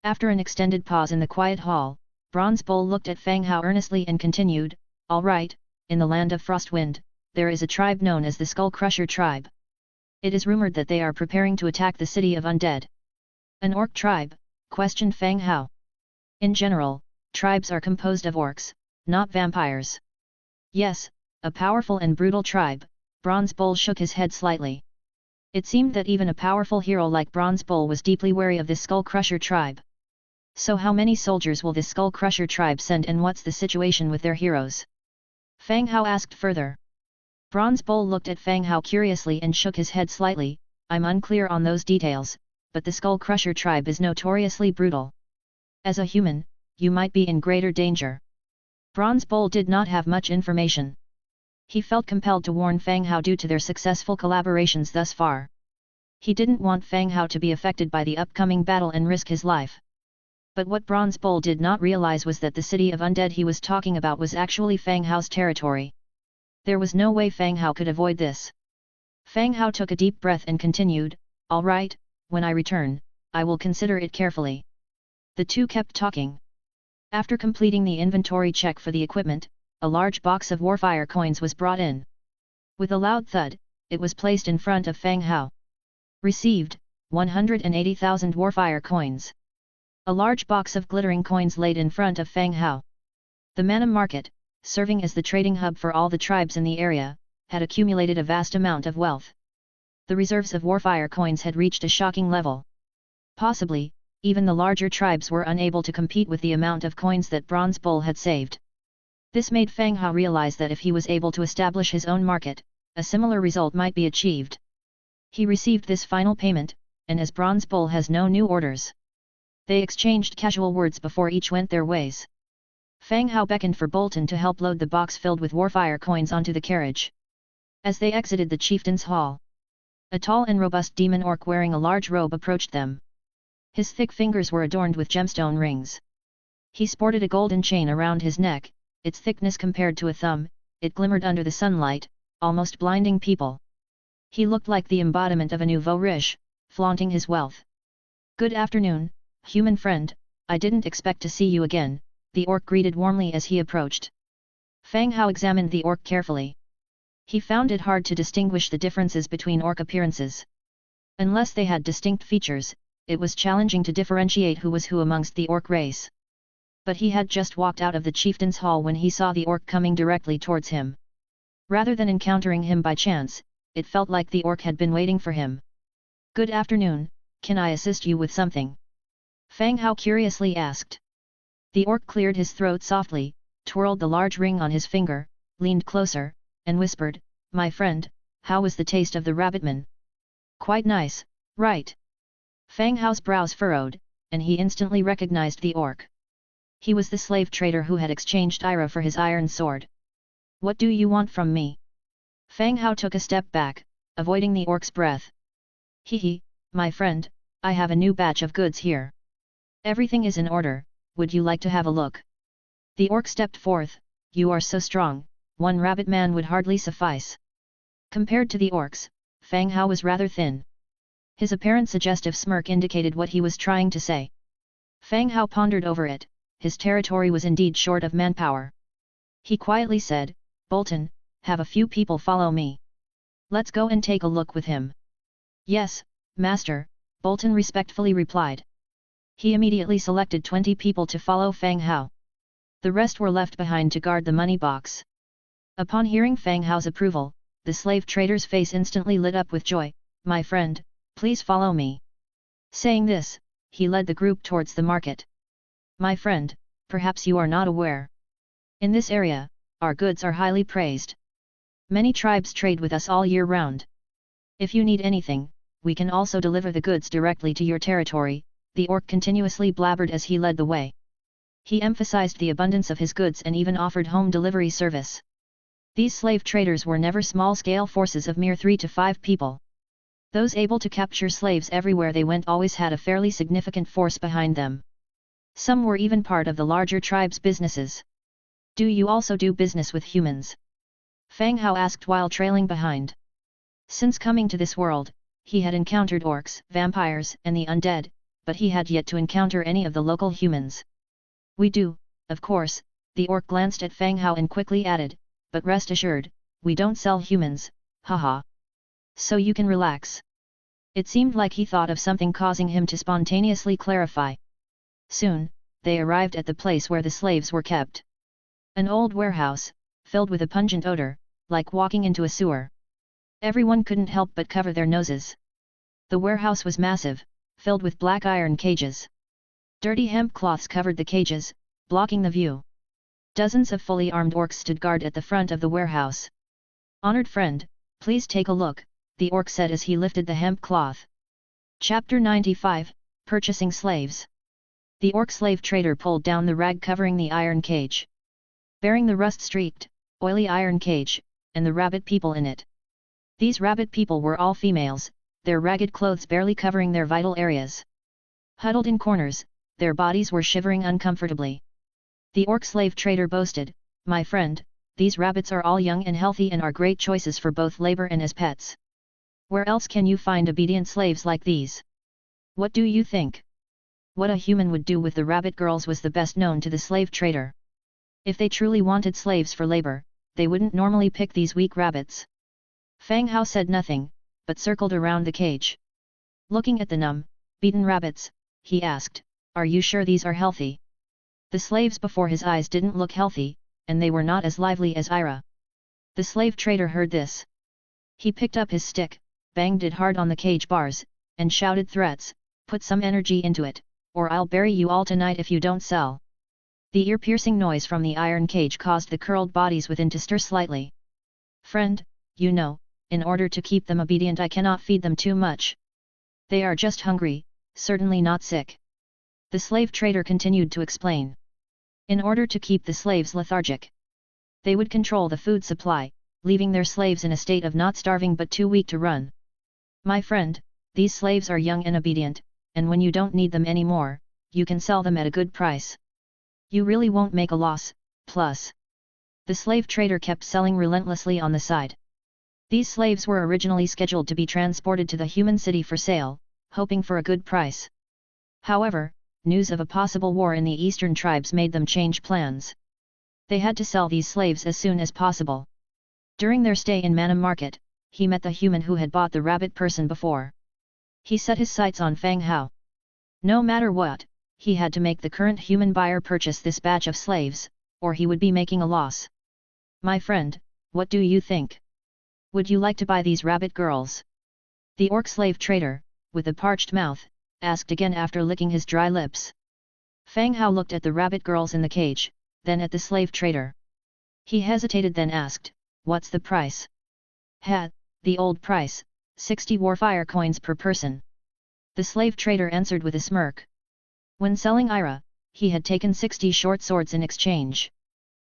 After an extended pause in the quiet hall, Bronze Bull looked at Fang Hao earnestly and continued, "All right, in the land of Frostwind, there is a tribe known as the Skull Crusher tribe. It is rumored that they are preparing to attack the city of Undead." "An orc tribe?" questioned Fang Hao. "In general, tribes are composed of orcs, not vampires." "Yes, a powerful and brutal tribe." Bronze Bull shook his head slightly. It seemed that even a powerful hero like Bronze Bull was deeply wary of this Skull Crusher tribe. "So how many soldiers will this Skull Crusher tribe send and what's the situation with their heroes?" Fang Hao asked further. Bronze Bull looked at Fang Hao curiously and shook his head slightly. "I'm unclear on those details, but the Skull Crusher tribe is notoriously brutal. As a human, you might be in greater danger." Bronze Bull did not have much information. He felt compelled to warn Fang Hao due to their successful collaborations thus far. He didn't want Fang Hao to be affected by the upcoming battle and risk his life. But what Bronze Bull did not realize was that the city of Undead he was talking about was actually Fang Hao's territory. There was no way Fang Hao could avoid this. Fang Hao took a deep breath and continued, "All right, when I return, I will consider it carefully." The two kept talking. After completing the inventory check for the equipment, a large box of Warfire coins was brought in. With a loud thud, it was placed in front of Fang Hao. "Received, 180,000 Warfire coins." A large box of glittering coins laid in front of Fang Hao. The Mana Market, serving as the trading hub for all the tribes in the area, had accumulated a vast amount of wealth. The reserves of Warfire coins had reached a shocking level. Possibly, even the larger tribes were unable to compete with the amount of coins that Bronze Bull had saved. This made Fang Hao realize that if he was able to establish his own market, a similar result might be achieved. He received this final payment, and as Bronze Bull has no new orders. They exchanged casual words before each went their ways. Fang Hao beckoned for Bolton to help load the box filled with Warfire coins onto the carriage. As they exited the chieftain's hall, a tall and robust demon orc wearing a large robe approached them. His thick fingers were adorned with gemstone rings. He sported a golden chain around his neck. Its thickness compared to a thumb, it glimmered under the sunlight, almost blinding people. He looked like the embodiment of a nouveau riche, flaunting his wealth. "Good afternoon, human friend, I didn't expect to see you again," the orc greeted warmly as he approached. Fang Hao examined the orc carefully. He found it hard to distinguish the differences between orc appearances. Unless they had distinct features, it was challenging to differentiate who was who amongst the orc race. But he had just walked out of the chieftain's hall when he saw the orc coming directly towards him. Rather than encountering him by chance, it felt like the orc had been waiting for him. "Good afternoon, can I assist you with something?" Fang Hao curiously asked. The orc cleared his throat softly, twirled the large ring on his finger, leaned closer, and whispered, "My friend, how was the taste of the rabbitman?" "Quite nice, right?" Fang Hao's brows furrowed, and he instantly recognized the orc. He was the slave trader who had exchanged Ira for his iron sword. "What do you want from me?" Fang Hao took a step back, avoiding the orc's breath. "Hehe, my friend, I have a new batch of goods here. Everything is in order, would you like to have a look?" The orc stepped forth. "You are so strong, one rabbit man would hardly suffice." Compared to the orcs, Fang Hao was rather thin. His apparent suggestive smirk indicated what he was trying to say. Fang Hao pondered over it. His territory was indeed short of manpower. He quietly said, "Bolton, have a few people follow me. Let's go and take a look with him." "Yes, master," Bolton respectfully replied. He immediately selected 20 people to follow Fang Hao. The rest were left behind to guard the money box. Upon hearing Fang Hao's approval, the slave trader's face instantly lit up with joy. "My friend, please follow me." Saying this, he led the group towards the market. "My friend, perhaps you are not aware. In this area, our goods are highly praised. Many tribes trade with us all year round. If you need anything, we can also deliver the goods directly to your territory," the orc continuously blabbered as he led the way. He emphasized the abundance of his goods and even offered home delivery service. These slave traders were never small-scale forces of mere 3 to 5 people. Those able to capture slaves everywhere they went always had a fairly significant force behind them. Some were even part of the larger tribe's businesses. Do you also do business with humans? Fang Hao asked while trailing behind. Since coming to this world, he had encountered orcs, vampires, and the undead, but he had yet to encounter any of the local humans. We do, of course, the orc glanced at Fang Hao and quickly added, but rest assured, we don't sell humans, haha. So you can relax. It seemed like he thought of something causing him to spontaneously clarify. Soon, they arrived at the place where the slaves were kept. An old warehouse, filled with a pungent odor, like walking into a sewer. Everyone couldn't help but cover their noses. The warehouse was massive, filled with black iron cages. Dirty hemp cloths covered the cages, blocking the view. Dozens of fully armed orcs stood guard at the front of the warehouse. Honored friend, please take a look, the orc said as he lifted the hemp cloth. Chapter 95, Purchasing Slaves. The orc slave trader pulled down the rag covering the iron cage. Bearing the rust-streaked, oily iron cage, and the rabbit people in it. These rabbit people were all females, their ragged clothes barely covering their vital areas. Huddled in corners, their bodies were shivering uncomfortably. The orc slave trader boasted, "My friend, these rabbits are all young and healthy and are great choices for both labor and as pets. Where else can you find obedient slaves like these? What do you think?" What a human would do with the rabbit girls was the best known to the slave trader. If they truly wanted slaves for labor, they wouldn't normally pick these weak rabbits. Fang Hao said nothing, but circled around the cage. Looking at the numb, beaten rabbits, he asked, "Are you sure these are healthy?" The slaves before his eyes didn't look healthy, and they were not as lively as Ira. The slave trader heard this. He picked up his stick, banged it hard on the cage bars, and shouted threats, "Put some energy into it, or I'll bury you all tonight if you don't sell." The ear-piercing noise from the iron cage caused the curled bodies within to stir slightly. "Friend, you know, in order to keep them obedient I cannot feed them too much. They are just hungry, certainly not sick." The slave trader continued to explain. In order to keep the slaves lethargic, they would control the food supply, leaving their slaves in a state of not starving but too weak to run. "My friend, these slaves are young and obedient, and when you don't need them anymore, you can sell them at a good price. You really won't make a loss, plus." The slave trader kept selling relentlessly on the side. These slaves were originally scheduled to be transported to the human city for sale, hoping for a good price. However, news of a possible war in the eastern tribes made them change plans. They had to sell these slaves as soon as possible. During their stay in Manam Market, he met the human who had bought the rabbit person before. He set his sights on Fang Hao. No matter what, he had to make the current human buyer purchase this batch of slaves, or he would be making a loss. "My friend, what do you think? Would you like to buy these rabbit girls?" The orc slave trader, with a parched mouth, asked again after licking his dry lips. Fang Hao looked at the rabbit girls in the cage, then at the slave trader. He hesitated then asked, "What's the price?" The old price, 60 warfire coins per person." The slave trader answered with a smirk. When selling Ira, he had taken 60 short swords in exchange.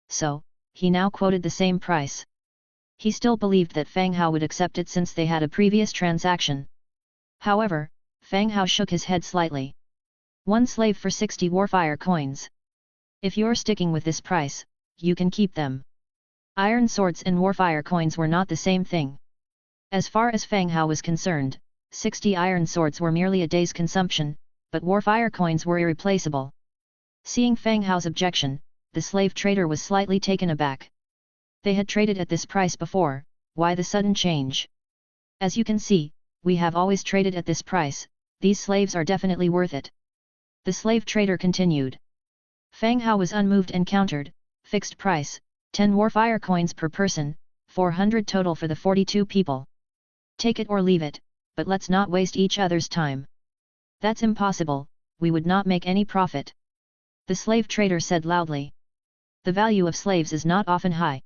So, he now quoted the same price. He still believed that Fang Hao would accept it since they had a previous transaction. However, Fang Hao shook his head slightly. "One slave for 60 warfire coins. If you're sticking with this price, you can keep them." Iron swords and warfire coins were not the same thing. As far as Fang Hao was concerned, 60 iron swords were merely a day's consumption, but warfire coins were irreplaceable. Seeing Fang Hao's objection, the slave trader was slightly taken aback. They had traded at this price before, why the sudden change? "As you can see, we have always traded at this price, these slaves are definitely worth it." The slave trader continued. Fang Hao was unmoved and countered, "Fixed price, 10 warfire coins per person, 400 total for the 42 people. Take it or leave it, but let's not waste each other's time." "That's impossible, we would not make any profit," the slave trader said loudly. The value of slaves is not often high.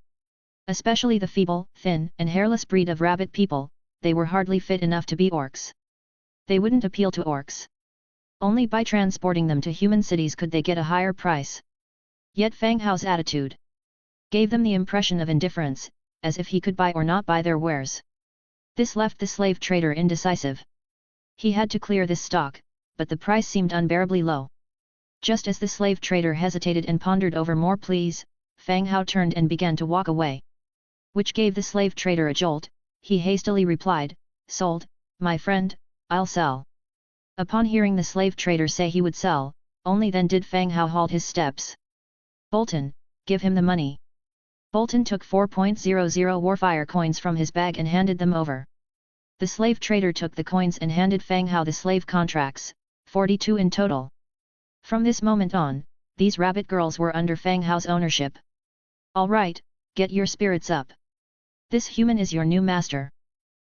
Especially the feeble, thin, and hairless breed of rabbit people, they were hardly fit enough to be orcs. They wouldn't appeal to orcs. Only by transporting them to human cities could they get a higher price. Yet Fang Hao's attitude gave them the impression of indifference, as if he could buy or not buy their wares. This left the slave trader indecisive. He had to clear this stock, but the price seemed unbearably low. Just as the slave trader hesitated and pondered over more pleas, Fang Hao turned and began to walk away. Which gave the slave trader a jolt. He hastily replied, "Sold, my friend, I'll sell." Upon hearing the slave trader say he would sell, only then did Fang Hao halt his steps. "Bolton, give him the money." Bolton took 4.00 Warfire coins from his bag and handed them over. The slave trader took the coins and handed Fang Hao the slave contracts, 42 in total. From this moment on, these rabbit girls were under Fang Hao's ownership. "All right, get your spirits up. This human is your new master."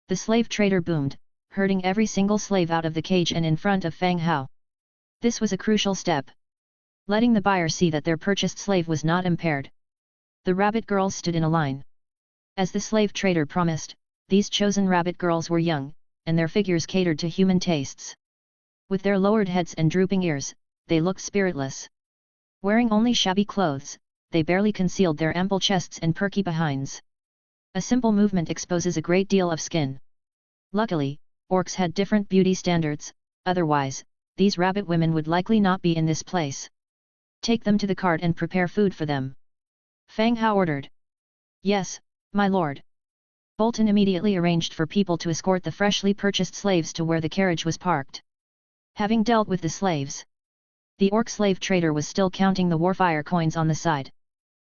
The slave trader boomed, herding every single slave out of the cage and in front of Fang Hao. This was a crucial step, letting the buyer see that their purchased slave was not impaired. The rabbit girls stood in a line. As the slave trader promised, these chosen rabbit girls were young, and their figures catered to human tastes. With their lowered heads and drooping ears, they looked spiritless. Wearing only shabby clothes, they barely concealed their ample chests and perky behinds. A simple movement exposes a great deal of skin. Luckily, orcs had different beauty standards, otherwise, these rabbit women would likely not be in this place. "Take them to the cart and prepare food for them," Fang Hao ordered. "Yes, my lord." Bolton immediately arranged for people to escort the freshly purchased slaves to where the carriage was parked. Having dealt with the slaves, the orc slave trader was still counting the Warfire coins on the side.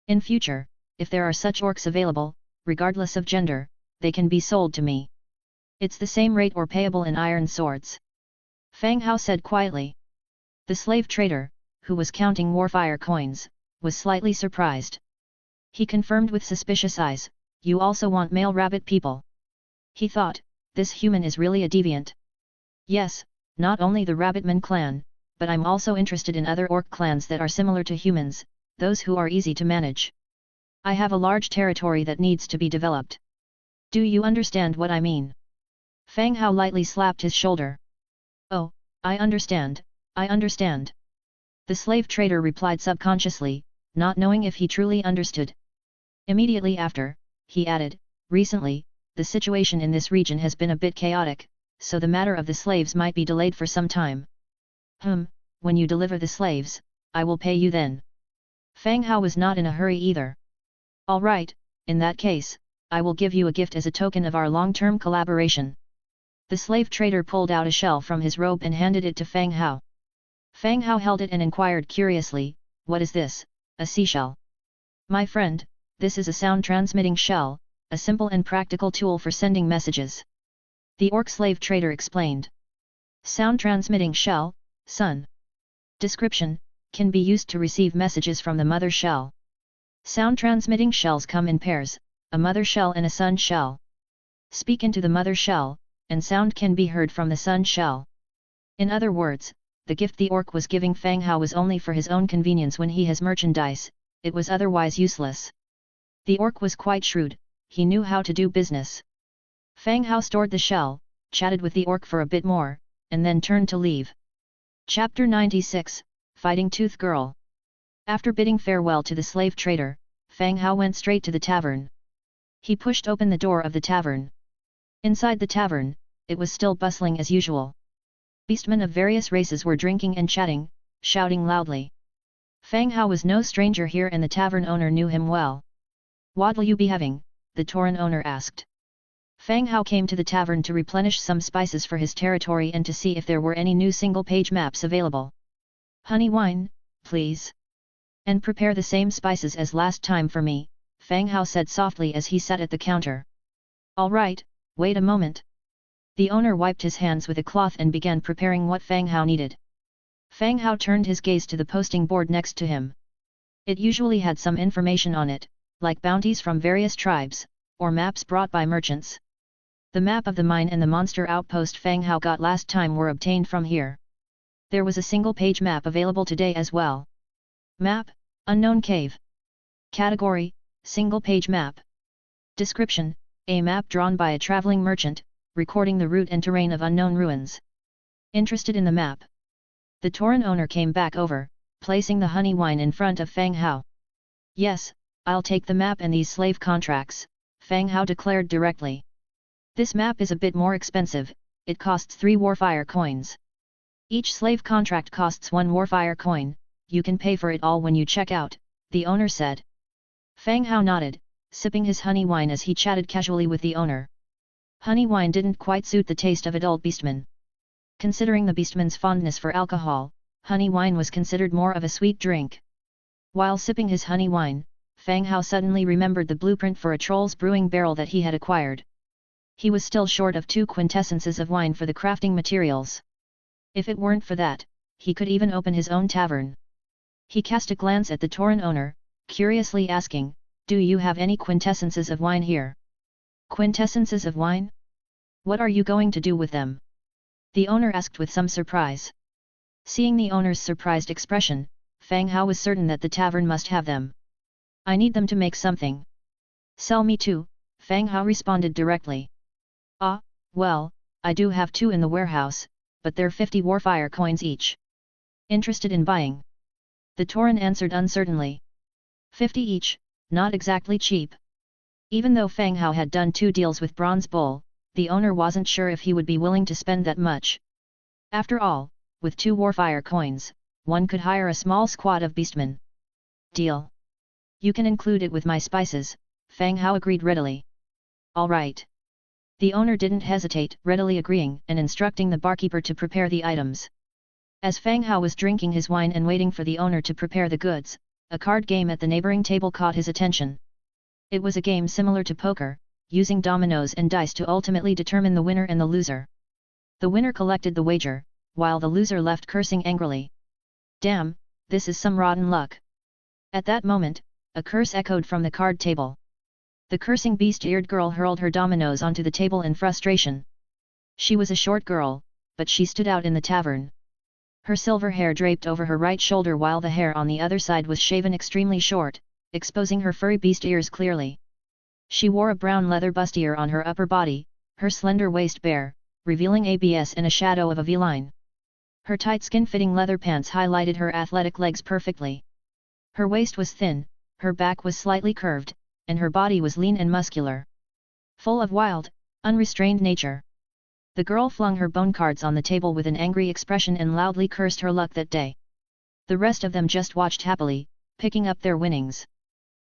"In future, if there are such orcs available, regardless of gender, they can be sold to me. It's the same rate or payable in iron swords," Fang Hao said quietly. The slave trader, who was counting Warfire coins, was slightly surprised. He confirmed with suspicious eyes, "You also want male rabbit people?" He thought, this human is really a deviant. "Yes, not only the Rabbitman clan, but I'm also interested in other orc clans that are similar to humans, those who are easy to manage. I have a large territory that needs to be developed. Do you understand what I mean?" Fang Hao lightly slapped his shoulder. "Oh, I understand, I understand." The slave trader replied subconsciously, not knowing if he truly understood. Immediately after, he added, "Recently, the situation in this region has been a bit chaotic, so the matter of the slaves might be delayed for some time." When you deliver the slaves, I will pay you then." Fang Hao was not in a hurry either. "All right, in that case, I will give you a gift as a token of our long-term collaboration." The slave trader pulled out a shell from his robe and handed it to Fang Hao. Fang Hao held it and inquired curiously, "What is this, a seashell?" "My friend, this is a sound-transmitting shell, a simple and practical tool for sending messages," the orc slave trader explained. "Sound-transmitting shell, son." Description: can be used to receive messages from the mother shell. Sound-transmitting shells come in pairs, a mother shell and a son shell. Speak into the mother shell, and sound can be heard from the son shell. In other words, the gift the orc was giving Fang Hao was only for his own convenience when he has merchandise, it was otherwise useless. The orc was quite shrewd, he knew how to do business. Fang Hao stored the shell, chatted with the orc for a bit more, and then turned to leave. Chapter 96, Fighting Tooth Girl. After bidding farewell to the slave trader, Fang Hao went straight to the tavern. He pushed open the door of the tavern. Inside the tavern, it was still bustling as usual. Beastmen of various races were drinking and chatting, shouting loudly. Fang Hao was no stranger here and the tavern owner knew him well. "What'll you be having?" the Tauren owner asked. Fang Hao came to the tavern to replenish some spices for his territory and to see if there were any new single-page maps available. "Honey wine, please. And prepare the same spices as last time for me," Fang Hao said softly as he sat at the counter. "All right, wait a moment." The owner wiped his hands with a cloth and began preparing what Fang Hao needed. Fang Hao turned his gaze to the posting board next to him. It usually had some information on it, like bounties from various tribes, or maps brought by merchants. The map of the mine and the monster outpost Fang Hao got last time were obtained from here. There was a single-page map available today as well. Map: Unknown Cave. Category: Single-page map. Description: a map drawn by a traveling merchant, recording the route and terrain of unknown ruins. Interested in the map? The Tauren owner came back over, placing the honey wine in front of Fang Hao. "Yes, I'll take the map and these slave contracts," Fang Hao declared directly. This map is a bit more expensive, it costs 3 warfire coins. Each slave contract costs 1 warfire coin, you can pay for it all when you check out, the owner said. Fang Hao nodded, sipping his honey wine as he chatted casually with the owner. Honey wine didn't quite suit the taste of adult beastmen. Considering the beastman's fondness for alcohol, honey wine was considered more of a sweet drink. While sipping his honey wine, Fang Hao suddenly remembered the blueprint for a troll's brewing barrel that he had acquired. He was still short of 2 quintessences of wine for the crafting materials. If it weren't for that, he could even open his own tavern. He cast a glance at the Tauren owner, curiously asking, "Do you have any quintessences of wine here?" "Quintessences of wine? What are you going to do with them?" the owner asked with some surprise. Seeing the owner's surprised expression, Fang Hao was certain that the tavern must have them. "I need them to make something." "Sell me 2, Fang Hao responded directly. "Ah, well, I do have 2 in the warehouse, but they're 50 warfire coins each." "Interested in buying?" the Tauren answered uncertainly. 50 each, not exactly cheap. Even though Fang Hao had done 2 deals with Bronze Bull, the owner wasn't sure if he would be willing to spend that much. After all, with 2 warfire coins, one could hire a small squad of beastmen. "Deal. You can include it with my spices," Fang Hao agreed readily. "All right." The owner didn't hesitate, readily agreeing and instructing the barkeeper to prepare the items. As Fang Hao was drinking his wine and waiting for the owner to prepare the goods, a card game at the neighboring table caught his attention. It was a game similar to poker, using dominoes and dice to ultimately determine the winner and the loser. The winner collected the wager, while the loser left cursing angrily. "Damn, this is some rotten luck." At that moment, a curse echoed from the card table. The cursing beast-eared girl hurled her dominoes onto the table in frustration. She was a short girl, but she stood out in the tavern. Her silver hair draped over her right shoulder while the hair on the other side was shaven extremely short, exposing her furry beast ears clearly. She wore a brown leather bustier on her upper body, her slender waist bare, revealing abs and a shadow of a V-line. Her tight skin-fitting leather pants highlighted her athletic legs perfectly. Her waist was thin, her back was slightly curved, and her body was lean and muscular. Full of wild, unrestrained nature. The girl flung her bone cards on the table with an angry expression and loudly cursed her luck that day. The rest of them just watched happily, picking up their winnings.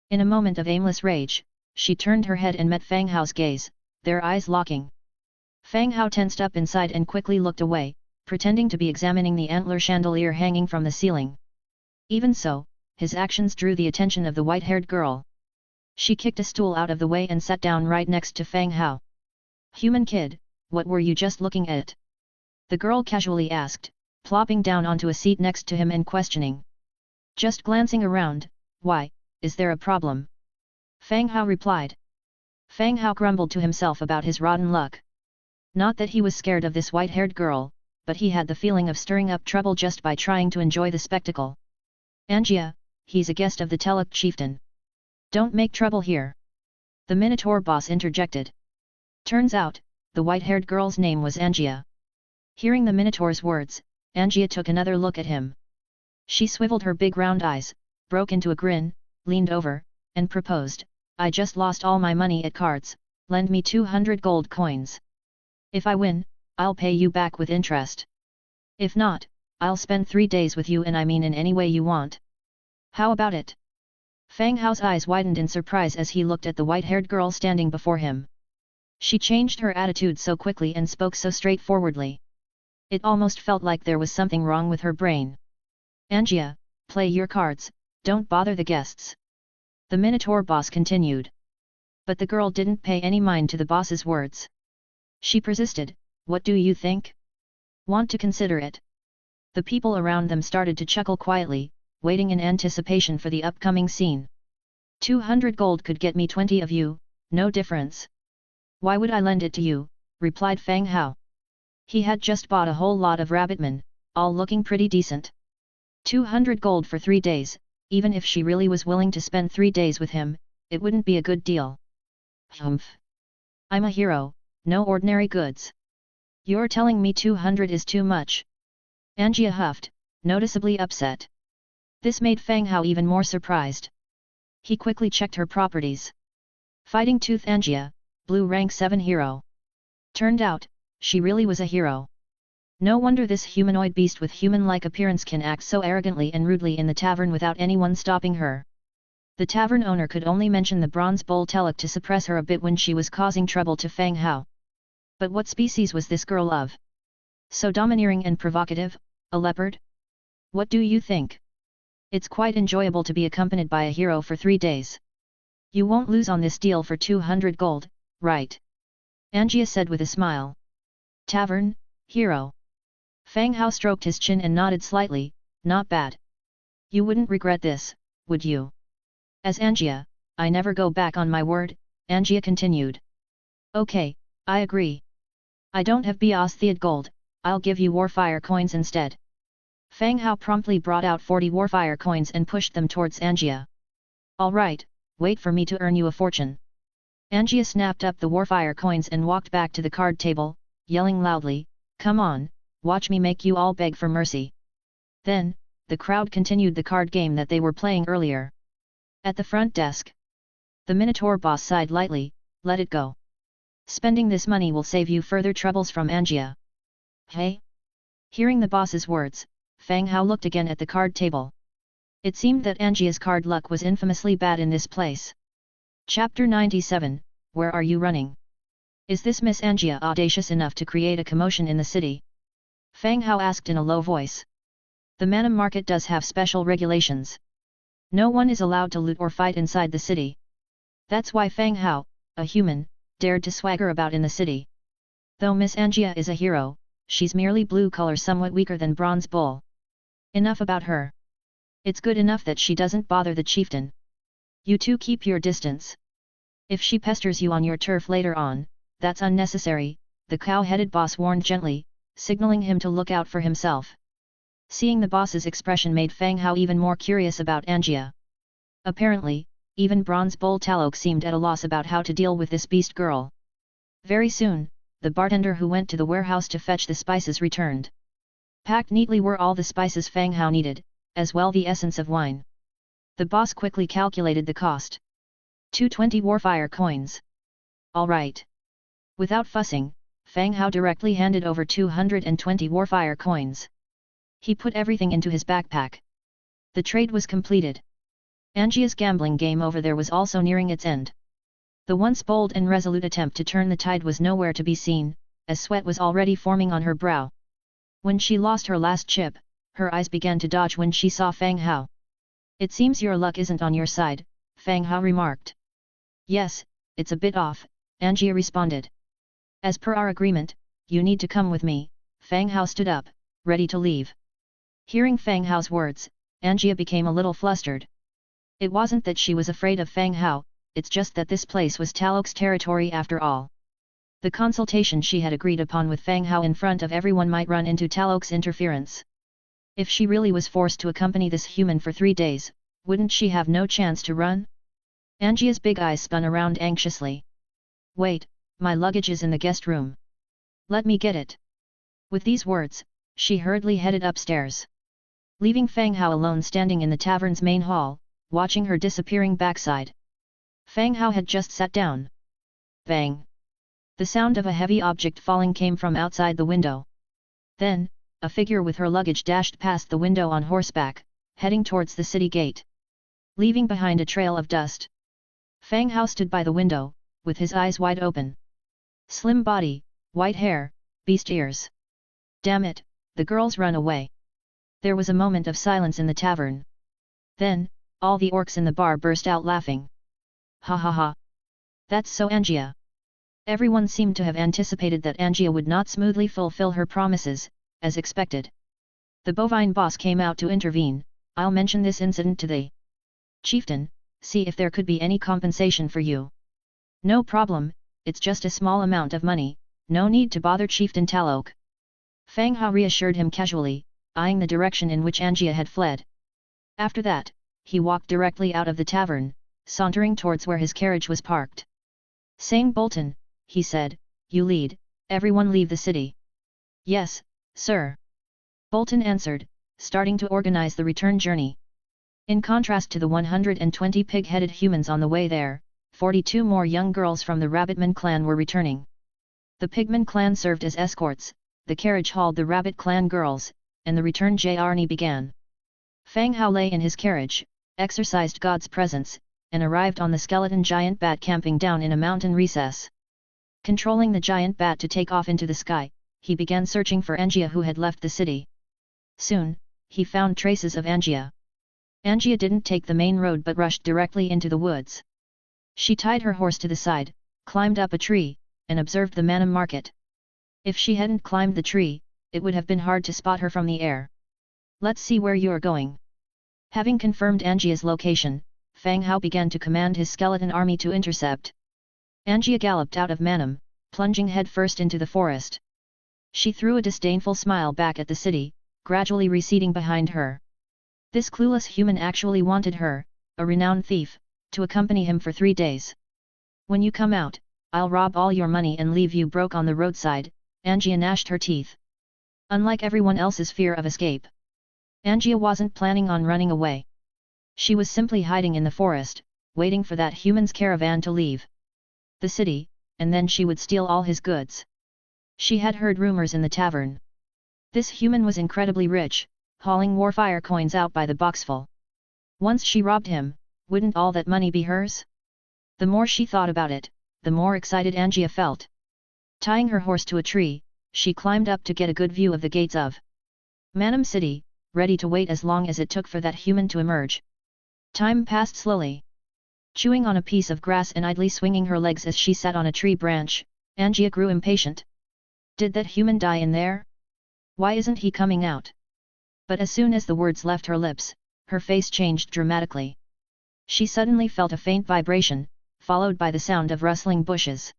In a moment of aimless rage, she turned her head and met Fang Hao's gaze, their eyes locking. Fang Hao tensed up inside and quickly looked away, pretending to be examining the antler chandelier hanging from the ceiling. Even so, his actions drew the attention of the white-haired girl. She kicked a stool out of the way and sat down right next to Fang Hao. "Human kid, what were you just looking at?" the girl casually asked, plopping down onto a seat next to him and questioning. "Just glancing around, why, is there a problem?" Fang Hao replied. Fang Hao grumbled to himself about his rotten luck. Not that he was scared of this white-haired girl, but he had the feeling of stirring up trouble just by trying to enjoy the spectacle. "Angia, he's a guest of the Teluk chieftain. Don't make trouble here," the Minotaur boss interjected. Turns out, the white-haired girl's name was Angia. Hearing the Minotaur's words, Angia took another look at him. She swiveled her big round eyes, broke into a grin, leaned over, and proposed, "I just lost all my money at cards, lend me 200 gold coins. If I win, I'll pay you back with interest. If not, I'll spend 3 days with you, and I mean in any way you want. How about it?" Fang Hao's eyes widened in surprise as he looked at the white-haired girl standing before him. She changed her attitude so quickly and spoke so straightforwardly. It almost felt like there was something wrong with her brain. "Angia, play your cards, don't bother the guests," the Minotaur boss continued. But the girl didn't pay any mind to the boss's words. She persisted, "What do you think? Want to consider it?" The people around them started to chuckle quietly, waiting in anticipation for the upcoming scene. 200 gold could get me 20 of you, no difference. "Why would I lend it to you?" replied Fang Hao. He had just bought a whole lot of rabbitmen, all looking pretty decent. 200 gold for 3 days, even if she really was willing to spend 3 days with him, it wouldn't be a good deal. "Humph. I'm a hero, no ordinary goods. You're telling me 200 is too much?" Angia huffed, noticeably upset. This made Fang Hao even more surprised. He quickly checked her properties. Fighting Tooth Angia, Blue rank 7 hero. Turned out, she really was a hero. No wonder this humanoid beast with human-like appearance can act so arrogantly and rudely in the tavern without anyone stopping her. The tavern owner could only mention the bronze bowl teluk to suppress her a bit when she was causing trouble to Fang Hao. But what species was this girl of? So domineering and provocative, a leopard? What do you think? It's quite enjoyable to be accompanied by a hero for 3 days. You won't lose on this deal for 200 gold, right? Angia said with a smile. Tavern, hero. Fang Hao stroked his chin and nodded slightly, not bad. You wouldn't regret this, would you? As Angia, I never go back on my word, Angia continued. Okay, I agree. I don't have Beostead gold, I'll give you Warfire coins instead. Fang Hao promptly brought out 40 Warfire coins and pushed them towards Angia. Alright, wait for me to earn you a fortune. Angia snapped up the Warfire coins and walked back to the card table, yelling loudly, come on, watch me make you all beg for mercy. Then, the crowd continued the card game that they were playing earlier. At the front desk, the Minotaur boss sighed lightly, let it go. Spending this money will save you further troubles from Angia. Hey? Hearing the boss's words, Fang Hao looked again at the card table. It seemed that Angia's card luck was infamously bad in this place. Chapter 97, Where are you running? Is this Miss Angia audacious enough to create a commotion in the city? Fang Hao asked in a low voice. The Manam market does have special regulations. No one is allowed to loot or fight inside the city. That's why Fang Hao, a human, dared to swagger about in the city. Though Miss Angia is a hero, she's merely blue color, somewhat weaker than Bronze Bull. Enough about her. It's good enough that she doesn't bother the chieftain. You two keep your distance. If she pesters you on your turf later on, that's unnecessary, the cow-headed boss warned gently, signaling him to look out for himself. Seeing the boss's expression made Fang Hao even more curious about Angia. Apparently, even Bronze Bull Talok seemed at a loss about how to deal with this beast girl. Very soon, the bartender who went to the warehouse to fetch the spices returned. Packed neatly were all the spices Fang Hao needed, as well the essence of wine. The boss quickly calculated the cost. 220 Warfire coins. All right. Without fussing, Fang Hao directly handed over 220 Warfire coins. He put everything into his backpack. The trade was completed. Angia's gambling game over there was also nearing its end. The once bold and resolute attempt to turn the tide was nowhere to be seen, as sweat was already forming on her brow. When she lost her last chip, her eyes began to dodge when she saw Fang Hao. It seems your luck isn't on your side, Fang Hao remarked. Yes, it's a bit off, Angia responded. As per our agreement, you need to come with me. Fang Hao stood up, ready to leave. Hearing Fang Hao's words, Angia became a little flustered. It wasn't that she was afraid of Fang Hao, it's just that this place was Talok's territory after all. The consultation she had agreed upon with Fang Hao in front of everyone might run into Talok's interference. If she really was forced to accompany this human for 3 days, wouldn't she have no chance to run? Angia's big eyes spun around anxiously. Wait, my luggage is in the guest room. Let me get it. With these words, she hurriedly headed upstairs. Leaving Fang Hao alone standing in the tavern's main hall, watching her disappearing backside. Fang Hao had just sat down. Bang! The sound of a heavy object falling came from outside the window. Then, a figure with her luggage dashed past the window on horseback, heading towards the city gate. Leaving behind a trail of dust. Fang Hao stood by the window, with his eyes wide open. Slim body, white hair, beast ears. Damn it, the girl's run away. There was a moment of silence in the tavern. Then, all the orcs in the bar burst out laughing. Ha ha ha. That's so Angia. Everyone seemed to have anticipated that Angia would not smoothly fulfill her promises, as expected. The bovine boss came out to intervene. I'll mention this incident to the chieftain, see if there could be any compensation for you. No problem, it's just a small amount of money, no need to bother Chieftain Talok. Fang Hao reassured him casually, eyeing the direction in which Angia had fled. After that, he walked directly out of the tavern, sauntering towards where his carriage was parked. Saying Bolton, he said, you lead, everyone leave the city. Yes, sir. Bolton answered, starting to organize the return journey. In contrast to the 120 pig-headed humans on the way there, 42 more young girls from the Rabbitman clan were returning. The Pigman clan served as escorts, the carriage hauled the Rabbit clan girls, and the return journey began. Fang Hao lay in his carriage, exorcised God's presence, and arrived on the skeleton giant bat camping down in a mountain recess. Controlling the giant bat to take off into the sky, he began searching for Angia, who had left the city. Soon, he found traces of Angia. Angia didn't take the main road but rushed directly into the woods. She tied her horse to the side, climbed up a tree, and observed the Manam market. If she hadn't climbed the tree, it would have been hard to spot her from the air. Let's see where you're going. Having confirmed Angia's location, Fang Hao began to command his skeleton army to intercept. Angia galloped out of Manam, plunging headfirst into the forest. She threw a disdainful smile back at the city, gradually receding behind her. This clueless human actually wanted her, a renowned thief, to accompany him for 3 days. When you come out, I'll rob all your money and leave you broke on the roadside, Angia gnashed her teeth. Unlike everyone else's fear of escape, Angia wasn't planning on running away. She was simply hiding in the forest, waiting for that human's caravan to leave the city, and then she would steal all his goods. She had heard rumors in the tavern. This human was incredibly rich, hauling warfire coins out by the boxful. Once she robbed him, wouldn't all that money be hers? The more she thought about it, the more excited Angia felt. Tying her horse to a tree, she climbed up to get a good view of the gates of Manam City, ready to wait as long as it took for that human to emerge. Time passed slowly. Chewing on a piece of grass and idly swinging her legs as she sat on a tree branch, Angia grew impatient. Did that human die in there? Why isn't he coming out? But as soon as the words left her lips, her face changed dramatically. She suddenly felt a faint vibration, followed by the sound of rustling bushes.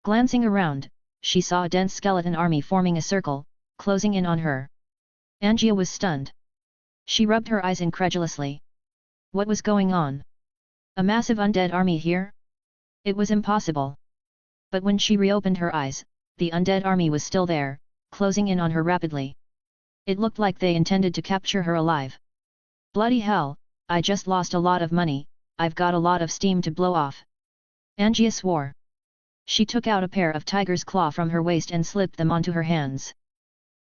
Glancing around, she saw a dense skeleton army forming a circle, closing in on her. Angia was stunned. She rubbed her eyes incredulously. What was going on? A massive undead army here? It was impossible. But when she reopened her eyes, the undead army was still there, closing in on her rapidly. It looked like they intended to capture her alive. Bloody hell, I just lost a lot of money, I've got a lot of steam to blow off. Angia swore. She took out a pair of tiger's claw from her waist and slipped them onto her hands.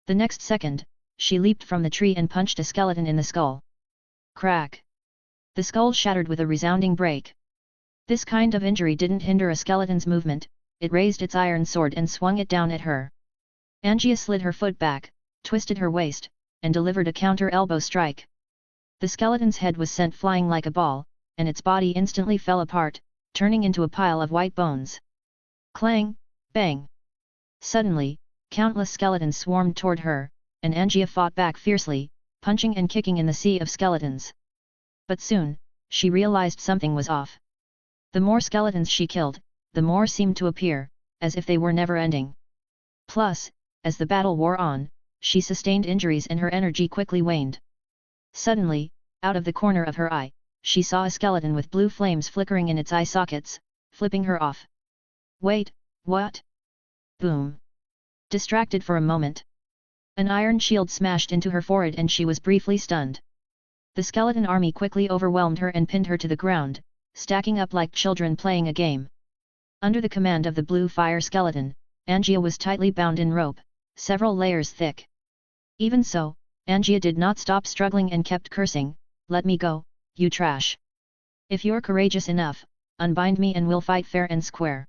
The next second, she leaped from the tree and punched a skeleton in the skull. Crack! The skull shattered with a resounding break. This kind of injury didn't hinder a skeleton's movement, it raised its iron sword and swung it down at her. Angia slid her foot back, twisted her waist, and delivered a counter elbow strike. The skeleton's head was sent flying like a ball, and its body instantly fell apart, turning into a pile of white bones. Clang! Bang! Suddenly, countless skeletons swarmed toward her, and Angia fought back fiercely, punching and kicking in the sea of skeletons. But soon, she realized something was off. The more skeletons she killed, the more seemed to appear, as if they were never ending. Plus, as the battle wore on, she sustained injuries and her energy quickly waned. Suddenly, out of the corner of her eye, she saw a skeleton with blue flames flickering in its eye sockets, flipping her off. Wait, what? Boom! Distracted for a moment. An iron shield smashed into her forehead and she was briefly stunned. The skeleton army quickly overwhelmed her and pinned her to the ground, stacking up like children playing a game. Under the command of the blue fire skeleton, Angia was tightly bound in rope, several layers thick. Even so, Angia did not stop struggling and kept cursing, "Let me go, you trash. If you're courageous enough, unbind me and we'll fight fair and square."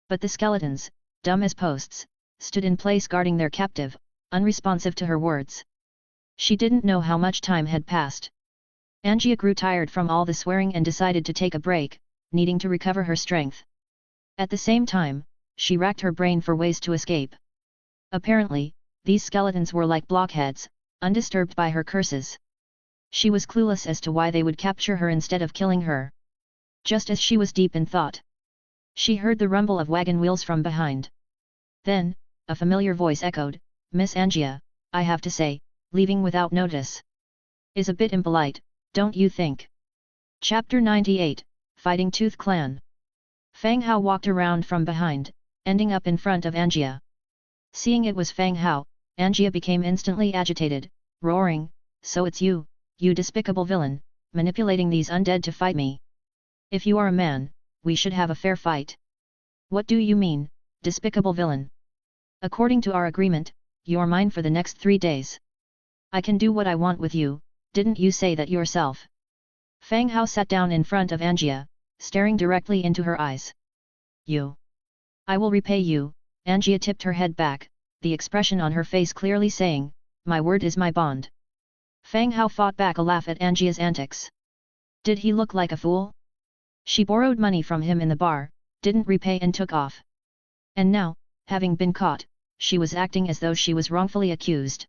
But the skeletons, dumb as posts, stood in place guarding their captive, unresponsive to her words. She didn't know how much time had passed. Angia grew tired from all the swearing and decided to take a break, needing to recover her strength. At the same time, she racked her brain for ways to escape. Apparently, these skeletons were like blockheads, undisturbed by her curses. She was clueless as to why they would capture her instead of killing her. Just as she was deep in thought, she heard the rumble of wagon wheels from behind. Then, a familiar voice echoed, "Miss Angia, I have to say, leaving without notice is a bit impolite, don't you think?" Chapter 98, Fighting Tooth Clan. Fang Hao walked around from behind, ending up in front of Angia. Seeing it was Fang Hao, Angia became instantly agitated, roaring, "So it's you, you despicable villain, manipulating these undead to fight me. If you are a man, we should have a fair fight." "What do you mean, despicable villain?" According to our agreement, you're mine for the next 3 days. I can do what I want with you, didn't you say that yourself? Fang Hao sat down in front of Angia, staring directly into her eyes. You. I will repay you. Angia tipped her head back, the expression on her face clearly saying, my word is my bond. Fang Hao fought back a laugh at Angia's antics. Did he look like a fool? She borrowed money from him in the bar, didn't repay and took off. And now, having been caught, she was acting as though she was wrongfully accused.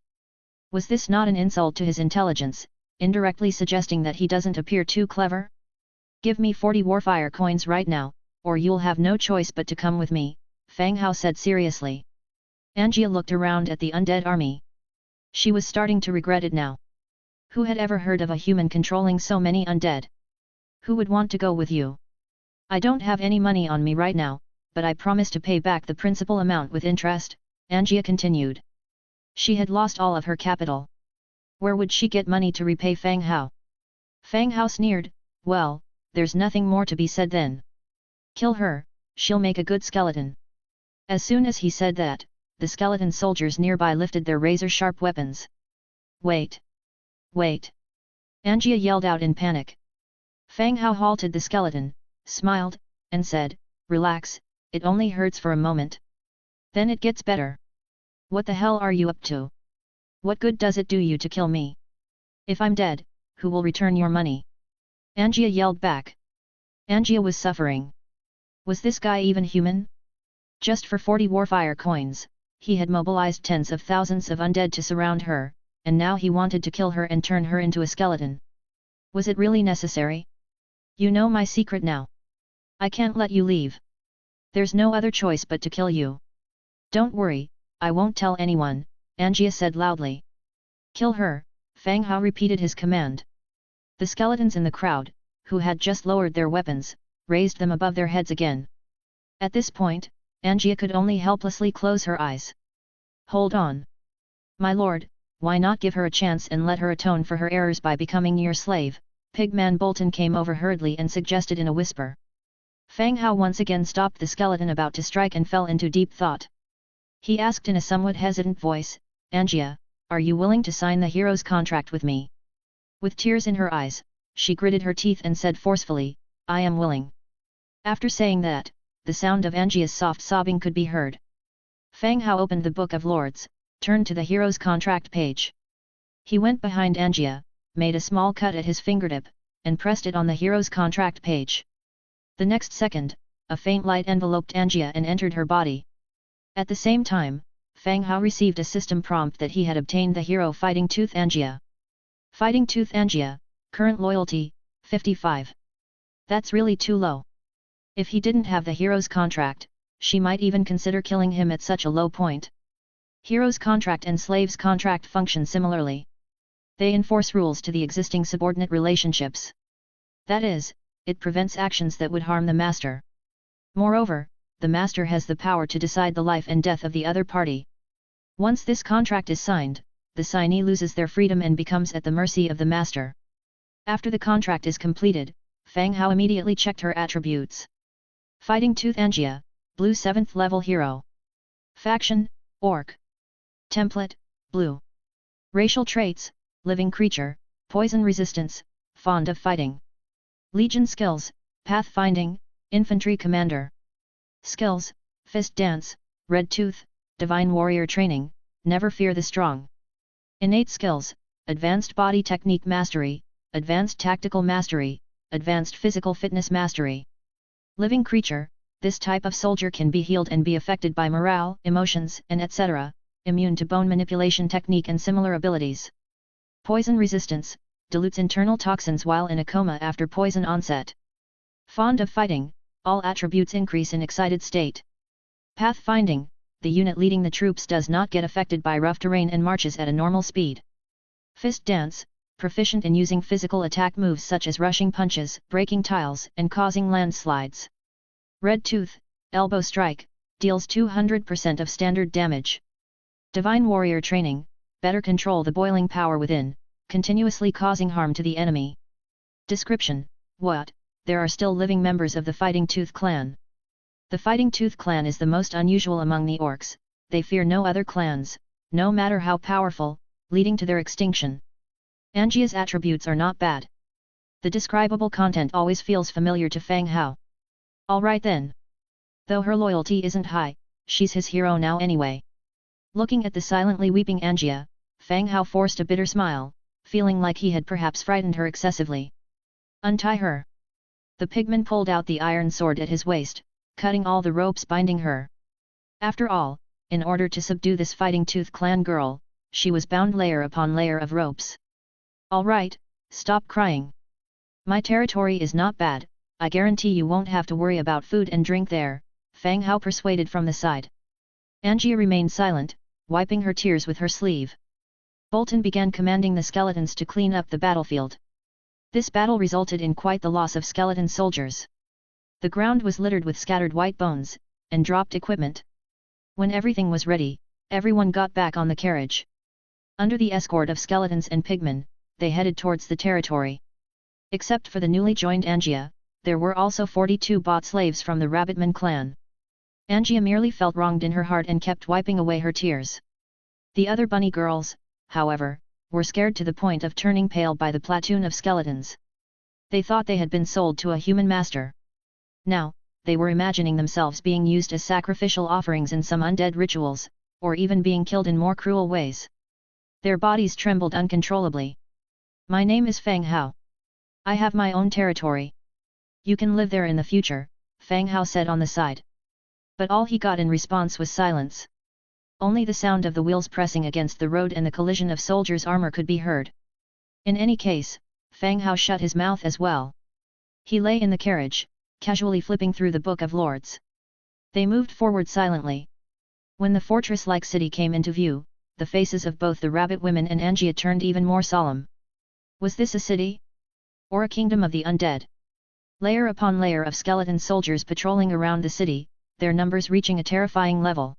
Was this not an insult to his intelligence, indirectly suggesting that he doesn't appear too clever? Give me 40 warfire coins right now, or you'll have no choice but to come with me, Fang Hao said seriously. Angia looked around at the undead army. She was starting to regret it now. Who had ever heard of a human controlling so many undead? Who would want to go with you? I don't have any money on me right now, but I promise to pay back the principal amount with interest, Angia continued. She had lost all of her capital. Where would she get money to repay Fang Hao? Fang Hao sneered, well, there's nothing more to be said then. Kill her, she'll make a good skeleton. As soon as he said that, the skeleton soldiers nearby lifted their razor-sharp weapons. Wait! Wait! Angia yelled out in panic. Fang Hao halted the skeleton, smiled, and said, relax, it only hurts for a moment. Then it gets better. What the hell are you up to? What good does it do you to kill me? If I'm dead, who will return your money? Angia yelled back. Angia was suffering. Was this guy even human? Just for 40 warfire coins, he had mobilized tens of thousands of undead to surround her, and now he wanted to kill her and turn her into a skeleton. Was it really necessary? You know my secret now. I can't let you leave. There's no other choice but to kill you. Don't worry, I won't tell anyone, Angia said loudly. Kill her, Fang Hao repeated his command. The skeletons in the crowd, who had just lowered their weapons, raised them above their heads again. At this point, Angia could only helplessly close her eyes. Hold on. My lord, why not give her a chance and let her atone for her errors by becoming your slave? Pigman Bolton came over hurriedly and suggested in a whisper. Fang Hao once again stopped the skeleton about to strike and fell into deep thought. He asked in a somewhat hesitant voice, Angia, are you willing to sign the hero's contract with me? With tears in her eyes, she gritted her teeth and said forcefully, I am willing. After saying that, the sound of Angia's soft sobbing could be heard. Fang Hao opened the Book of Lords, turned to the hero's contract page. He went behind Angia, made a small cut at his fingertip, and pressed it on the hero's contract page. The next second, a faint light enveloped Angia and entered her body. At the same time, Fang Hao received a system prompt that he had obtained the hero Fighting Tooth Angia. Fighting Tooth Angia, current loyalty, 55. That's really too low. If he didn't have the hero's contract, she might even consider killing him at such a low point. Hero's contract and slave's contract function similarly. They enforce rules to the existing subordinate relationships. That is, it prevents actions that would harm the master. Moreover, the master has the power to decide the life and death of the other party. Once this contract is signed, the signee loses their freedom and becomes at the mercy of the master. After the contract is completed, Fang Hao immediately checked her attributes. Fighting Tooth Angia, Blue 7th level hero. Faction, Orc. Template, Blue. Racial traits, Living creature, Poison resistance, Fond of fighting. Legion skills, Pathfinding, Infantry commander. Skills, Fist dance, Red tooth, Divine warrior training, Never fear the strong. Innate skills, Advanced body technique mastery, Advanced tactical mastery, Advanced physical fitness mastery. Living creature, this type of soldier can be healed and be affected by morale, emotions, and etc., immune to bone manipulation technique and similar abilities. Poison resistance, dilutes internal toxins while in a coma after poison onset. Fond of fighting, all attributes increase in excited state. Pathfinding, the unit leading the troops does not get affected by rough terrain and marches at a normal speed. Fist dance, proficient in using physical attack moves such as rushing punches, breaking tiles, and causing landslides. Red tooth, elbow strike, deals 200% of standard damage. Divine warrior training, better control the boiling power within, continuously causing harm to the enemy. Description: What? There are still living members of the Fighting Tooth clan. The Fighting Tooth clan is the most unusual among the orcs. they fear no other clans, no matter how powerful, leading to their extinction. Angia's attributes are not bad. The describable content always feels familiar to Fang Hao. Alright then. Though her loyalty isn't high, she's his hero now anyway. Looking at the silently weeping Angia, Fang Hao forced a bitter smile, feeling like he had perhaps frightened her excessively. Untie her. The pigman pulled out the iron sword at his waist, cutting all the ropes binding her. After all, in order to subdue this fighting tooth clan girl, she was bound layer upon layer of ropes. Alright, stop crying. My territory is not bad, I guarantee you won't have to worry about food and drink there, Fang Hao persuaded from the side. Angia remained silent, wiping her tears with her sleeve. Bolton began commanding the skeletons to clean up the battlefield. This battle resulted in quite the loss of skeleton soldiers. The ground was littered with scattered white bones, and dropped equipment. When everything was ready, everyone got back on the carriage. Under the escort of skeletons and pigmen, they headed towards the territory. Except for the newly joined Angia, there were also 42 bot slaves from the Rabbitman clan. Angia merely felt wronged in her heart and kept wiping away her tears. The other bunny girls, however, were scared to the point of turning pale by the platoon of skeletons. They thought they had been sold to a human master. Now, they were imagining themselves being used as sacrificial offerings in some undead rituals, or even being killed in more cruel ways. Their bodies trembled uncontrollably. My name is Fang Hao. I have my own territory. You can live there in the future, Fang Hao said on the side. But all he got in response was silence. Only the sound of the wheels pressing against the road and the collision of soldiers' armor could be heard. In any case, Fang Hao shut his mouth as well. He lay in the carriage, casually flipping through the Book of Lords. They moved forward silently. When the fortress-like city came into view, the faces of both the rabbit women and Angia turned even more solemn. Was this a city? Or a kingdom of the undead? Layer upon layer of skeleton soldiers patrolling around the city, their numbers reaching a terrifying level.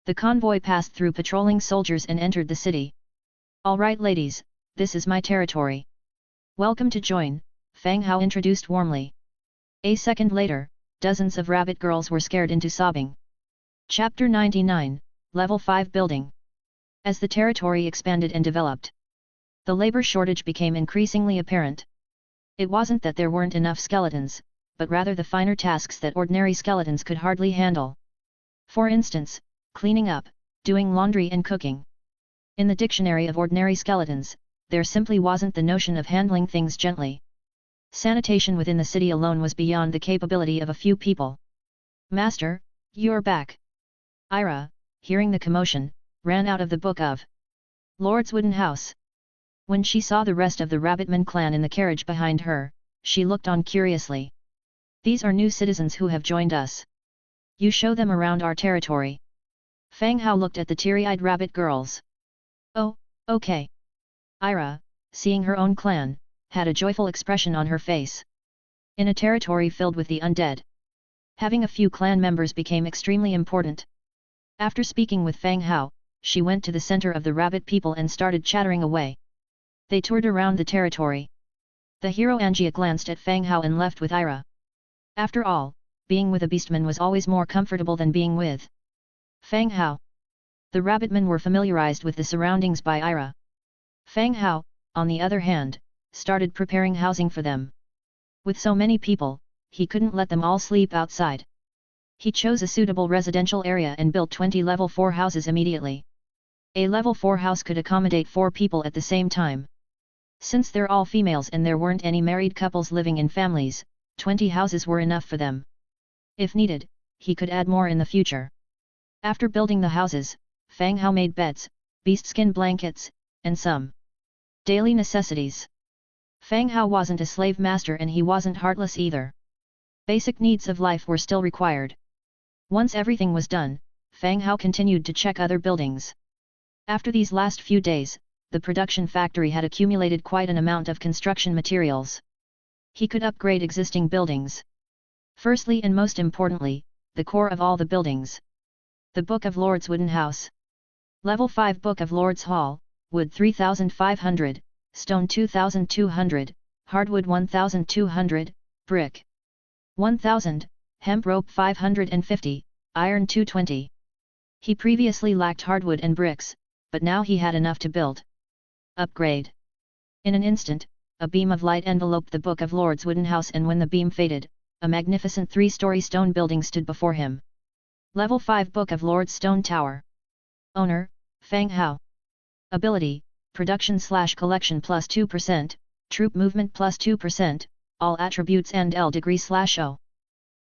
The convoy passed through patrolling soldiers and entered the city. Alright ladies, this is my territory. Welcome to join, Fang Hao introduced warmly. A second later, dozens of rabbit girls were scared into sobbing. Chapter 99, Level 5 Building. As the territory expanded and developed, the labor shortage became increasingly apparent. It wasn't that there weren't enough skeletons, but rather the finer tasks that ordinary skeletons could hardly handle. For instance, cleaning up, doing laundry and cooking. In the dictionary of ordinary skeletons, there simply wasn't the notion of handling things gently. Sanitation within the city alone was beyond the capability of a few people. Master, you're back. Ira, hearing the commotion, ran out of the Book of Lords wooden house. When she saw the rest of the Rabbitman clan in the carriage behind her, she looked on curiously. These are new citizens who have joined us. You show them around our territory. Fang Hao looked at the teary-eyed rabbit girls. Oh, okay. Ira, seeing her own clan, had a joyful expression on her face. In a territory filled with the undead, having a few clan members became extremely important. After speaking with Fang Hao, she went to the center of the rabbit people and started chattering away. They toured around the territory. The hero Angia glanced at Fang Hao and left with Ira. After all, being with a beastman was always more comfortable than being with Fang Hao. The rabbitmen were familiarized with the surroundings by Ira. Fang Hao, on the other hand, started preparing housing for them. With so many people, he couldn't let them all sleep outside. He chose a suitable residential area and built 20 level 4 houses immediately. A level 4 house could accommodate 4 people at the same time. Since they're all females and there weren't any married couples living in families, 20 houses were enough for them. If needed, he could add more in the future. After building the houses, Fang Hao made beds, beastskin blankets, and some daily necessities. Fang Hao wasn't a slave master and he wasn't heartless either. Basic needs of life were still required. Once everything was done, Fang Hao continued to check other buildings. After these last few days, the production factory had accumulated quite an amount of construction materials. He could upgrade existing buildings. Firstly and most importantly, the core of all the buildings. The Book of Lords wooden house. Level 5 Book of Lords Hall, wood 3,500, stone 2,200, hardwood 1,200, brick 1,000, hemp rope 550, iron 220. He previously lacked hardwood and bricks, but now he had enough to build. Upgrade. In an instant, a beam of light enveloped the Book of Lords wooden house, and when the beam faded, a magnificent 3-story stone building stood before him. Level 5 Book of Lords Stone Tower. Owner, Feng Hao. Ability, Production/Collection plus 2%, Troop Movement plus 2%, all attributes and L°/O.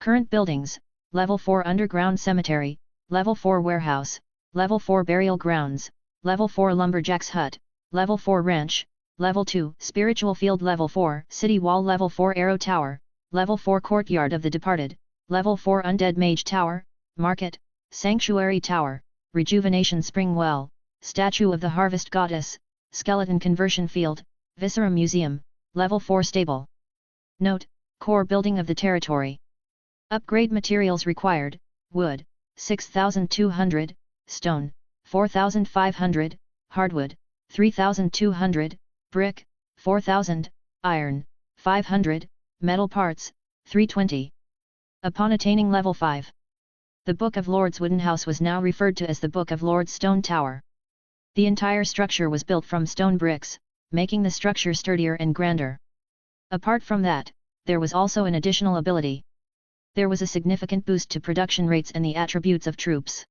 Current buildings, Level 4 Underground Cemetery, Level 4 Warehouse, Level 4 Burial Grounds, Level 4 Lumberjack's Hut, Level 4 Ranch, Level 2 Spiritual Field, Level 4 City Wall, Level 4 Arrow Tower, Level 4 Courtyard of the Departed, Level 4 Undead Mage Tower, Market, Sanctuary Tower, Rejuvenation Spring Well, Statue of the Harvest Goddess, Skeleton Conversion Field, Viscera Museum, Level 4 Stable. Note, Core Building of the Territory. Upgrade materials required, wood, 6,200, stone, 4,500, hardwood, 3,200, brick, 4,000, iron, 500, metal parts, 320. Upon attaining level 5. The Book of Lords wooden house was now referred to as the Book of Lords Stone Tower. The entire structure was built from stone bricks, making the structure sturdier and grander. Apart from that, there was also an additional ability. There was a significant boost to production rates and the attributes of troops.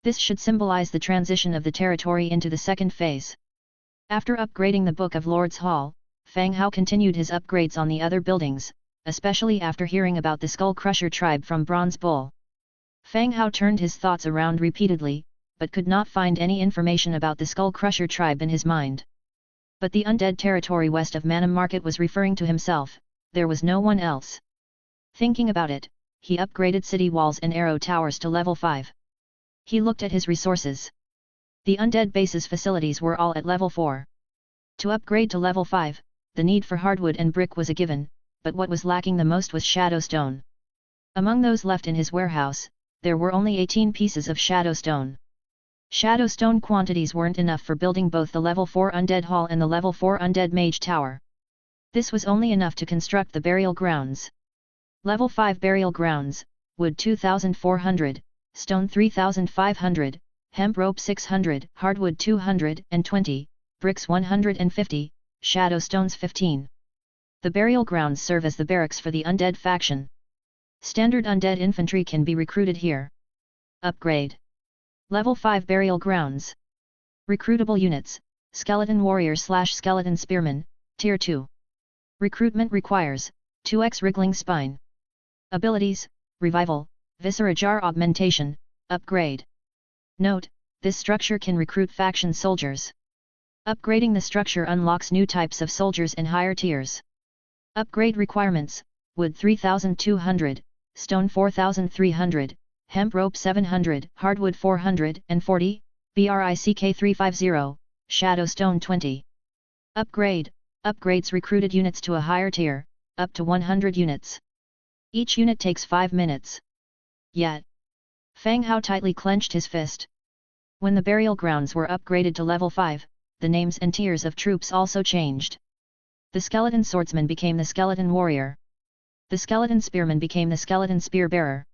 This should symbolize the transition of the territory into the second phase. After upgrading the Book of Lords Hall, Feng Hao continued his upgrades on the other buildings, especially after hearing about the Skull Crusher tribe from Bronze Bull. Feng Hao turned his thoughts around repeatedly, but could not find any information about the Skull Crusher tribe in his mind. But the undead territory west of Manam Market was referring to himself, there was no one else. Thinking about it, he upgraded city walls and arrow towers to level 5. He looked at his resources. The undead base's facilities were all at level 4. To upgrade to level 5, the need for hardwood and brick was a given, but what was lacking the most was shadow stone. Among those left in his warehouse, there were only 18 pieces of shadow stone. Shadow stone quantities weren't enough for building both the level 4 Undead Hall and the level 4 Undead Mage Tower. This was only enough to construct the burial grounds. Level 5 Burial Grounds, wood 2,400, stone 3,500, hemp rope 600, hardwood 220, bricks 150, shadow stones 15. The burial grounds serve as the barracks for the undead faction. Standard undead infantry can be recruited here. Upgrade. Level 5 Burial Grounds. Recruitable units, Skeleton Warrior/Skeleton Spearman, Tier 2. Recruitment requires, 2x Wriggling Spine. Abilities, Revival, Viscera Jar Augmentation, Upgrade. Note, this structure can recruit faction soldiers. Upgrading the structure unlocks new types of soldiers and higher tiers. Upgrade requirements, wood 3,200, stone 4,300, hemp rope 700, hardwood 440, brick 350, shadow stone 20. Upgrade, upgrades recruited units to a higher tier, up to 100 units. Each unit takes 5 minutes. Yet, Feng Hao tightly clenched his fist. When the burial grounds were upgraded to level 5, the names and tiers of troops also changed. The skeleton swordsman became the skeleton warrior. The skeleton spearman became the skeleton spear bearer.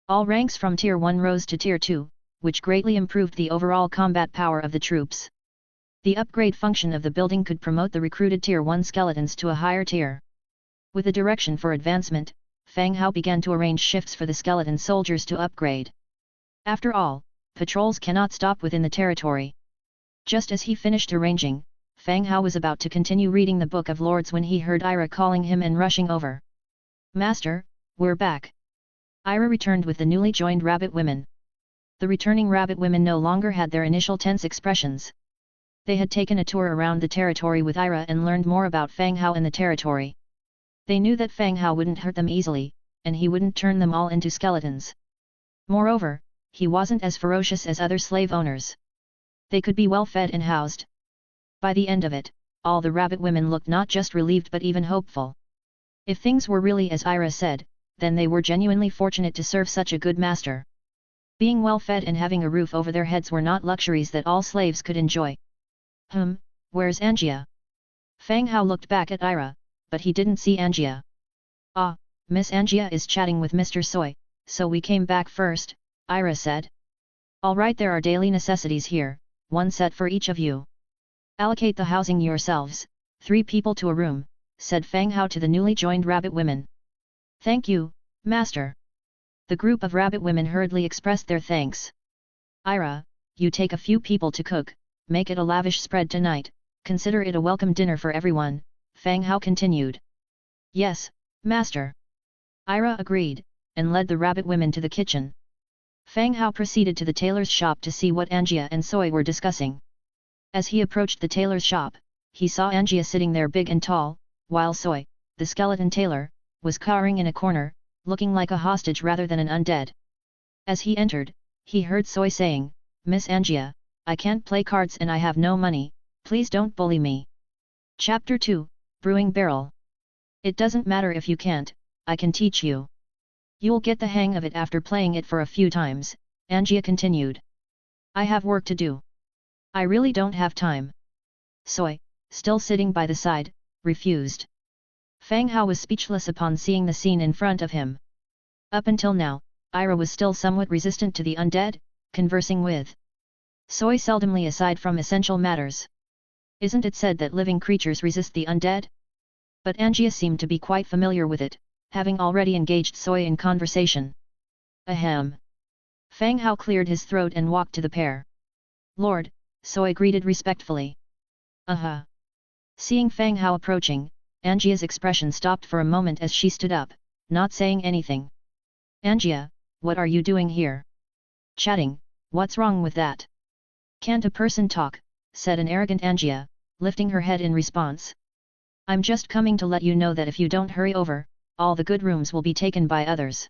All ranks from Tier 1 rose to Tier 2, which greatly improved the overall combat power of the troops. The upgrade function of the building could promote the recruited Tier 1 skeletons to a higher tier. With a direction for advancement, Feng Hao began to arrange shifts for the skeleton soldiers to upgrade. After all, patrols cannot stop within the territory. Just as he finished arranging, Feng Hao was about to continue reading the Book of Lords when he heard Ira calling him and rushing over. "Master, we're back." Ira returned with the newly joined rabbit women. The returning rabbit women no longer had their initial tense expressions. They had taken a tour around the territory with Ira and learned more about Feng Hao and the territory. They knew that Feng Hao wouldn't hurt them easily, and he wouldn't turn them all into skeletons. Moreover, he wasn't as ferocious as other slave owners. They could be well fed and housed. By the end of it, all the rabbit women looked not just relieved but even hopeful. If things were really as Ira said, then they were genuinely fortunate to serve such a good master. Being well fed and having a roof over their heads were not luxuries that all slaves could enjoy. Where's Angia? Feng Hao looked back at Ira, but he didn't see Angia. "Ah, Miss Angia is chatting with Mr. Soy, so we came back first," Ira said. Alright, there are daily necessities here, one set for each of you. Allocate the housing yourselves, 3 people to a room, said Fang Hao to the newly joined rabbit women. Thank you, master. The group of rabbit women hurriedly expressed their thanks. Ira, you take a few people to cook, make it a lavish spread tonight, consider it a welcome dinner for everyone, Fang Hao continued. Yes, master. Ira agreed, and led the rabbit women to the kitchen. Fang Hao proceeded to the tailor's shop to see what Angia and Soy were discussing. As he approached the tailor's shop, he saw Angia sitting there big and tall, while Soy, the skeleton tailor, was cowering in a corner, looking like a hostage rather than an undead. As he entered, he heard Soy saying, Miss Angia, I can't play cards and I have no money, please don't bully me. Chapter 2, Brewing Barrel. It doesn't matter if you can't, I can teach you. You'll get the hang of it after playing it for a few times, Angia continued. I have work to do. I really don't have time. Soy, still sitting by the side, refused. Fang Hao was speechless upon seeing the scene in front of him. Up until now, Ira was still somewhat resistant to the undead, conversing with Soy seldomly aside from essential matters. Isn't it said that living creatures resist the undead? But Angia seemed to be quite familiar with it, having already engaged Soy in conversation. Ahem. Fang Hao cleared his throat and walked to the pair. Lord, Soy greeted respectfully. Seeing Fang Hao approaching, Angia's expression stopped for a moment as she stood up, not saying anything. Angia, what are you doing here? Chatting, what's wrong with that? Can't a person talk, said an arrogant Angia, lifting her head in response. I'm just coming to let you know that if you don't hurry over, all the good rooms will be taken by others.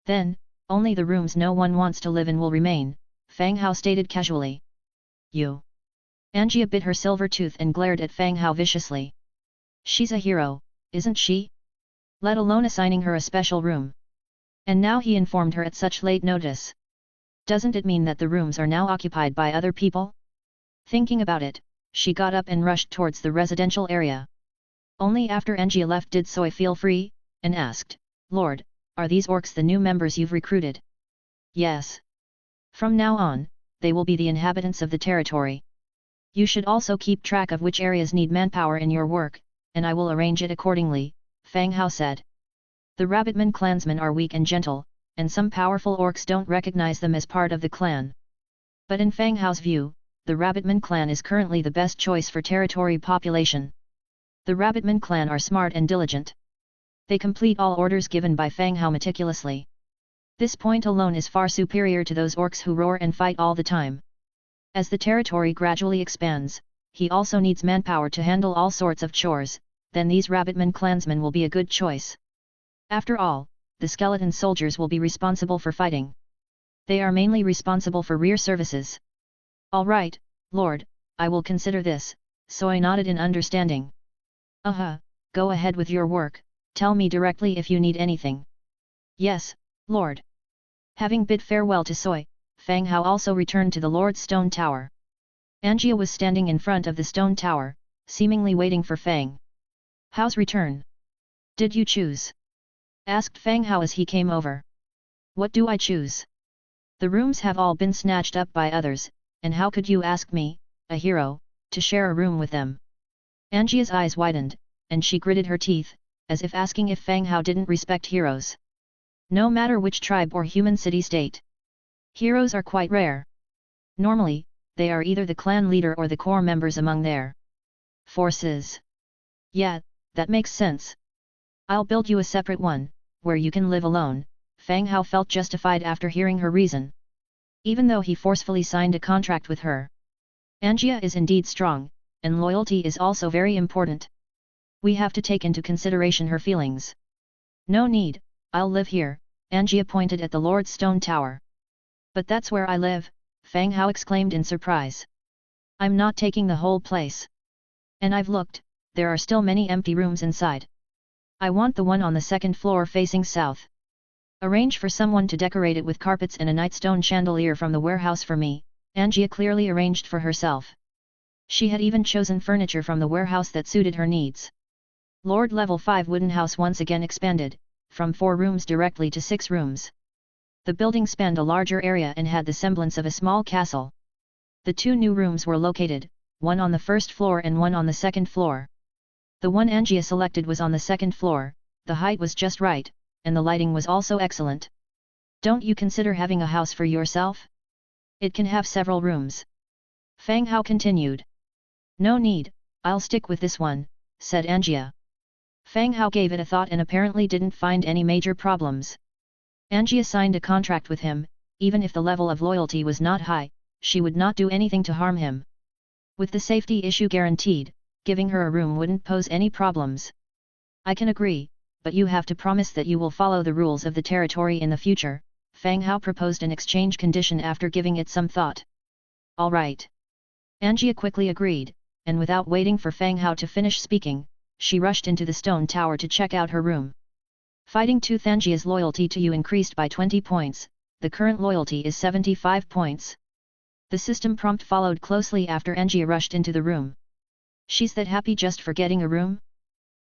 Then, only the rooms no one wants to live in will remain, Fang Hao stated casually. You. Angia bit her silver tooth and glared at Fang Hao viciously. She's a hero, isn't she? Let alone assigning her a special room. And now he informed her at such late notice. Doesn't it mean that the rooms are now occupied by other people? Thinking about it, she got up and rushed towards the residential area. Only after Angia left did Soy feel free, and asked, Lord, are these orcs the new members you've recruited? Yes. From now on, they will be the inhabitants of the territory. You should also keep track of which areas need manpower in your work, and I will arrange it accordingly, Fang Hao said. The Rabbitman clansmen are weak and gentle, and some powerful orcs don't recognize them as part of the clan. But in Fang Hao's view, the Rabbitman clan is currently the best choice for territory population. The Rabbitman clan are smart and diligent. They complete all orders given by Fang Hao meticulously. This point alone is far superior to those orcs who roar and fight all the time. As the territory gradually expands, he also needs manpower to handle all sorts of chores, then these Rabbitman clansmen will be a good choice. After all, the skeleton soldiers will be responsible for fighting. They are mainly responsible for rear services. All right, Lord, I will consider this, Soy nodded in understanding. Go ahead with your work, tell me directly if you need anything. Yes, Lord. Having bid farewell to Soy, Fang Hao also returned to the Lord's stone tower. Angia was standing in front of the stone tower, seemingly waiting for Fang Hao's return. Did you choose? Asked Fang Hao as he came over. What do I choose? The rooms have all been snatched up by others, and how could you ask me, a hero, to share a room with them? Angia's eyes widened, and she gritted her teeth, as if asking if Fang Hao didn't respect heroes. No matter which tribe or human city-state. Heroes are quite rare. Normally, they are either the clan leader or the core members among their forces. Yeah, that makes sense. I'll build you a separate one, where you can live alone, Fang Hao felt justified after hearing her reason. Even though he forcefully signed a contract with her. Angia is indeed strong, and loyalty is also very important. We have to take into consideration her feelings. No need, I'll live here, Angia pointed at the Lord's stone tower. But that's where I live, Fang Hao exclaimed in surprise. I'm not taking the whole place. And I've looked, there are still many empty rooms inside. I want the one on the second floor facing south. Arrange for someone to decorate it with carpets and a nightstone chandelier from the warehouse for me, Angia clearly arranged for herself. She had even chosen furniture from the warehouse that suited her needs. Lord Level 5 wooden house once again expanded, from 4 rooms directly to 6 rooms. The building spanned a larger area and had the semblance of a small castle. The two new rooms were located, one on the first floor and one on the second floor. The one Angia selected was on the second floor, the height was just right, and the lighting was also excellent. Don't you consider having a house for yourself? It can have several rooms. Fang Hao continued. No need, I'll stick with this one, said Angia. Fang Hao gave it a thought and apparently didn't find any major problems. Angia signed a contract with him, even if the level of loyalty was not high, she would not do anything to harm him. With the safety issue guaranteed, giving her a room wouldn't pose any problems. I can agree, but you have to promise that you will follow the rules of the territory in the future, Fang Hao proposed an exchange condition after giving it some thought. All right. Angia quickly agreed, and without waiting for Fang Hao to finish speaking, she rushed into the stone tower to check out her room. Fighting Tooth. Angia's loyalty to you increased by 20 points, the current loyalty is 75 points. The system prompt followed closely after Angia rushed into the room. She's that happy just for getting a room?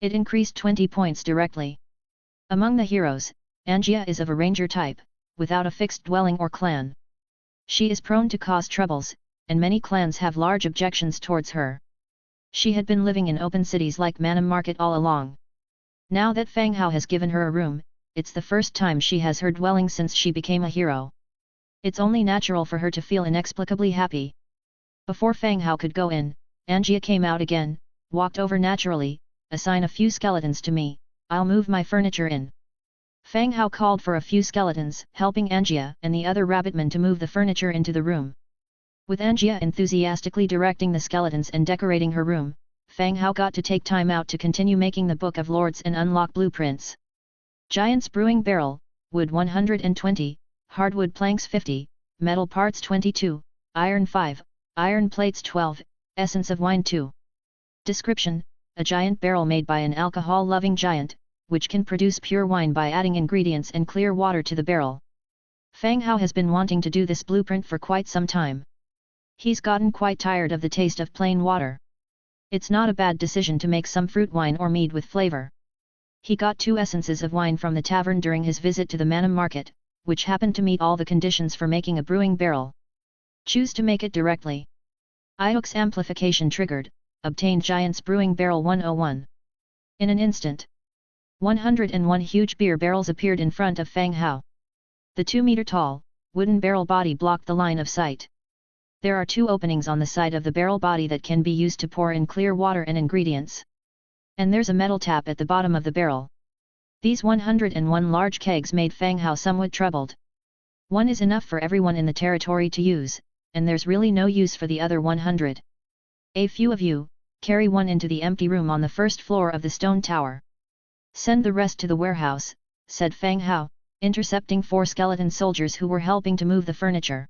It increased 20 points directly. Among the heroes, Angia is of a ranger type, without a fixed dwelling or clan. She is prone to cause troubles, and many clans have large objections towards her. She had been living in open cities like Manam Market all along. Now that Fang Hao has given her a room, it's the first time she has her dwelling since she became a hero. It's only natural for her to feel inexplicably happy. Before Fang Hao could go in, Angia came out again, walked over naturally. Assign a few skeletons to me, I'll move my furniture in. Fang Hao called for a few skeletons, helping Angia and the other rabbitmen to move the furniture into the room. With Angia enthusiastically directing the skeletons and decorating her room, Fang Hao got to take time out to continue making the Book of Lords and unlock blueprints. Giant's Brewing Barrel, wood 120, hardwood planks 50, metal parts 22, iron 5, iron plates 12, essence of wine 2. Description: a giant barrel made by an alcohol-loving giant, which can produce pure wine by adding ingredients and clear water to the barrel. Fang Hao has been wanting to do this blueprint for quite some time. He's gotten quite tired of the taste of plain water. It's not a bad decision to make some fruit wine or mead with flavor. He got 2 essences of wine from the tavern during his visit to the Manam Market, which happened to meet all the conditions for making a brewing barrel. Choose to make it directly. Iox amplification triggered. Obtained Giant's Brewing Barrel 101. In an instant, 101 huge beer barrels appeared in front of Fang Hao. The 2-meter-tall, wooden barrel body blocked the line of sight. There are 2 openings on the side of the barrel body that can be used to pour in clear water and ingredients. And there's a metal tap at the bottom of the barrel. These 101 large kegs made Fang Hao somewhat troubled. One is enough for everyone in the territory to use, and there's really no use for the other 100. A few of you, carry one into the empty room on the first floor of the stone tower. Send the rest to the warehouse, said Fang Hao, intercepting 4 skeleton soldiers who were helping to move the furniture.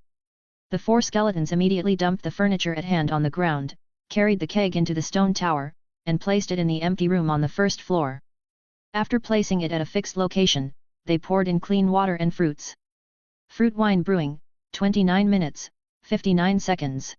The 4 skeletons immediately dumped the furniture at hand on the ground, carried the keg into the stone tower, and placed it in the empty room on the first floor. After placing it at a fixed location, they poured in clean water and fruits. Fruit wine brewing, 29 minutes, 59 seconds.